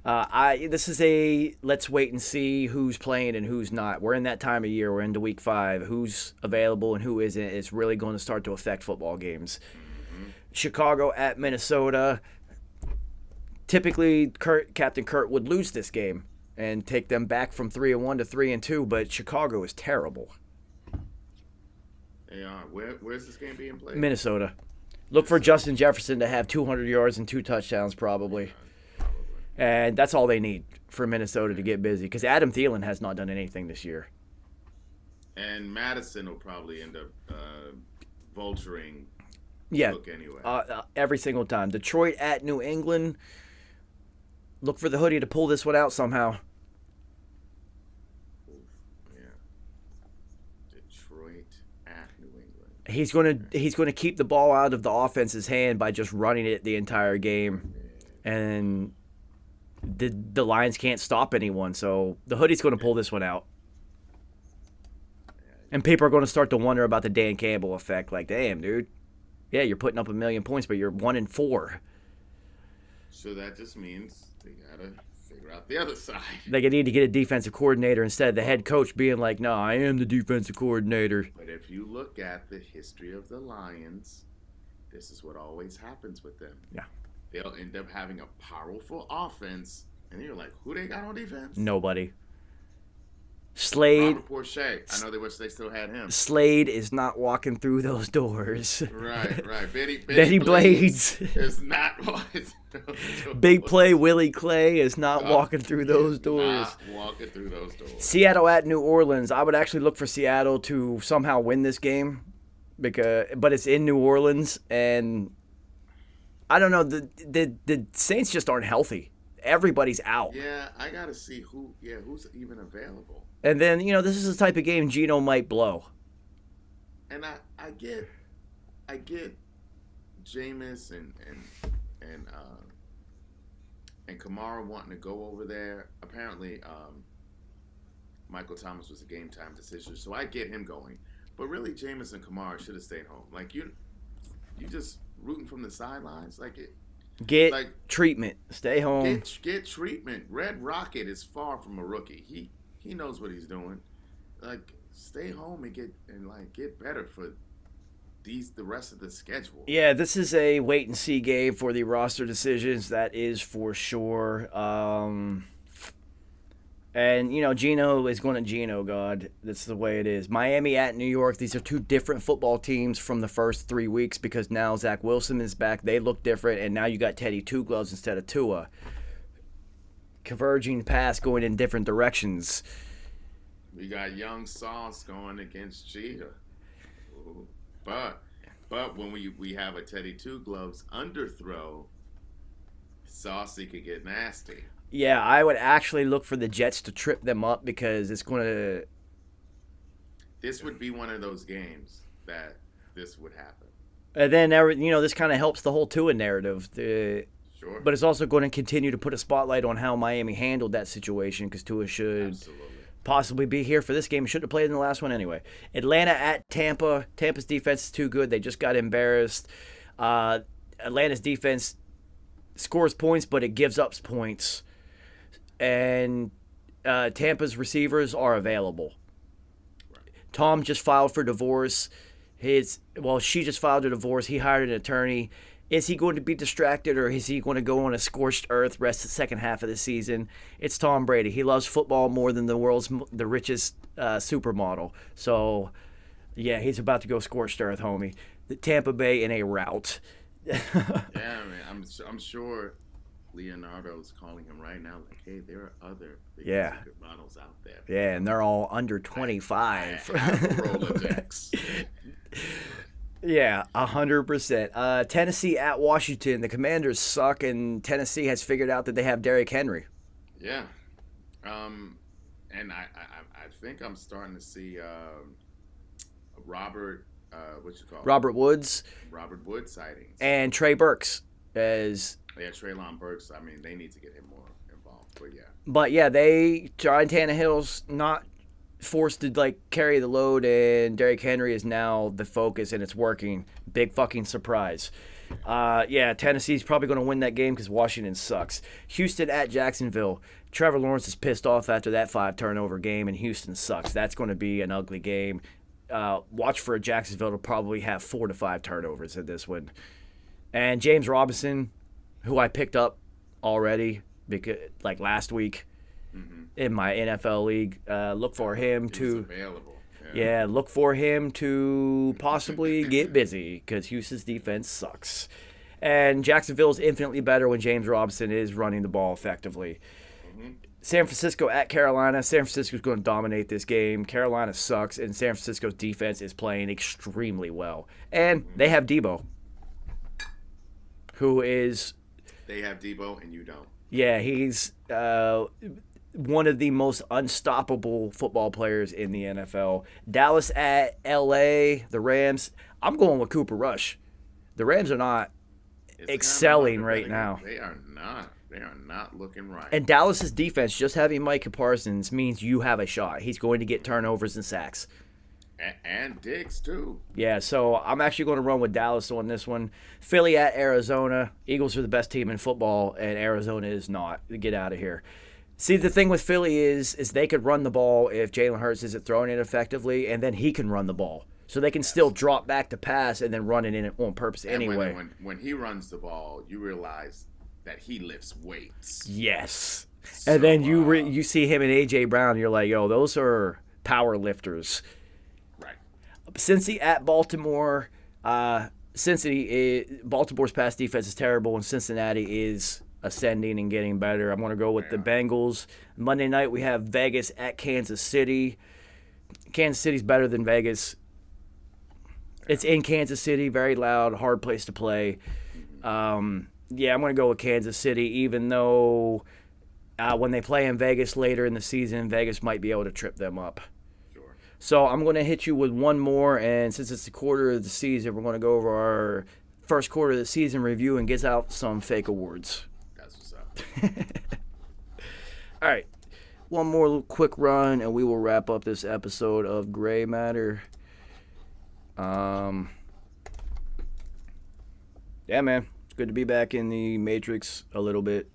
This is a let's wait and see who's playing and who's not. We're in that time of year. We're into week 5. Who's available and who isn't is really going to start to affect football games. Mm-hmm. Chicago at Minnesota. Typically, Captain Kurt would lose this game and take them back from 3-1 to 3-2, but Chicago is terrible. They are. Where's this game being played? Minnesota. Look for Justin Jefferson to have 200 yards and 2 touchdowns probably. And that's all they need for Minnesota to get busy because Adam Thielen has not done anything this year. And Madison will probably end up vulturing Cook anyway. Every single time. Detroit at New England. Look for the hoodie to pull this one out somehow. Detroit at New England. He's gonna keep the ball out of the offense's hand by just running it the entire game, and the Lions can't stop anyone. So the hoodie's gonna pull this one out, and people are gonna start to wonder about the Dan Campbell effect. Like, damn, dude, yeah, you're putting up 1 million points, but you're 1-4. So that just means they gotta figure out the other side. They need to get a defensive coordinator instead of the head coach being like, no, I am the defensive coordinator. But if you look at the history of the Lions, this is what always happens with them. Yeah. They'll end up having a powerful offense, and you're like, who they got on defense? Nobody. Slade. Robert Porsche. I know they wish they still had him. Slade is not walking through those doors. Right. Betty Blades is not walking through those doors. Big play Willie Clay is not walking through those doors. Not walking through those doors. Seattle at New Orleans. I would actually look for Seattle to somehow win this game, but it's in New Orleans, and I don't know. The Saints just aren't healthy. Everybody's out. Yeah, I gotta see who's even available. And then, this is the type of game Geno might blow. And I get Jameis and Kamara wanting to go over there. Apparently, Michael Thomas was a game time decision, so I get him going. But really, Jameis and Kamara should have stayed home. Like you just rooting from the sidelines, Get treatment. Stay home. Get treatment. Red Rocket is far from a rookie. He knows what he's doing. Stay home and get better for the rest of the schedule. Yeah, this is a wait and see game for the roster decisions. That is for sure. And Geno is going to Geno. God, that's the way it is. Miami at New York. These are 2 different football teams from the first 3 weeks because now Zach Wilson is back. They look different, and now you got Teddy Two Gloves instead of Tua. Converging pass going in different directions. We got young Sauce going against Cheetah. Ooh. But when we have a Teddy Two Gloves underthrow, Saucy could get nasty. Yeah, I would actually look for the Jets to trip them up because it's going to... This would be one of those games that this would happen. And then, this kind of helps the whole Tua narrative. Sure. But it's also going to continue to put a spotlight on how Miami handled that situation because Tua should possibly be here for this game. He should have played in the last one anyway. Atlanta at Tampa. Tampa's defense is too good. They just got embarrassed. Atlanta's defense scores points, but it gives up points. And Tampa's receivers are available. Tom just filed for divorce. She just filed a divorce. He hired an attorney. Is he going to be distracted, or is he going to go on a scorched earth rest the second half of the season? It's Tom Brady. He loves football more than the richest supermodel. So, yeah, he's about to go scorched earth, homie. The Tampa Bay in a rout. Yeah, man. I'm sure Leonardo's calling him right now, like, hey, there are other big models out there. Yeah, and they're all under 25. I have a Rolodex. Yeah, 100%. Tennessee at Washington. The Commanders suck, and Tennessee has figured out that they have Derrick Henry. Yeah. And I think I'm starting to see Robert Woods sightings. And Trey Burks as... Yeah, Treylon Burks. I mean, they need to get him more involved, but yeah. But yeah, Ryan Tannehill's not forced to carry the load, and Derrick Henry is now the focus, and it's working. Big fucking surprise. Yeah, Tennessee's probably going to win that game because Washington sucks. Houston at Jacksonville. Trevor Lawrence is pissed off after that 5-turnover game, and Houston sucks. That's going to be an ugly game. Watch for Jacksonville to probably have 4 to 5 turnovers in this one. And James Robinson, who I picked up already because last week in my NFL league, look for him to look for him to possibly get busy because Houston's defense sucks. And Jacksonville's infinitely better when James Robinson is running the ball effectively. San Francisco at Carolina. San Francisco's going to dominate this game. Carolina sucks, and San Francisco's defense is playing extremely well. And they have Debo, who is... They have Debo, and you don't. Yeah, he's one of the most unstoppable football players in the NFL. Dallas at L.A., the Rams. I'm going with Cooper Rush. The Rams are not excelling right now. They are not. They are not looking right. And Dallas's defense, just having Micah Parsons means you have a shot. He's going to get turnovers and sacks. And Diggs, too. Yeah, so I'm actually going to run with Dallas on this one. Philly at Arizona. Eagles are the best team in football, and Arizona is not. Get out of here. See, the thing with Philly is they could run the ball if Jalen Hurts isn't throwing it effectively, and then he can run the ball. So they can still drop back to pass and then run it in on purpose anyway. When he runs the ball, you realize that he lifts weights. Yes. And then you see him and A.J. Brown, and you're like, yo, those are power lifters. Right. Cincy at Baltimore. Baltimore's pass defense is terrible, and Cincinnati is ascending and getting better. I'm going to go with the Bengals. Monday night, we have Vegas at Kansas City. Kansas City's better than Vegas. It's in Kansas City, very loud, hard place to play. Yeah, I'm going to go with Kansas City, even though when they play in Vegas later in the season, Vegas might be able to trip them up. Sure. So I'm going to hit you with one more, and since it's the quarter of the season, we're going to go over our first quarter of the season review and get out some fake awards. That's what's up. All right. One more quick run, and we will wrap up this episode of Gray Matter. Yeah, man. It's good to be back in the Matrix a little bit.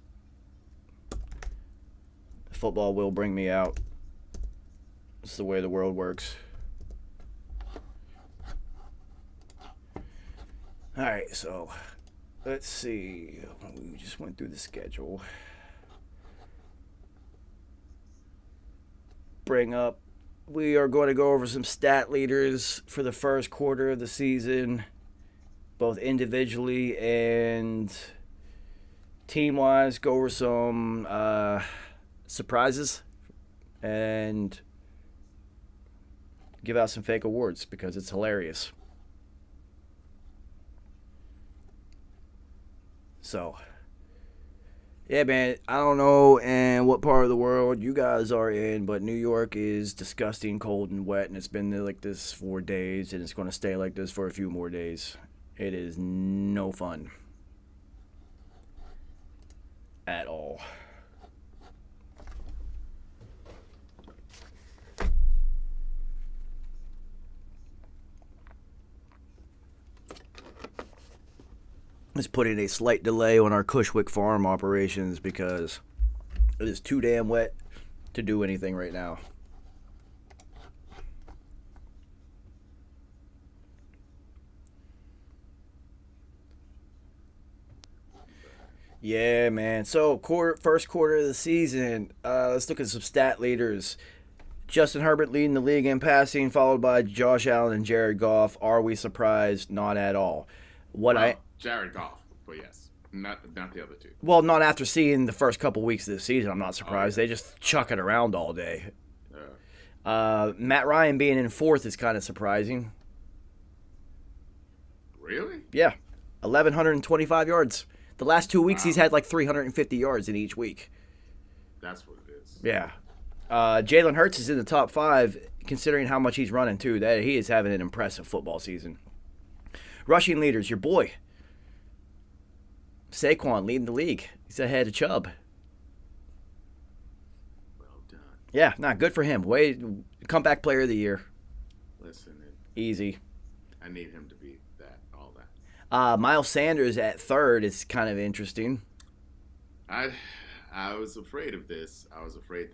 Football will bring me out. It's the way the world works. All right, so let's see. We just went through the schedule. We are going to go over some stat leaders for the first quarter of the season, both individually and team-wise. Go over some surprises and give out some fake awards because it's hilarious. So, yeah, man, I don't know in what part of the world you guys are in, but New York is disgusting, cold, and wet, and it's been like this for days, and it's going to stay like this for a few more days. It is no fun at all. Let's put in a slight delay on our Cushwick farm operations because it is too damn wet to do anything right now. Yeah, man. So, first quarter of the season, let's look at some stat leaders. Justin Herbert leading the league in passing, followed by Josh Allen and Jared Goff. Are we surprised? Not at all. Jared Goff, but yes, not the other two. Well, not after seeing the first couple weeks of the season. I'm not surprised. They just chuck it around all day. Matt Ryan being in fourth is kind of surprising. Really? Yeah, 1,125 yards. The last 2 weeks, he's had like 350 yards in each week. That's what it is. Yeah. Jalen Hurts is in the top 5, considering how much he's running, too. That he is having an impressive football season. Rushing leaders, your boy. Saquon leading the league. He's ahead of Chubb. Well done. Yeah, not good for him. Comeback player of the year. Listen, Easy. I need him to be all that. Miles Sanders at third is kind of interesting. I was afraid of this. I was afraid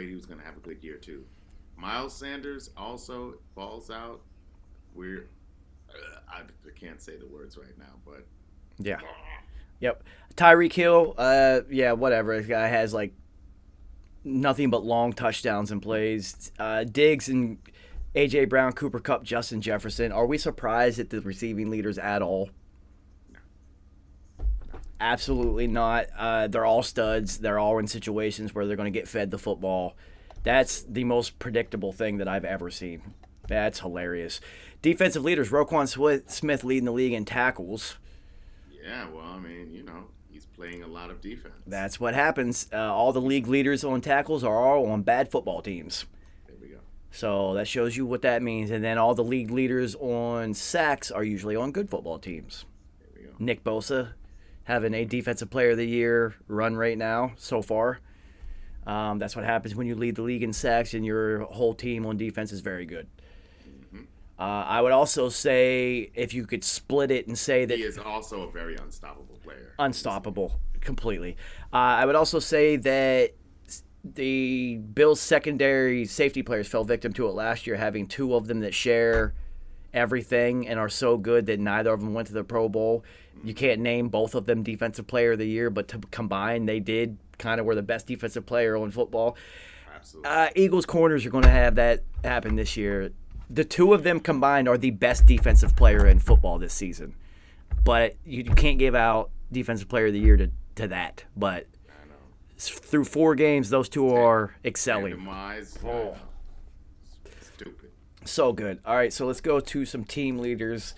he was going to have a good year too. Miles Sanders also balls out. I can't say the words right now, but yeah. Yep. Tyreek Hill, yeah, whatever. This guy has like nothing but long touchdowns and plays. Diggs and A.J. Brown, Cooper Kupp, Justin Jefferson. Are we surprised at the receiving leaders at all? Absolutely not. They're all studs. They're all in situations where they're going to get fed the football. That's the most predictable thing that I've ever seen. That's hilarious. Defensive leaders, Roquan Smith leading the league in tackles. Yeah, well, I mean, he's playing a lot of defense. That's what happens. All the league leaders on tackles are all on bad football teams. There we go. So that shows you what that means. And then all the league leaders on sacks are usually on good football teams. There we go. Nick Bosa having a Defensive Player of the Year run right now so far. That's what happens when you lead the league in sacks and your whole team on defense is very good. I would also say if you could split it and say that he is also a very unstoppable player. Unstoppable, completely. I would also say that the Bills' secondary safety players fell victim to it last year, having 2 of them that share everything and are so good that neither of them went to the Pro Bowl. You can't name both of them Defensive Player of the Year, but to combine, they did kind of were the best defensive player in football. Absolutely. Eagles corners are going to have that happen this year. The 2 of them combined are the best defensive player in football this season. But you can't give out Defensive Player of the Year to that. But I know. Through 4 games, those 2 are excelling. Stupid. So good. All right, so let's go to some team leaders.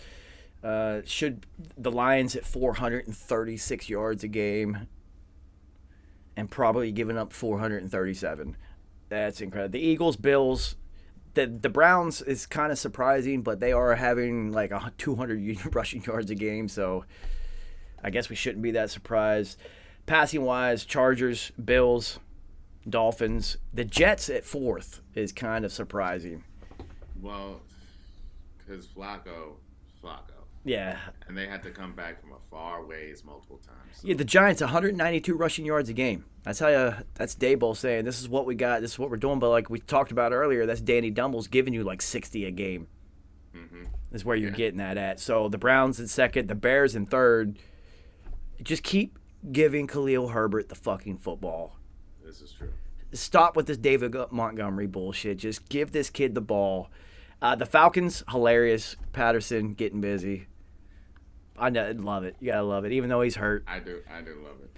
Should the Lions at 436 yards a game and probably giving up 437. That's incredible. The Eagles, Bills, the Browns is kind of surprising, but they are having like 200 rushing yards a game, so I guess we shouldn't be that surprised. Passing wise, Chargers, Bills, Dolphins. The Jets at 4th is kind of surprising. Well, because Flacco. Yeah. And they had to come back from a far ways multiple times. So. Yeah, the Giants, 192 rushing yards a game. I tell you, that's Daboll saying, this is what we got, this is what we're doing. But like we talked about earlier, that's Danny Dumbles giving you like 60 a game. Mm-hmm. Is where you're getting that at. So the Browns in 2nd, the Bears in 3rd. Just keep giving Khalil Herbert the fucking football. This is true. Stop with this David Montgomery bullshit. Just give this kid the ball. The Falcons, hilarious. Patterson getting busy. I love it. You gotta love it, even though he's hurt. I do love it.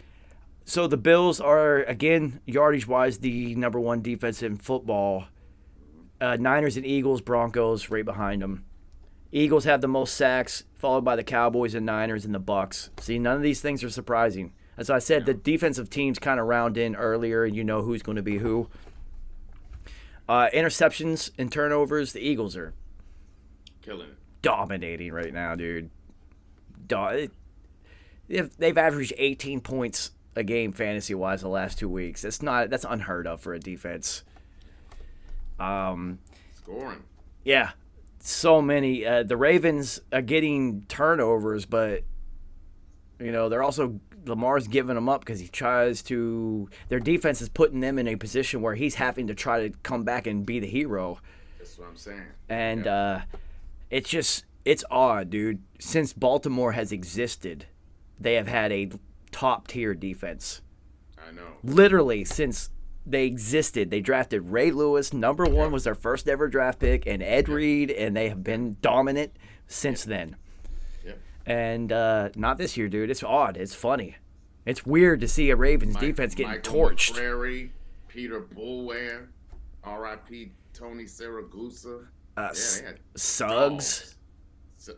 So the Bills are, again, yardage-wise, the number 1 defense in football. Niners and Eagles, Broncos right behind them. Eagles have the most sacks, followed by the Cowboys and Niners and the Bucks. See, none of these things are surprising. As I said, the defensive teams kind of round in earlier, and you know who's going to be who. Interceptions and turnovers, the Eagles are killing it, dominating right now, dude. They've averaged 18 points a game fantasy-wise the last 2 weeks. That's unheard of for a defense. Scoring. Yeah, so many. The Ravens are getting turnovers, but they're also Lamar's giving them up because he tries to. Their defense is putting them in a position where he's having to try to come back and be the hero. That's what I'm saying. And it's odd, dude. Since Baltimore has existed, they have had a top tier defense. I know. Literally, since they existed, they drafted Ray Lewis. Number one was their first ever draft pick, and Ed Reed, and they have been dominant since then. Yep. And not this year, dude. It's odd. It's funny. It's weird to see a Ravens defense getting Michael torched. McCrary, Peter Bulware, R.I.P. Tony Siragusa. They had Suggs. dogs.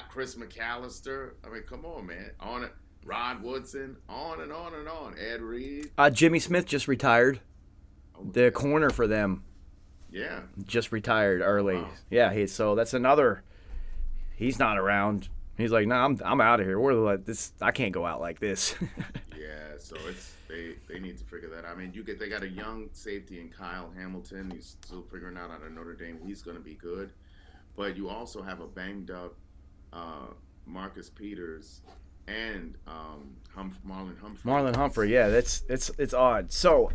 Chris McAllister. I mean, come on, man. On it. Rod Woodson. On and on and on. Ed Reed. Jimmy Smith just retired. The corner for them Yeah. just retired early. Wow. Yeah, so that's another. He's not around. He's like, nah, I'm out of here. We're like this. I can't go out like this. Yeah, so it's they need to figure that out. I mean, they got a young safety in Kyle Hamilton. He's still figuring out of Notre Dame. He's going to be good, but you also have a banged up Marcus Peters and Marlon Humphrey. Marlon Humphrey, yeah, it's odd. So,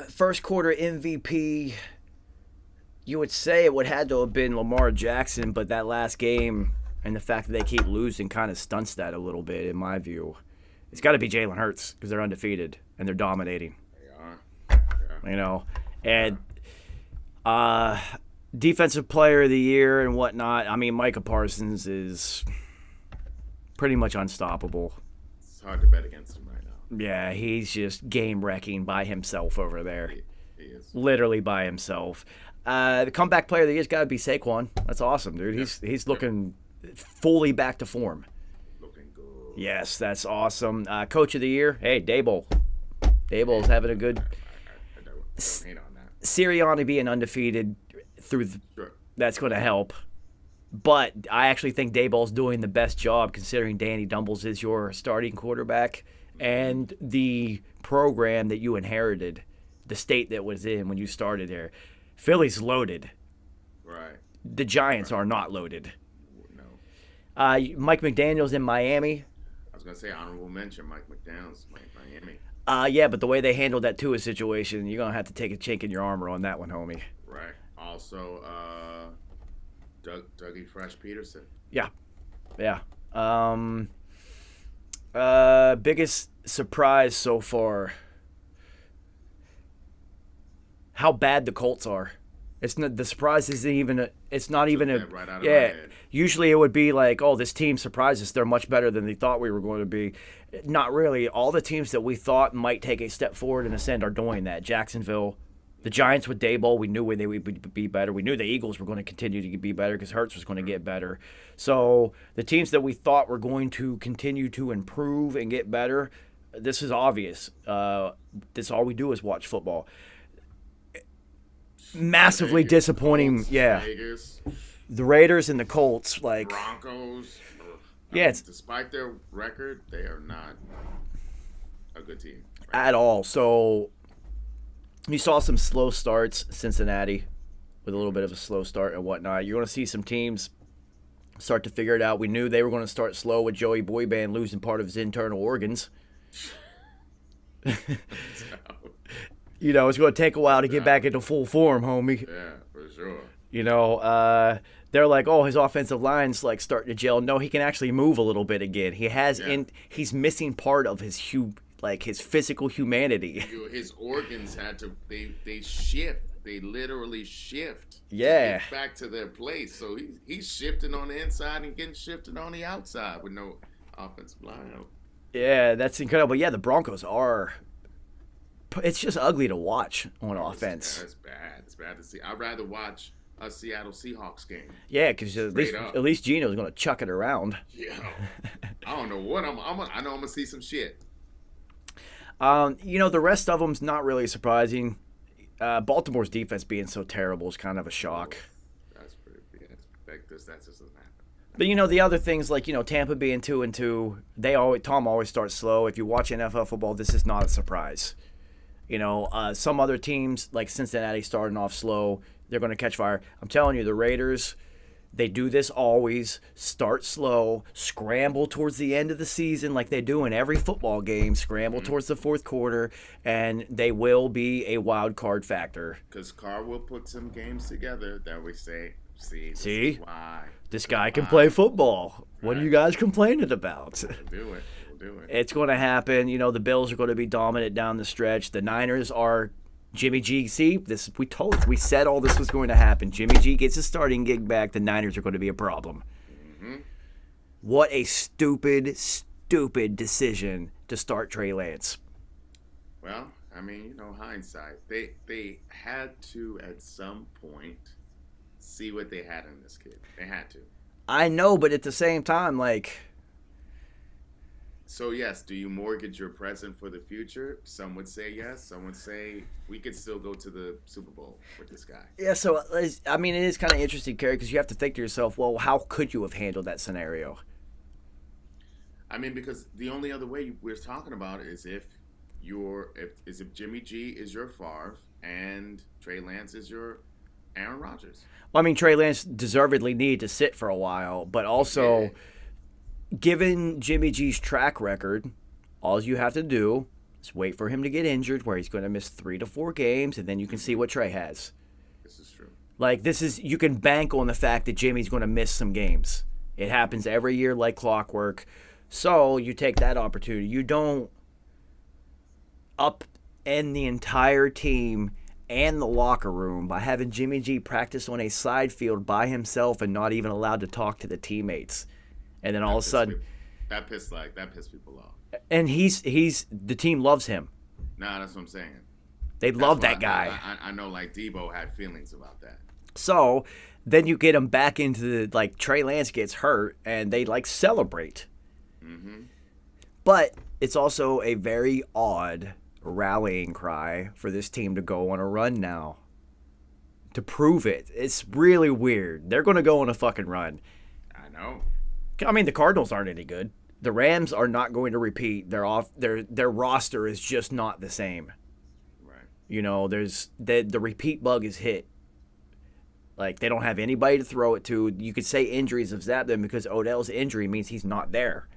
first quarter MVP, you would say it would had to have been Lamar Jackson, but that last game and the fact that they keep losing kind of stunts that a little bit, in my view. It's got to be Jalen Hurts because they're undefeated and they're dominating. They are. Yeah. You know, and defensive player of the year and whatnot. I mean, Micah Parsons is pretty much unstoppable. It's hard to bet against him right now. Yeah, he's just game wrecking by himself over there. He is. Literally by himself. The comeback player of the year's got to be Saquon. That's awesome, dude. He's looking fully back to form. Looking good. Yes, that's awesome. Coach of the year, hey, Daboll. Daboll's having a good. I don't hate on that. Sirianni being undefeated through Sure. that's going to help. But I actually think Daboll's doing the best job considering Danny Dumbles is your starting quarterback and the program that you inherited, the state that was in when you started there. Philly's loaded. Right. The Giants are not loaded. No. Mike McDaniel's in Miami. I was gonna say honorable mention Mike McDaniel's, Miami. Yeah, but the way they handled that Tua situation, you're gonna have to take a chink in your armor on that one, homie. Right. Also, Dougie Fresh Peterson. Yeah. Biggest surprise so far. How bad the Colts are. It's not the surprise isn't even. It's not even a. Right out of my head. Usually it would be like, oh, this team surprised us. They're much better than they thought we were going to be. Not really. All the teams that we thought might take a step forward and ascend are doing that. Jacksonville, the Giants with Daboll, we knew they would be better. We knew the Eagles were going to continue to be better because Hurts was going to get better. So the teams that we thought were going to continue to improve and get better, this is obvious. This all we do is watch football. Massively Vegas, disappointing. Colts, Yeah, Vegas, the Raiders and the Colts, like Broncos. Yeah, it's- despite their record, they are not a good team. at all. So you saw some slow starts, Cincinnati, with a little bit of a slow start and whatnot. You're going to see some teams start to figure it out. We knew they were going to start slow with Joey Boyband losing part of his internal organs. You know, it's going to take a while to get back into full form, homie. Yeah, for sure. You know, they're like, oh, his offensive line's like starting to gel. No, he can actually move a little bit again. He has, he's missing part of his his physical humanity. His organs had to they shift. They literally shift. Yeah. To get back to their place. So he's shifting on the inside and getting shifted on the outside with no offensive line. Yeah, that's incredible. Yeah, the Broncos are. It's just ugly to watch on offense. That's bad. It's bad to see. I'd rather watch a Seattle Seahawks game. Yeah, because at least Gino's going to chuck it around. Yeah. I don't know what I know I'm going to see some shit. You know, the rest of them's not really surprising. Baltimore's defense being so terrible is kind of a shock. That's pretty. Yeah, that just doesn't happen. But you know the other things like Tampa being 2-2, Tom always starts slow. If you watch NFL football, this is not a surprise. Some other teams like Cincinnati starting off slow, they're going to catch fire. I'm telling you, the Raiders, they do this always. Start slow, scramble towards the end of the season like they do in every football game, scramble towards the fourth quarter, and they will be a wild card factor. Because Carr will put some games together that we say, see, this See? is why. This guy can play football. What are Right. you guys complaining about? We'll do it. We'll do it. It's going to happen. You know, the Bills are going to be dominant down the stretch. The Niners are Jimmy G. See, we said all this was going to happen. Jimmy G gets his starting gig back. The Niners are going to be a problem. What a stupid decision to start Trey Lance. Well, I mean, you know, hindsight. They had to at some point see what they had in this kid. They had to. I know, but at the same time, like, So yes, do you mortgage your present for the future? Some would say yes. Some would say we could still go to the Super Bowl with this guy. yeah. So I mean, it is kind of interesting, Kerry, because you have to think to yourself, well, how could you have handled that scenario? I mean, because the only other way we're talking about is if Jimmy G is your Favre and Trey Lance is your Aaron Rodgers. Well, I mean, Trey Lance deservedly needed to sit for a while, but also, given Jimmy G's track record, all you have to do is wait for him to get injured, where he's going to miss 3 to 4 games, and then you can see what Trey has. This is true. Like, you can bank on the fact that Jimmy's going to miss some games. It happens every year like clockwork. So you take that opportunity. You don't upend the entire team and the locker room by having Jimmy G practice on a side field by himself and not even allowed to talk to the teammates. And then all of a sudden, that pissed people off. and the team loves him. Nah, that's what I'm saying. They love that guy. I know, like Debo had feelings about that. So then you get him back into the, like, Trey Lance gets hurt and they like celebrate. But it's also a very odd rallying cry for this team to go on a run now. To prove it. It's really weird. They're going to go on a fucking run. I know. I mean, the Cardinals aren't any good. The Rams are not going to repeat. Their roster is just not the same. Right. You know, the repeat bug is hit. Like, they don't have anybody to throw it to. You could say injuries have zapped them because Odell's injury means he's not there.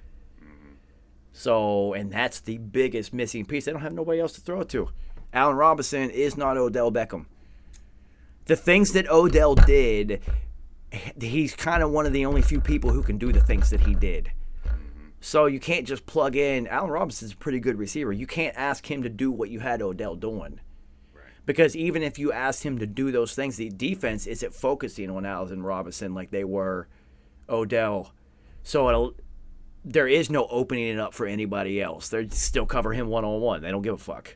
So, and that's the biggest missing piece. They don't have nobody else to throw it to. Allen Robinson is not Odell Beckham. The things that Odell did, he's kind of one of the only few people who can do the things that he did. So you can't just plug in. Allen Robinson's a pretty good receiver. You can't ask him to do what you had Odell doing. Because even if you asked him to do those things, the defense isn't focusing on Allen Robinson like they were Odell. So there is no opening it up for anybody else. They still cover him one-on-one. They don't give a fuck.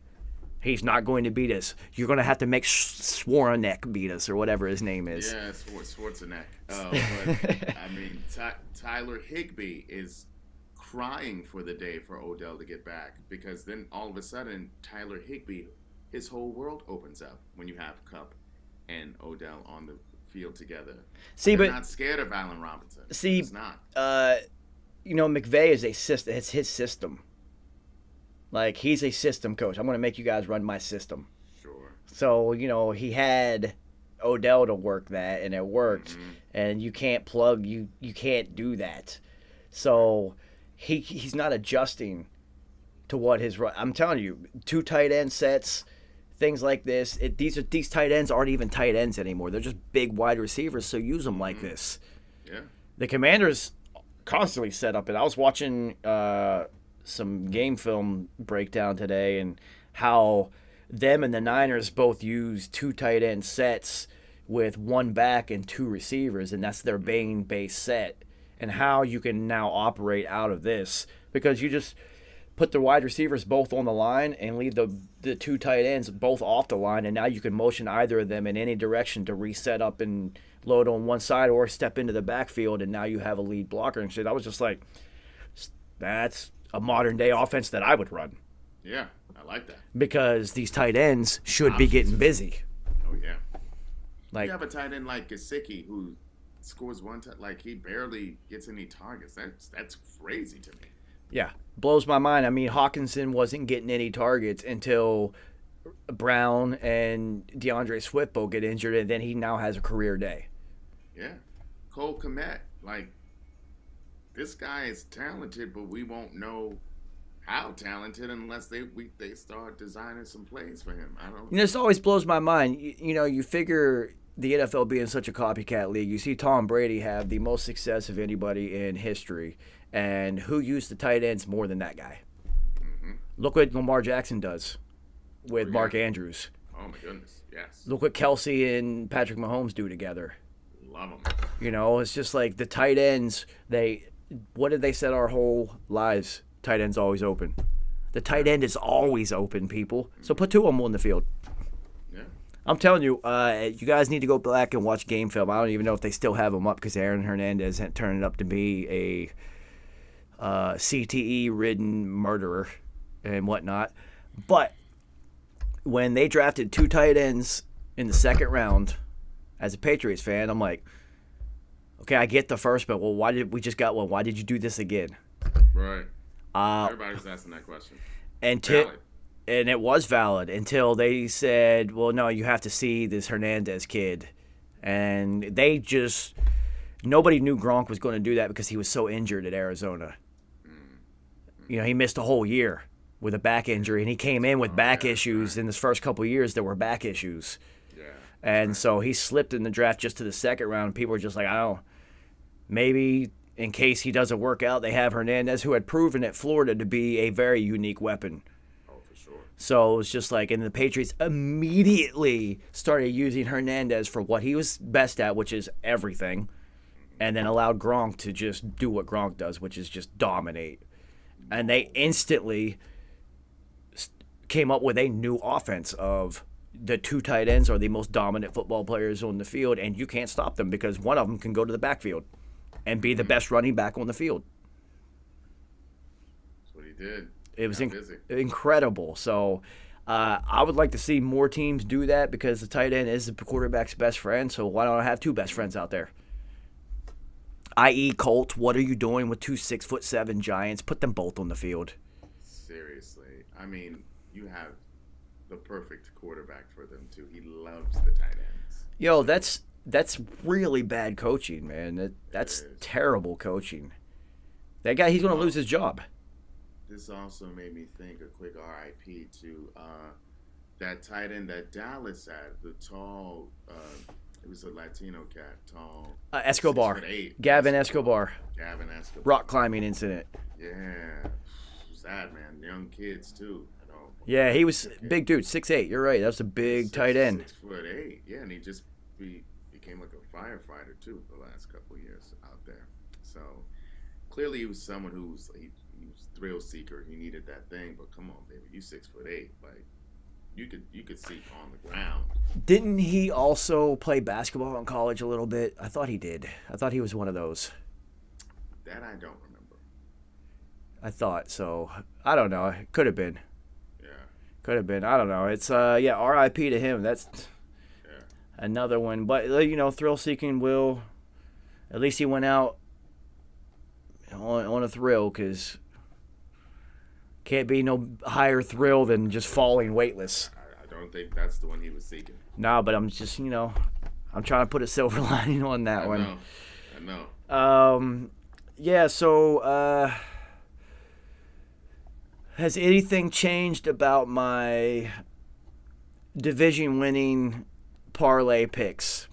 He's not going to beat us. You're going to have to make Schwarzenegger beat us or whatever his name is. Yeah, Schwarzenegger. But, I mean, Tyler Higbee is crying for the day for Odell to get back because then all of a sudden, Tyler Higbee, his whole world opens up when you have Kupp and Odell on the field together. See, They're but not scared of Allen Robinson. See, it's not. You know, McVay is a system. It's his system. Like, he's a system coach. I'm going to make you guys run my system. Sure. So, you know, he had Odell to work that, and it worked. And you can't you can't do that. So he's not adjusting to what I'm telling you, 2 tight end sets, things like this. These tight ends aren't even tight ends anymore. They're just big wide receivers, so use them like this. Yeah. The Commanders constantly set up it. I was watching some game film breakdown today and how them and the Niners both use 2 tight end sets with 1 back and 2 receivers, and that's their main base set, and how you can now operate out of this because you just put the wide receivers both on the line and leave the 2 tight ends both off the line, and now you can motion either of them in any direction to reset up and load on one side or step into the backfield, and now you have a lead blocker and shit. I was just like, that's a modern day offense that I would run. Yeah, I like that. Because these tight ends should be getting busy. Oh, yeah. Like, You have a tight end like Gesicki who scores like he barely gets any targets. That's crazy to me. yeah, blows my mind. I mean, Hawkinson wasn't getting any targets until Brown and DeAndre Swift both get injured, and then he now has a career day. Yeah. Cole Kmet, like, this guy is talented, but we won't know how talented unless they start designing some plays for him. I don't. You know, this always blows my mind. You know, you figure the NFL being such a copycat league, you see Tom Brady have the most success of anybody in history. And who used the tight ends more than that guy? Look what Lamar Jackson does with Mark Andrews. Oh, my goodness. Yes. Look what Kelsey and Patrick Mahomes do together. Love them. You know, it's just like the tight ends, what did they said our whole lives? Tight end's always open. The tight end is always open, people. So put two of them on the field. Yeah. I'm telling you, you guys need to go back and watch game film. I don't even know if they still have them up because Aaron Hernandez turned up to be a CTE-ridden murderer and whatnot. But when they drafted two tight ends in the second round, as a Patriots fan, I'm like, okay, I get the first, but well, why did we just got one? Why did you do this again? Right. Everybody's asking that question. And it was valid until they said, well, no, you have to see this Hernandez kid. And nobody knew Gronk was going to do that because he was so injured at Arizona. You know, he missed a whole year with a back injury, and he came in with back issues. In his first couple of years, there were back issues. Yeah. And so he slipped in the draft just to the second round. People were just like, oh, maybe in case he doesn't work out, they have Hernandez, who had proven at Florida to be a very unique weapon. Oh, for sure. So it was just like, and the Patriots immediately started using Hernandez for what he was best at, which is everything, and then allowed Gronk to just do what Gronk does, which is just dominate. And they instantly came up with a new offense of the two tight ends are the most dominant football players on the field, and you can't stop them because one of them can go to the backfield and be the best running back on the field. That's what he did. It was incredible. So I would like to see more teams do that because the tight end is the quarterback's best friend. So why don't I have two best friends out there? I.e. Colts, what are you doing with two 6'7" giants? Put them both on the field. Seriously. I mean, you have the perfect quarterback for them, too. He loves the tight ends. Yo, that's really bad coaching, man. That's terrible coaching. That guy, he's going to lose his job. This also made me think a quick RIP to that tight end that Dallas had, the tall, it was a Latino cat, tall. Escobar. Gavin Escobar. Gavin Escobar. Rock climbing incident. Yeah. Sad, man. Young kids, too. You know. Yeah, he was big dude, 6'8". You're right. That was a big tight end. 6'8". Yeah, and he just became like a firefighter, too, the last couple of years out there. So clearly he was someone who was thrill seeker. He needed that thing, but come on, baby, you 6'8". Like you could see on the ground. Didn't he also play basketball in college a little bit? I thought he did. I thought he was one of those. That I don't remember. I thought so. I don't know. Could have been. Yeah. Could have been. I don't know. It's R.I.P. to him. That's another one. But thrill seeking will. At least he went out on a thrill, because can't be no higher thrill than just falling weightless. I don't think that's the one he was seeking. No, but I'm just I'm trying to put a silver lining on that one. I know. Yeah. So has anything changed about my division-winning parlay picks?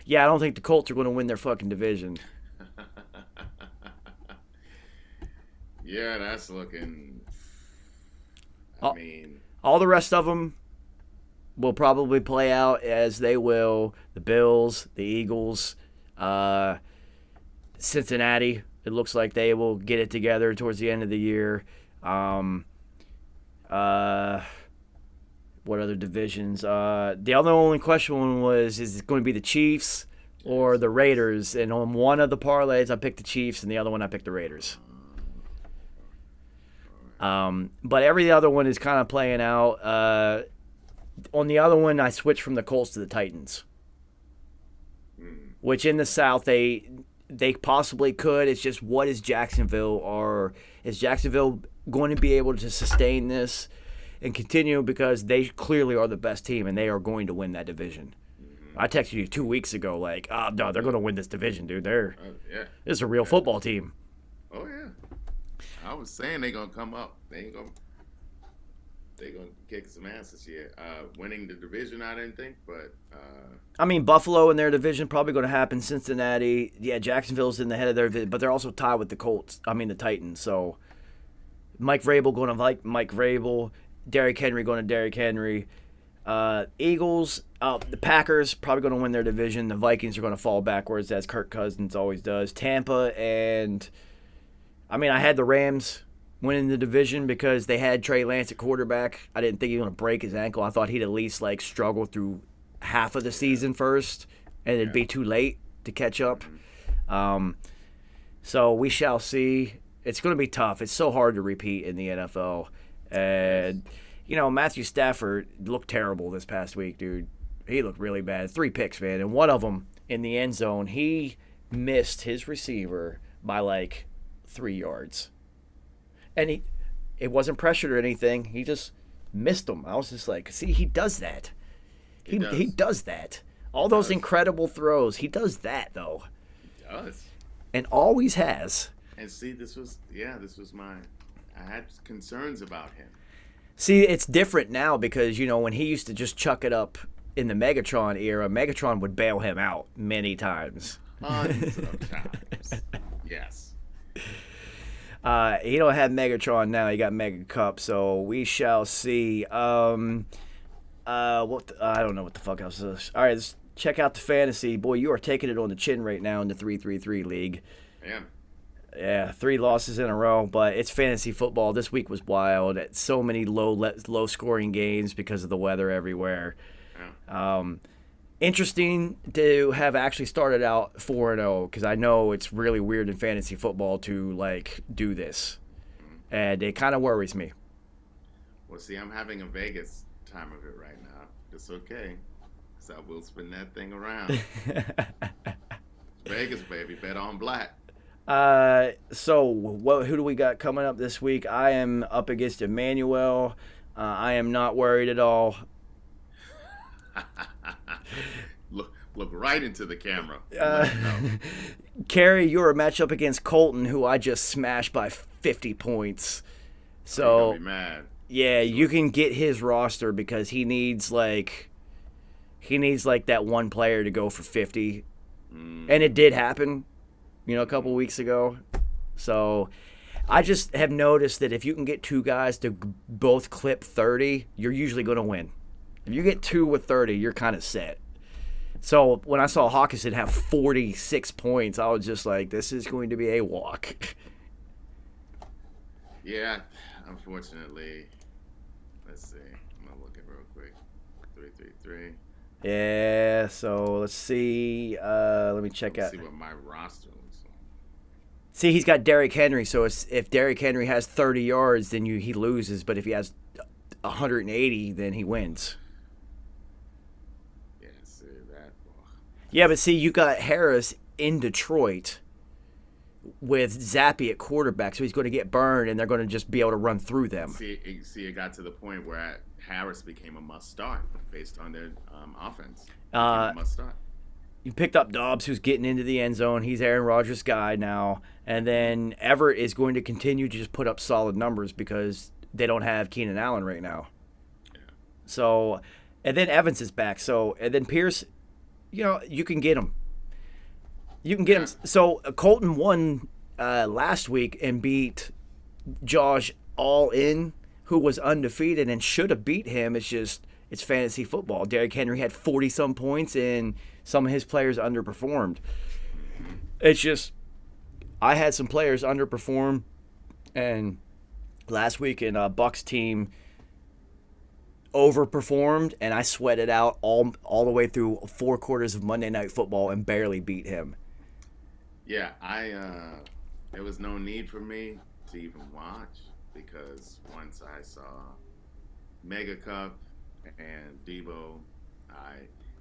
Yeah, I don't think the Colts are going to win their fucking division. Yeah, that's looking. All the rest of them will probably play out as they will. The Bills, the Eagles, Cincinnati. It looks like they will get it together towards the end of the year. What other divisions? The only question was, is it going to be the Chiefs or the Raiders? And on one of the parlays, I picked the Chiefs, and the other one, I picked the Raiders. But every other one is kind of playing out. On the other one, I switched from the Colts to the Titans, which in the South, they possibly could. It's just, what is Jacksonville? Or is Jacksonville going to be able to sustain this and continue, because they clearly are the best team and they are going to win that division. I texted you 2 weeks ago, like, oh, no, they're going to win this division, dude. This is a real football team. Oh, yeah. I was saying they're going to come up. They ain't going they're gonna kick some ass this year. Winning the division, I didn't think, but I mean, Buffalo in their division probably going to happen. Cincinnati, yeah, Jacksonville's in the head of their division, but they're also tied with the Colts. I mean, the Titans. So Mike Vrabel going to Mike Vrabel, Derrick Henry going to Derrick Henry. Eagles, the Packers probably going to win their division. The Vikings are going to fall backwards as Kirk Cousins always does. Tampa and I mean, I had the Rams winning the division because they had Trey Lance at quarterback. I didn't think he was going to break his ankle. I thought he'd at least like struggle through half of the season first, and it'd be too late to catch up. So we shall see. It's going to be tough. It's so hard to repeat in the NFL. And, you know, Matthew Stafford looked terrible this past week, dude. He looked really bad. 3 picks, man. And one of them in the end zone, he missed his receiver by like 3 yards. And it wasn't pressured or anything. He just missed him. I was just like, see, he does that. He does that. All those incredible throws. He does that, though. He does. And always has. And see, this was I had concerns about him. See, it's different now because, you know, when he used to just chuck it up in the Megatron era, Megatron would bail him out many times. Tons of times. Yes. He don't have Megatron now. He got Mega Cup, so we shall see. I don't know what the fuck else is. All right, let's check out the fantasy. Boy, you are taking it on the chin right now in the 3-3-3 league. Yeah. Yeah, 3 losses in a row, but it's fantasy football. This week was wild. So many low scoring games because of the weather everywhere. Yeah. Interesting to have actually started out 4-0 because I know it's really weird in fantasy football to like do this, and it kind of worries me. Well, see, I'm having a Vegas time of it right now. It's okay, so I will spin that thing around. Vegas, baby, bet on black. So who do we got coming up this week? I am up against Emmanuel. I am not worried at all. Look right into the camera. Kerry, you're a matchup against Colton, who I just smashed by 50 points. So be mad. Yeah, you can get his roster because he needs like that one player to go for 50, and it did happen, you know, a couple weeks ago. So I just have noticed that if you can get 2 guys to both clip 30, you're usually going to win. If you get 2 with 30, you're kind of set. So when I saw Hawkinson have 46 points, I was just like, this is going to be a walk. Yeah, unfortunately. Let's see. I'm going to look at it real quick. 3-3-3. Yeah, so let's see. Let me check out. See what my roster looks like. See, he's got Derrick Henry, so if Derrick Henry has 30 yards, then he loses. But if he has 180, then he wins. Yeah, see that. Yeah, but see, you got Harris in Detroit with Zappy at quarterback, so he's going to get burned, and they're going to just be able to run through them. See, it got to the point where Harris became a must-start based on their offense. Must-start. You picked up Dobbs, who's getting into the end zone. He's Aaron Rodgers' guy now. And then Everett is going to continue to just put up solid numbers because they don't have Keenan Allen right now. Yeah. So, and then Evans is back. So, and then Pierce, you know, you can get him. You can get him. So, Colton won last week and beat Josh All-In, who was undefeated and should have beat him. It's just, it's fantasy football. Derrick Henry had 40-some points, and some of his players underperformed. It's just, I had some players underperform, and last week in Buck's team overperformed, and I sweated out all the way through 4 quarters of Monday Night Football and barely beat him. Yeah, there was no need for me to even watch because once I saw Mega Cup and Debo,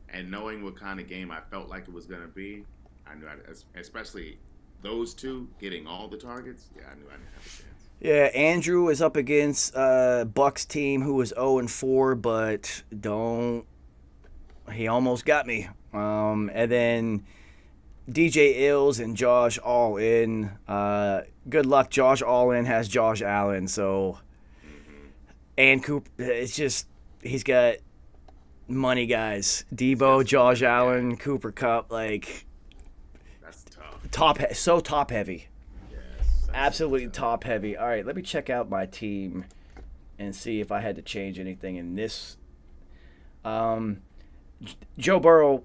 and knowing what kind of game I felt like it was going to be, I knew, especially those two getting all the targets, I knew I didn't have a chance. Yeah, Andrew is up against Buck's team, who was 0-4, but he almost got me. And then DJ Ills and Josh All-In. Good luck. Josh All-In has Josh Allen, so and Cooper. It's just he's got money guys. Debo, Josh Allen, Cooper Kupp, like That's tough. so top heavy. Yes. Absolutely top heavy. All right, let me check out my team and see if I had to change anything in this. Joe Burrow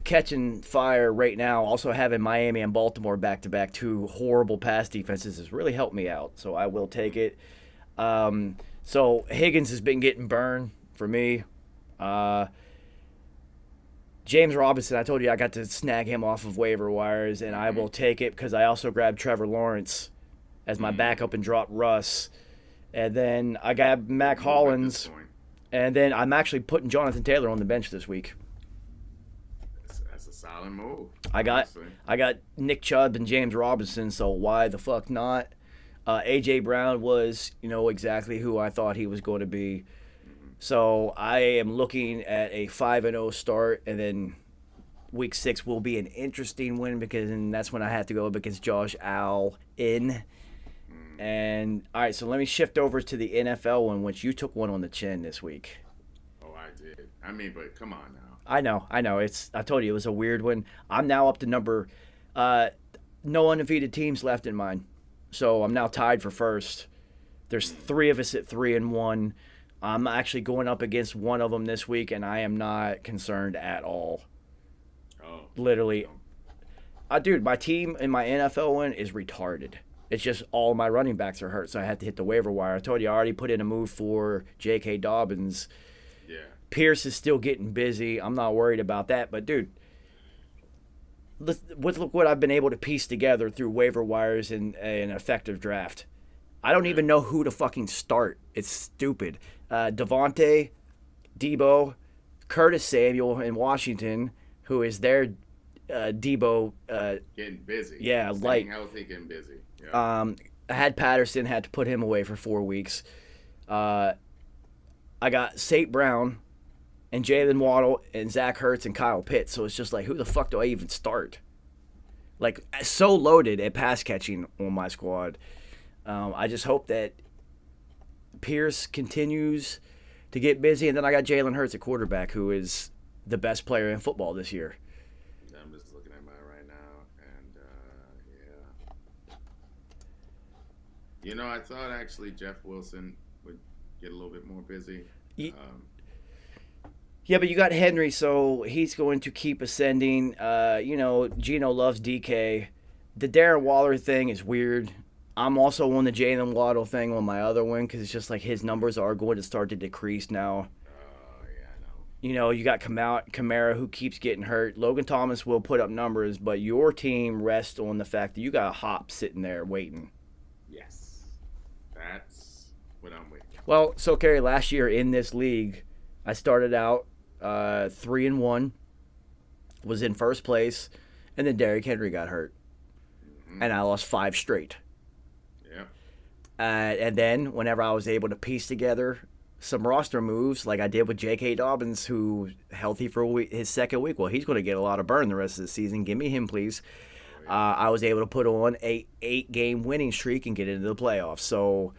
catching fire right now, also having Miami and Baltimore back to back, two horrible pass defenses, has really helped me out. So I will take it. So Higgins has been getting burned for me. James Robinson, I told you I got to snag him off of waiver wires, and I will take it because I also grabbed Trevor Lawrence as my backup and dropped Russ. And then I got Mac Hollins, and then I'm actually putting Jonathan Taylor on the bench this week. That's a solid move. I got honestly. Nick Chubb and James Robinson, so why the fuck not? AJ Brown was, exactly who I thought he was going to be. So I am looking at a 5-0 start, and then week 6 will be an interesting win because that's when I have to go up against Josh Allen. And all right, so let me shift over to the NFL one, which you took one on the chin this week. Oh, I did. I mean, but come on now. I know. I told you it was a weird one. I'm now up to no undefeated teams left in mine, so I'm now tied for first. There's 3 of us at 3-1. I'm actually going up against one of them this week, and I am not concerned at all. Oh. Literally, dude, my team in my NFL one is retarded. It's just all my running backs are hurt, so I had to hit the waiver wire. I told you I already put in a move for J.K. Dobbins. Yeah. Pierce is still getting busy. I'm not worried about that. But, dude, look what I've been able to piece together through waiver wires and an effective draft. I don't even know who to fucking start. It's stupid. Devontae, Debo, Curtis Samuel in Washington, who is their Debo. Getting busy. Yeah, Staying healthy, getting busy. Yeah. I had Patterson, had to put him away for 4 weeks. I got St. Brown and Jalen Waddle and Zach Ertz and Kyle Pitts. So it's just like, who the fuck do I even start? Like, so loaded at pass catching on my squad. I just hope that Pierce continues to get busy. And then I got Jalen Hurts at quarterback, who is the best player in football this year. I'm just looking at mine right now, and yeah. I thought actually Jeff Wilson would get a little bit more busy. Yeah, but you got Henry, so he's going to keep ascending. Geno loves DK. The Darren Waller thing is weird. I'm also on the Jalen Waddle thing on my other one because it's just like his numbers are going to start to decrease now. Yeah, I know. You got Kamara who keeps getting hurt. Logan Thomas will put up numbers, but your team rests on the fact that you got Hop sitting there waiting. Yes. That's what I'm waiting for. Well, so Kerry, last year in this league, I started out 3-1, was in first place, and then Derrick Henry got hurt, and I lost 5 straight. And then whenever I was able to piece together some roster moves like I did with J.K. Dobbins, who healthy for his second week, well, he's going to get a lot of burn the rest of the season. Give me him, please. I was able to put on a 8-game winning streak and get into the playoffs. So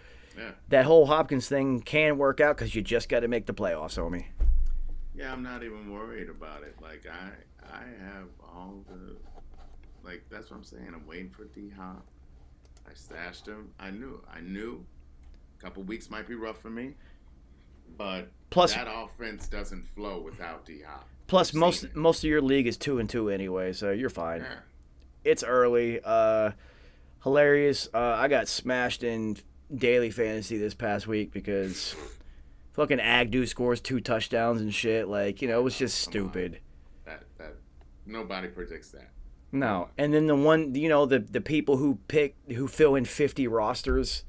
that whole Hopkins thing can work out because you just got to make the playoffs, homie. Yeah, I'm not even worried about it. Like, I have all the... Like, that's what I'm saying. I'm waiting for D-Hop. I stashed him. I knew a couple weeks might be rough for me, but that offense doesn't flow without D-Hop. Plus, most of your league is 2-2 anyway, so you're fine. Yeah. It's early. Hilarious. I got smashed in daily fantasy this past week because fucking Agnew scores 2 touchdowns and shit. Like, it was just stupid. That nobody predicts that. No, and then the one, the people who fill in 50 rosters,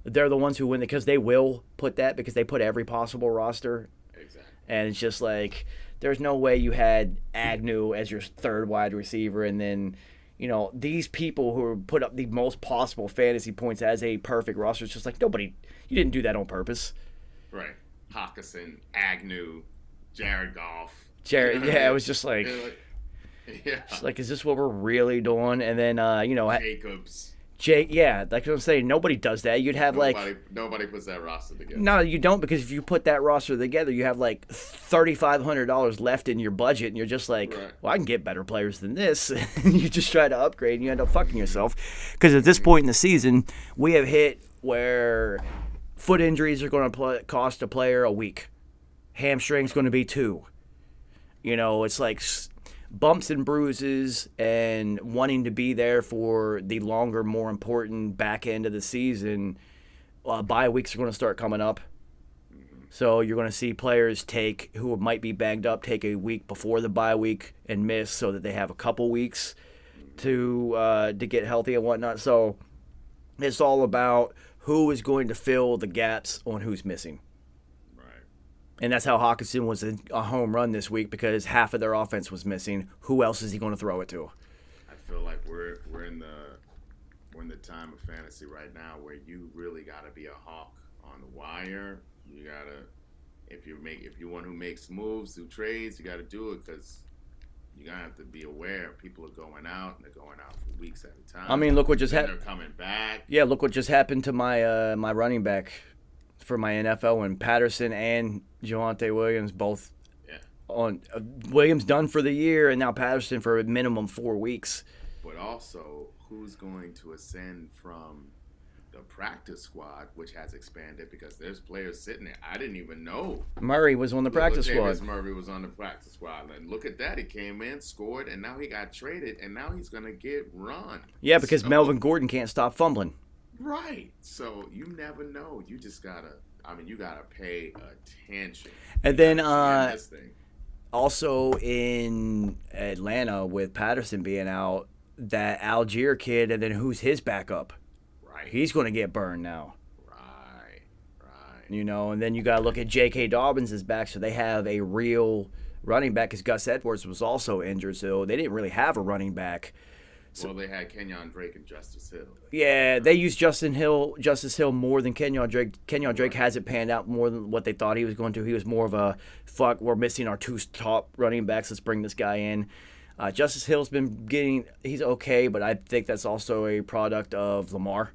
they're the ones who win because they will put that because they put every possible roster. Exactly. And it's just like, there's no way you had Agnew as your third wide receiver and then, these people who put up the most possible fantasy points as a perfect roster, it's just like, you didn't do that on purpose. Right. Hawkinson, Agnew, Jared Goff. It was just like... Yeah. It's like, is this what we're really doing? And then, Jake, yeah, like I'm saying, nobody does that. You'd have Nobody puts that roster together. no, you don't, because if you put that roster together, you have like $3,500 left in your budget, and you're just like, Right. well, I can get better players than this. And you just try to upgrade, and you end up fucking yourself. Because at this point in the season, we have hit where foot injuries are going to cost a player a week. Hamstring's going to be 2. It's like bumps and bruises, and wanting to be there for the longer, more important back end of the season. Bye weeks are going to start coming up. So you're going to see players who might be banged up take a week before the bye week and miss, so that they have a couple weeks to get healthy and whatnot. So it's all about who is going to fill the gaps on who's missing. And that's how Hawkinson was a home run this week, because half of their offense was missing. Who else is he going to throw it to? I feel like we're in the time of fantasy right now where you really got to be a hawk on the wire. You gotta, if you one who makes moves through trades, you got to do it, because you're gonna have to be aware people are going out, and they're going out for weeks at a time. I mean, look what just happened. They're coming back. Yeah, look what just happened to my my running back for my NFL, when Patterson and Javonte Williams both on Williams done for the year, and now Patterson for a minimum 4 weeks. But also, who's going to ascend from the practice squad, which has expanded, because there's players sitting there. I didn't even know Murray was on the practice squad. Murray was on the practice squad. And look at that. He came in, scored, and now he got traded, and now he's going to get run. Yeah, because Melvin Gordon can't stop fumbling. Right. So you never know. You just got to, you got to pay attention. And then also in Atlanta, with Patterson being out, that Algier kid, and then who's his backup? Right. He's going to get burned now. Right. And then you got to look at J.K. Dobbins is back, so they have a real running back, because Gus Edwards was also injured, so they didn't really have a running back. Well, they had Kenyon Drake and Justice Hill. Yeah, they used Justice Hill more than Kenyon Drake. Kenyon Drake hasn't panned out more than what they thought he was going to. He was more of a, fuck, we're missing our 2 top running backs, let's bring this guy in. Justice Hill's been he's okay, but I think that's also a product of Lamar.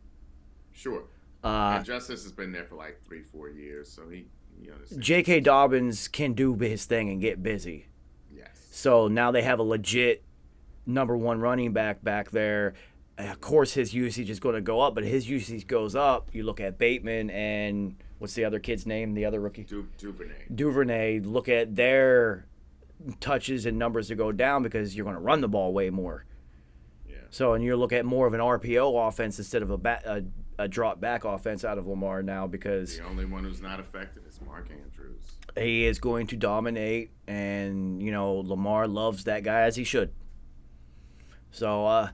Sure. And Justice has been there for like 3-4 years, so he understands. J.K. Dobbins can do his thing and get busy. Yes. So now they have a legit number 1 running back there. Of course, his usage is going to go up, but his usage goes up. You look at Bateman and what's the other kid's name, the other rookie? Duvernay. Look at their touches and numbers to go down, because you're going to run the ball way more. Yeah. So, and you look at more of an RPO offense instead of a drop back offense out of Lamar now, because the only one who's not affected is Mark Andrews. He is going to dominate, and Lamar loves that guy, as he should. So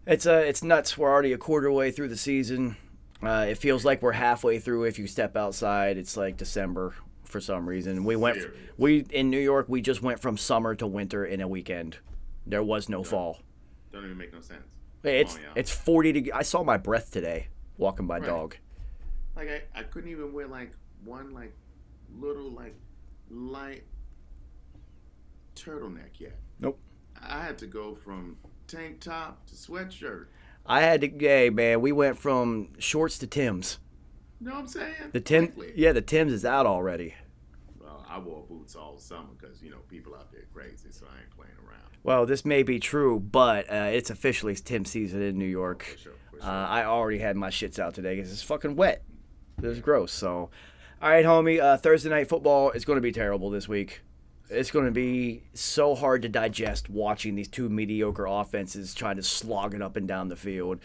it's nuts. We're already a quarter way through the season. It feels like we're halfway through. If you step outside, it's like December for some reason. In New York, we just went from summer to winter in a weekend. There was no fall. Don't even make no sense. It's 40 degrees. I saw my breath today walking my dog. Like I couldn't even wear one little light turtleneck yet. Nope. I had to go from tank top to sweatshirt. Hey man, we went from shorts to Timbs. You know what I'm saying? The Timbs is out already. Well, I wore boots all summer because people out there crazy, so I ain't playing around. Well, this may be true, but it's officially Tim season in New York. For sure. I already had my shits out today because it's fucking wet. It was gross. So, all right, homie. Thursday night football is going to be terrible this week. It's going to be so hard to digest watching these 2 mediocre offenses trying to slog it up and down the field.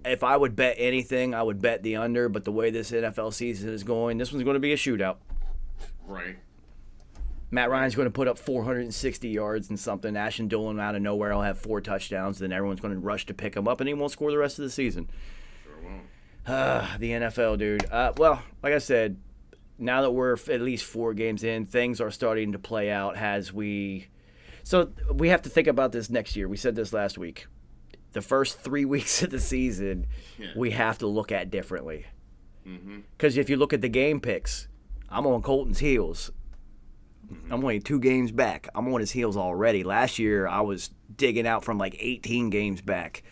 If I would bet anything, I would bet the under, but the way this NFL season is going, this one's going to be a shootout. Right. Matt Ryan's going to put up 460 yards and something. Ashton Dolan out of nowhere will have 4 touchdowns. Then everyone's going to rush to pick him up, and he won't score the rest of the season. Sure won't. The NFL, dude. Well, like I said, now that we're at least 4 games in, things are starting to play out So we have to think about this next year. We said this last week. The first 3 weeks of the season, we have to look at differently. Because if you look at the game picks, I'm on Colton's heels. I'm only 2 games back. I'm on his heels already. Last year, I was digging out from like 18 games back.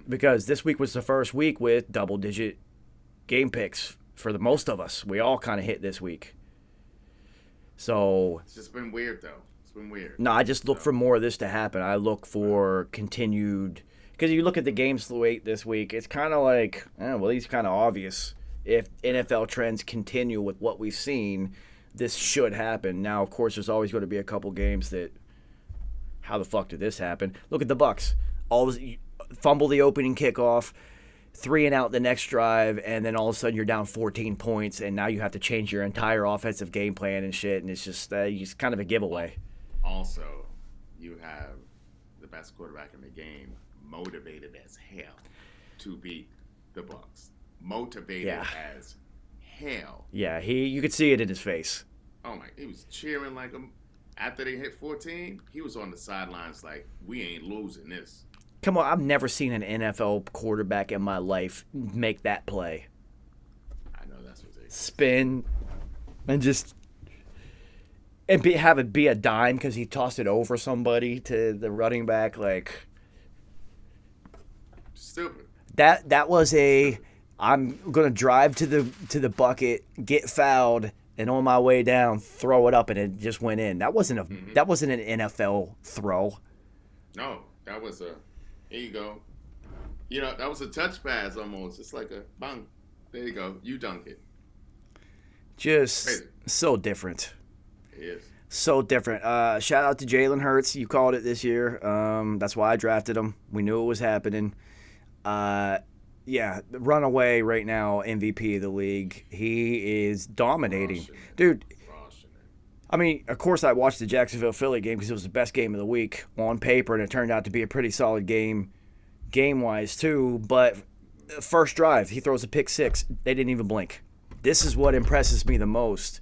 because this week was the first week with double-digit game picks for the most of us. We all kind of hit this week. So It's just been weird, though. It's been weird. no, I just look for more of this to happen. I look for continued, because you look at the game slate this week, it's kind of like, well, these kind of obvious. If NFL trends continue with what we've seen, this should happen. Now, of course, there's always going to be a couple games that, how the fuck did this happen? Look at the Bucks. Fumble the opening kickoff, 3 and out the next drive, and then all of a sudden you're down 14 points, and now you have to change your entire offensive game plan and shit, and it's just kind of a giveaway. Also, you have the best quarterback in the game, motivated as hell to beat the Bucks. Motivated as hell. Yeah, you could see it in his face. Oh my! He was cheering like him after they hit 14. He was on the sidelines like, "We ain't losing this." Come on, I've never seen an NFL quarterback in my life make that play. I know that's what they Spin and just have it be a dime because he tossed it over somebody to the running back. Like stupid. that was I'm gonna drive to the bucket, get fouled, and on my way down, throw it up, and it just went in. That wasn't an NFL throw. No, that was a. Here you go. You know, that was a touch pass almost. It's like a bang. There you go. You dunk it. Just Crazy. so different. It is. So different. Shout out to Jalen Hurts. You called it this year. That's why I drafted him. We knew it was happening. Yeah, runaway right now, MVP of the league. He is dominating. Dude, I mean, of course I watched the Jacksonville-Philly game because it was the best game of the week on paper, and it turned out to be a pretty solid game-wise too. But first drive, he throws a pick six. They didn't even blink. This is what impresses me the most.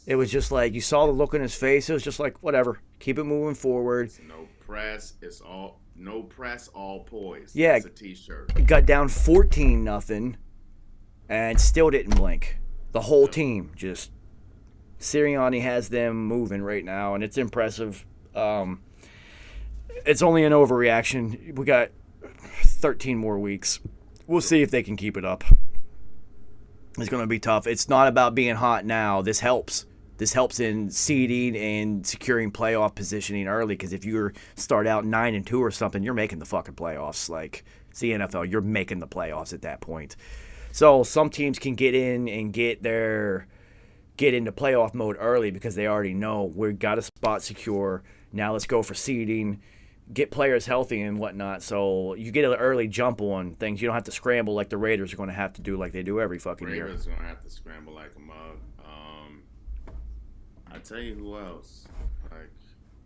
It was just like, you saw the look on his face. It was just like, whatever, keep it moving forward. It's no press. It's all no press, all poise. Yeah. It's a T-shirt. Got down 14-0 and still didn't blink. The whole team just. Sirianni has them moving right now, and it's impressive. It's only an overreaction. We got 13 more weeks. We'll see if they can keep it up. It's going to be tough. It's not about being hot now. This helps. This helps in seeding and securing playoff positioning early, because if you start out 9-2 or something, you're making the fucking playoffs. Like, it's the NFL. You're making the playoffs at that point. So some teams can get in and get into playoff mode early because they already know we've got a spot secure. Now let's go for seeding, get players healthy and whatnot. So you get an early jump on things. You don't have to scramble like the Raiders are going to have to do like they do every fucking year. Raiders going to have to scramble like a mug. I tell you who else.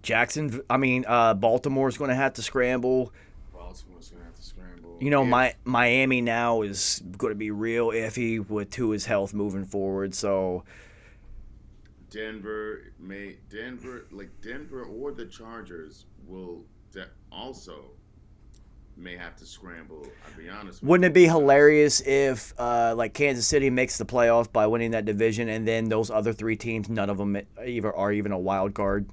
Baltimore's going to have to scramble. Baltimore's going to have to scramble. You know, Miami now is going to be real iffy with Tua's health moving forward. So Denver or the Chargers will also may have to scramble. I'll be honest with you. Wouldn't it be hilarious if Kansas City makes the playoffs by winning that division, and then those other three teams, none of them are even a wild card?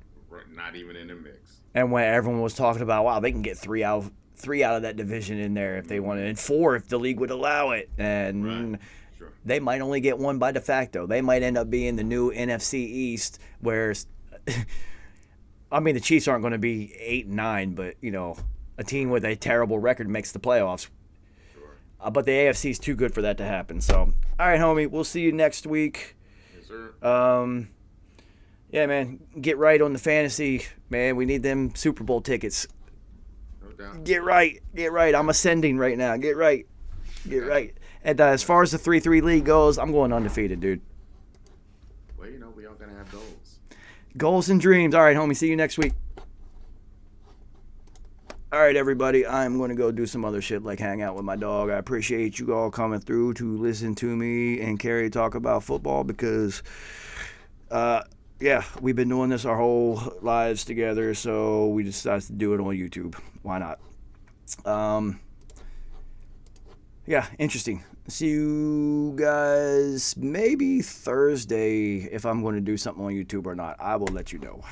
Not even in the mix. And when everyone was talking about, wow, they can get three out of that division in there if they wanted, and 4 if the league would allow it. And Sure. They might only get 1 by de facto. They might end up being the new NFC East, where, the Chiefs aren't going to be 8-9, but, a team with a terrible record makes the playoffs. Sure. But the AFC is too good for that to happen. So, all right, homie, we'll see you next week. Yes, sir. Yeah, man, get right on the fantasy, man. We need them Super Bowl tickets. No doubt. Get right. I'm ascending right now. Get right. And as far as the 3-3 league goes, I'm going undefeated, dude. Well, we all got to have goals. Goals and dreams. All right, homie, see you next week. All right, everybody, I'm going to go do some other shit like hang out with my dog. I appreciate you all coming through to listen to me and Carrie talk about football because, we've been doing this our whole lives together, so we decided to do it on YouTube. Why not? Interesting. See you guys maybe Thursday if I'm going to do something on YouTube or not. I will let you know.